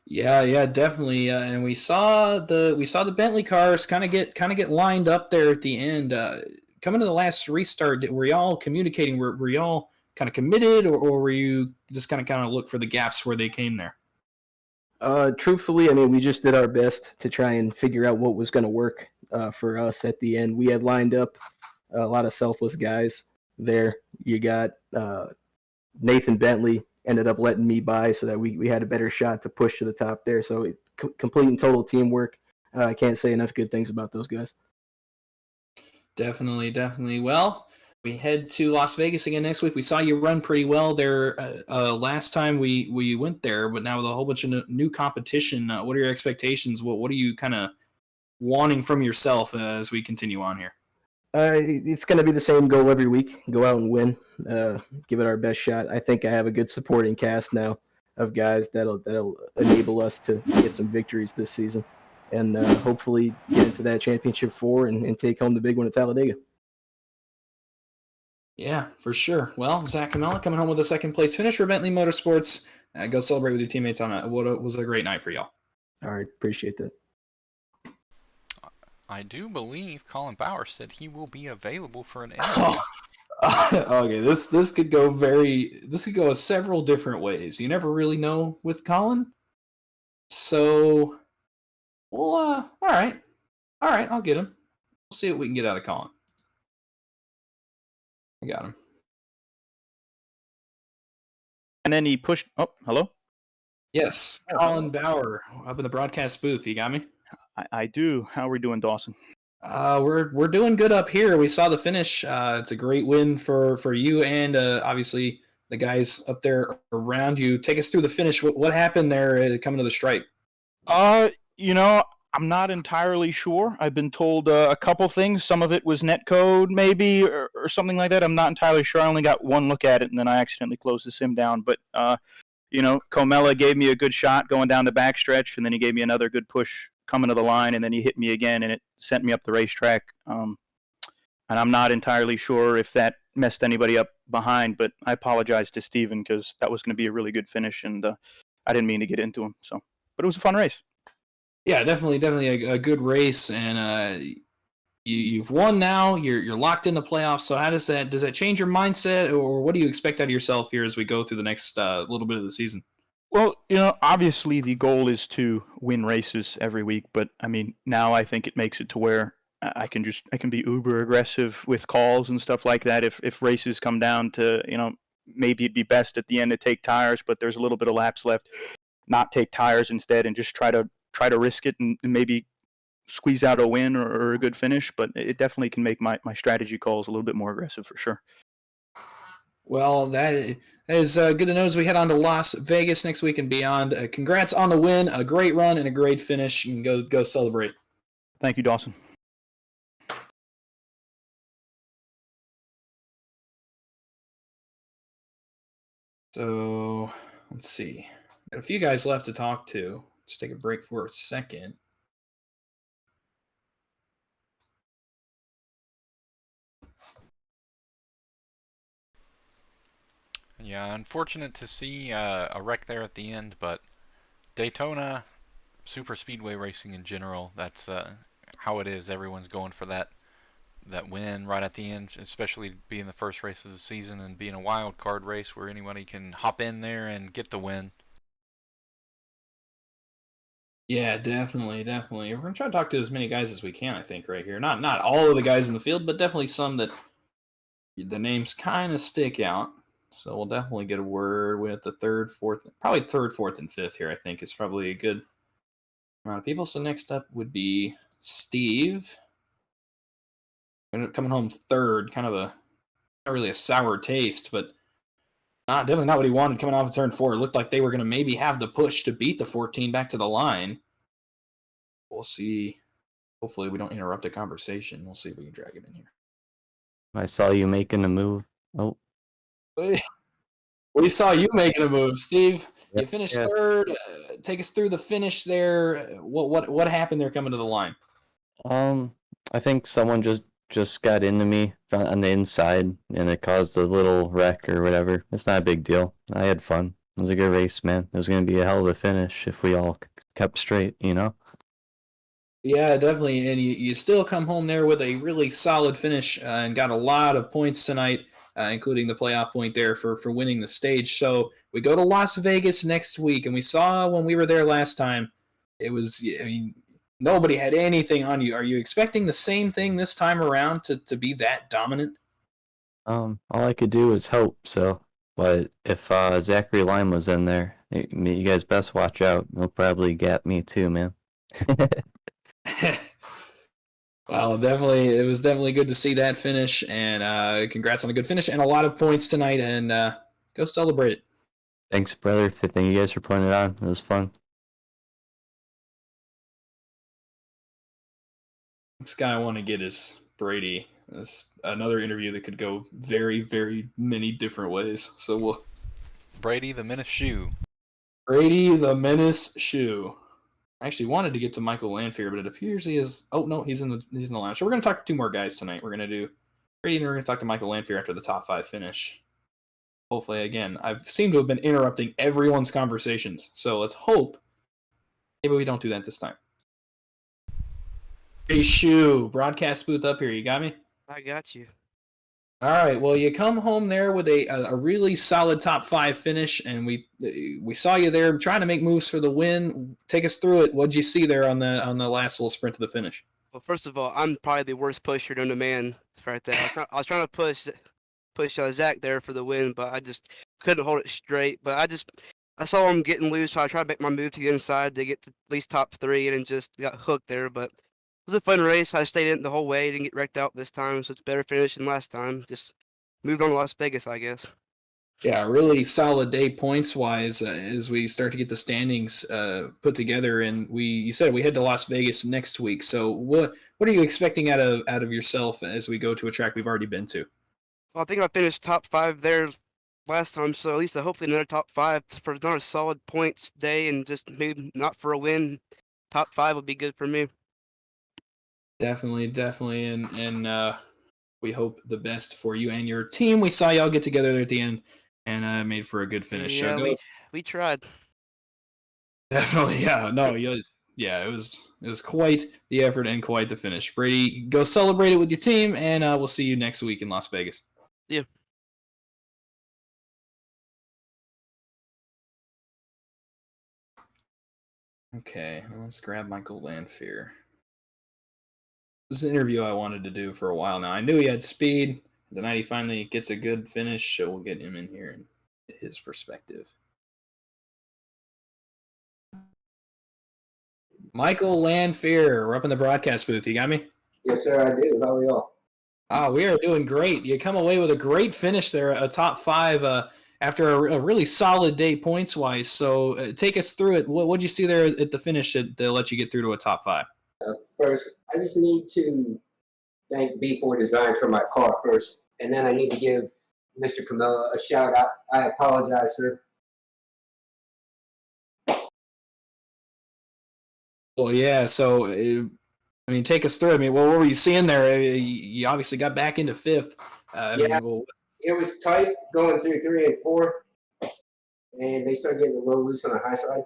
Yeah, definitely. And we saw the Bentley cars kind of get lined up there at the end. Coming to the last restart, were y'all communicating? Were y'all kind of committed, or were you just kind of look for the gaps where they came there? Truthfully, I mean, we just did our best to try and figure out what was going to work for us at the end. We had lined up a lot of selfless guys there. You got Nathan Bentley ended up letting me by so that we had a better shot to push to the top there. So complete and total teamwork. I can't say enough good things about those guys. Definitely. Well, we head to Las Vegas again next week. We saw you run pretty well there last time we went there, but now with a whole bunch of new competition, what are your expectations? What are you kind of wanting from yourself as we continue on here? It's going to be the same goal every week. Go out and win. Give it our best shot. I think I have a good supporting cast now of guys that'll enable us to get some victories this season, and hopefully get into that championship 4 and take home the big one at Talladega. Yeah, for sure. Well, Zach Camella coming home with a second place finish for Bentley Motorsports. Go celebrate with your teammates on what was a great night for y'all. All right, appreciate that. I do believe Colin Bauer said he will be available for an interview. Okay, this could go several different ways. You never really know with Colin. So, well, all right, I'll get him. We'll see what we can get out of Colin. I got him. And then he pushed. Oh, hello. Yes, Colin Bauer up in the broadcast booth. You got me? I do. How are we doing, Dawson? We're doing good up here. We saw the finish. It's a great win for you and obviously the guys up there around you. Take us through the finish. What happened there coming to the stripe? I'm not entirely sure. I've been told a couple things. Some of it was netcode, maybe, or something like that. I'm not entirely sure. I only got one look at it, and then I accidentally closed the sim down. But Comella gave me a good shot going down the backstretch, and then he gave me another good push coming to the line, and then he hit me again, and it sent me up the racetrack. And I'm not entirely sure if that messed anybody up behind, but I apologize to Steven because that was going to be a really good finish, and I didn't mean to get into him. But it was a fun race. Yeah, definitely a good race, and you've won now. You're locked in the playoffs. So how does that change your mindset, or what do you expect out of yourself here as we go through the next little bit of the season? Well, obviously the goal is to win races every week, but I mean, now I think it makes it to where I can be uber aggressive with calls and stuff like that. If races come down to, maybe it'd be best at the end to take tires, but there's a little bit of laps left, not take tires instead and just try to risk it and maybe squeeze out a win or a good finish. But it definitely can make my strategy calls a little bit more aggressive for sure. Well, that is good to know as we head on to Las Vegas next week and beyond. Congrats on the win, a great run, and a great finish. You can go celebrate. Thank you, Dawson. So, let's see. Got a few guys left to talk to. Let's take a break for a second. Yeah, unfortunate to see a wreck there at the end, but Daytona, super speedway racing in general, that's how it is. Everyone's going for that win right at the end, especially being the first race of the season and being a wild card race where anybody can hop in there and get the win. Yeah, definitely. We're going to try to talk to as many guys as we can, I think, right here. Not all of the guys in the field, but definitely some that the names kind of stick out. So we'll definitely get a word with the third, fourth, and fifth here, I think, is probably a good amount of people. So next up would be Steve. Coming home third, kind of not really a sour taste, but definitely not what he wanted coming off of turn 4. It looked like they were going to maybe have the push to beat the 14 back to the line. We'll see. Hopefully we don't interrupt the conversation. We'll see if we can drag him in here. I saw you making a move. Oh. We saw you making a move, Steve. Yep. You finished third. Take us through the finish there. What happened there coming to the line? I think someone just got into me on the inside, and it caused a little wreck or whatever. It's not a big deal. I had fun. It was a good race, man. It was going to be a hell of a finish if we all kept straight, you know? Yeah, definitely. And you still come home there with a really solid finish and got a lot of points tonight, including the playoff point there for winning the stage. So we go to Las Vegas next week, and we saw when we were there last time, it was, I mean, nobody had anything on you. Are you expecting the same thing this time around to be that dominant? All I could do was hope, so. But if Zachary Lime was in there, you guys best watch out. He'll probably get me too, man. Well, definitely, it was definitely good to see that finish, and congrats on a good finish and a lot of points tonight, and go celebrate it. Thanks, brother. Thank you guys for putting it on. It was fun. This guy I want to get is Brady. That's another interview that could go very, very many different ways. So we'll Brady the Menace Shoe. Brady the Menace Shoe. I actually wanted to get to Michael Lanfear, but it appears he is. Oh no, he's in the lounge. So we're going to talk to two more guys tonight. We're going to do Brady, and we're going to talk to Michael Lanfear after the top 5 finish. Hopefully, again, I've seemed to have been interrupting everyone's conversations. So let's hope maybe we don't do that this time. Hey, Shoe, broadcast booth up here. You got me? I got you. All right. Well, you come home there with a really solid top 5 finish, and we saw you there trying to make moves for the win. Take us through it. What'd you see there on the last little sprint to the finish? Well, first of all, I'm probably the worst pusher known to man right there. I was trying to push Zach there for the win, but I just couldn't hold it straight. But I saw him getting loose, so I tried to make my move to the inside to get to at least top 3, and then just got hooked there. But it was a fun race. I stayed in it the whole way. Didn't get wrecked out this time, so it's better finish than last time. Just moved on to Las Vegas, I guess. Yeah, really solid day points-wise as we start to get the standings put together. And you said we head to Las Vegas next week. So what are you expecting out of yourself as we go to a track we've already been to? Well, I think I finished top 5 there last time, so at least hopefully another top 5 for another solid points day, and just maybe not for a win. Top 5 would be good for me. Definitely, and we hope the best for you and your team. We saw y'all get together there at the end and made for a good finish. Yeah, So we tried. Definitely, yeah. No, yeah, it was quite the effort and quite the finish. Brady, go celebrate it with your team, and we'll see you next week in Las Vegas. Yeah. Okay, let's grab Michael Lanfear. This is an interview I wanted to do for a while now. I knew he had speed. Tonight he finally gets a good finish, so we'll get him in here and get his perspective. Michael Lanfear, we're up in the broadcast booth. You got me? Yes, sir, I do. How are y'all? We are doing great. You come away with a great finish there, a top 5 after a really solid day points-wise. So take us through it. What did you see there at the finish that let you get through to a top 5? First, I just need to thank B4 Designs for my car first, and then I need to give Mr. Camilla a shout out. I apologize, sir. Well, yeah. So, take us through. What were you seeing there? You obviously got back into 5th. It was tight going through 3 and 4, and they started getting a little loose on the high side.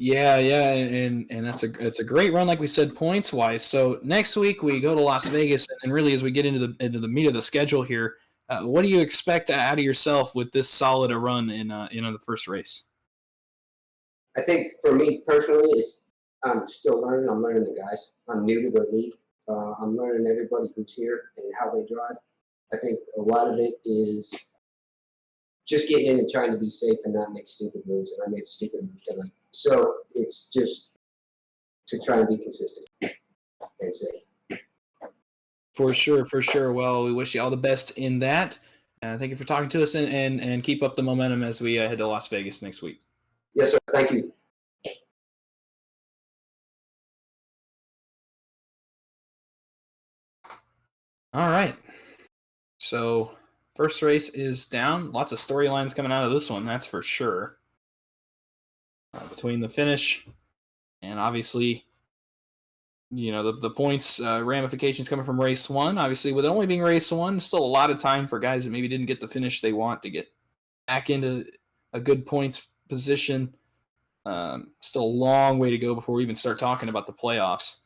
Yeah, and it's a great run, like we said, points wise. So next week we go to Las Vegas, and really as we get into the meat of the schedule here, what do you expect out of yourself with this solid a run in the first race? I think for me personally, I'm still learning. I'm learning the guys. I'm new to the league. I'm learning everybody who's here and how they drive. I think a lot of it is just getting in and trying to be safe and not make stupid moves. And I made a stupid move tonight. So it's just to try and be consistent and safe. For sure, for sure. Well, we wish you all the best in that. Thank you for talking to us, and keep up the momentum as we head to Las Vegas next week. Yes, sir. Thank you. All right. So first race is down. Lots of storylines coming out of this one, that's for sure. Between the finish and obviously, you know, the points ramifications coming from race one. Obviously, with it only being race one, still a lot of time for guys that maybe didn't get the finish they want to get back into a good points position. Still a long way to go before we even start talking about the playoffs.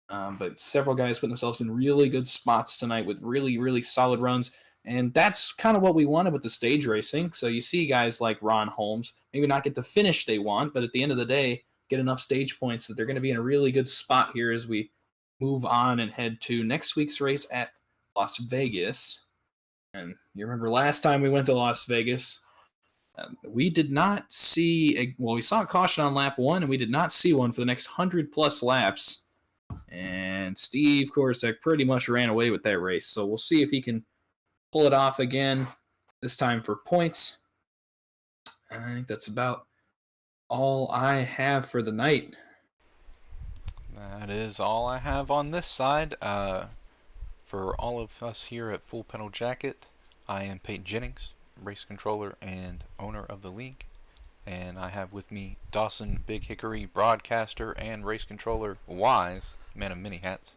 But several guys put themselves in really good spots tonight with really, really solid runs. And that's kind of what we wanted with the stage racing. So you see guys like Ron Holmes maybe not get the finish they want, but at the end of the day, get enough stage points that they're going to be in a really good spot here as we move on and head to next week's race at Las Vegas. And you remember last time we went to Las Vegas, we did not see we saw a caution on lap 1, and we did not see one for the next 100+ laps. And Steve Korsak pretty much ran away with that race. So we'll see if he can pull it off again, this time for points. I think that's about all I have for the night. That is all I have on this side. For all of us here at Full Pedal Jacket, I am Peyton Jennings, race controller and owner of the league. And I have with me Dawson Big Hickory, broadcaster and race controller, Wise, man of many hats.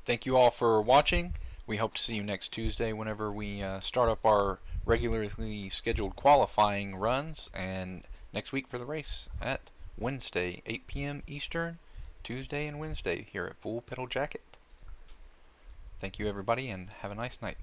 Thank you all for watching. We hope to see you next Tuesday whenever we start up our regularly scheduled qualifying runs, and next week for the race at Wednesday, 8 p.m. Eastern, Tuesday and Wednesday here at Full Pedal Jacket. Thank you everybody, and have a nice night.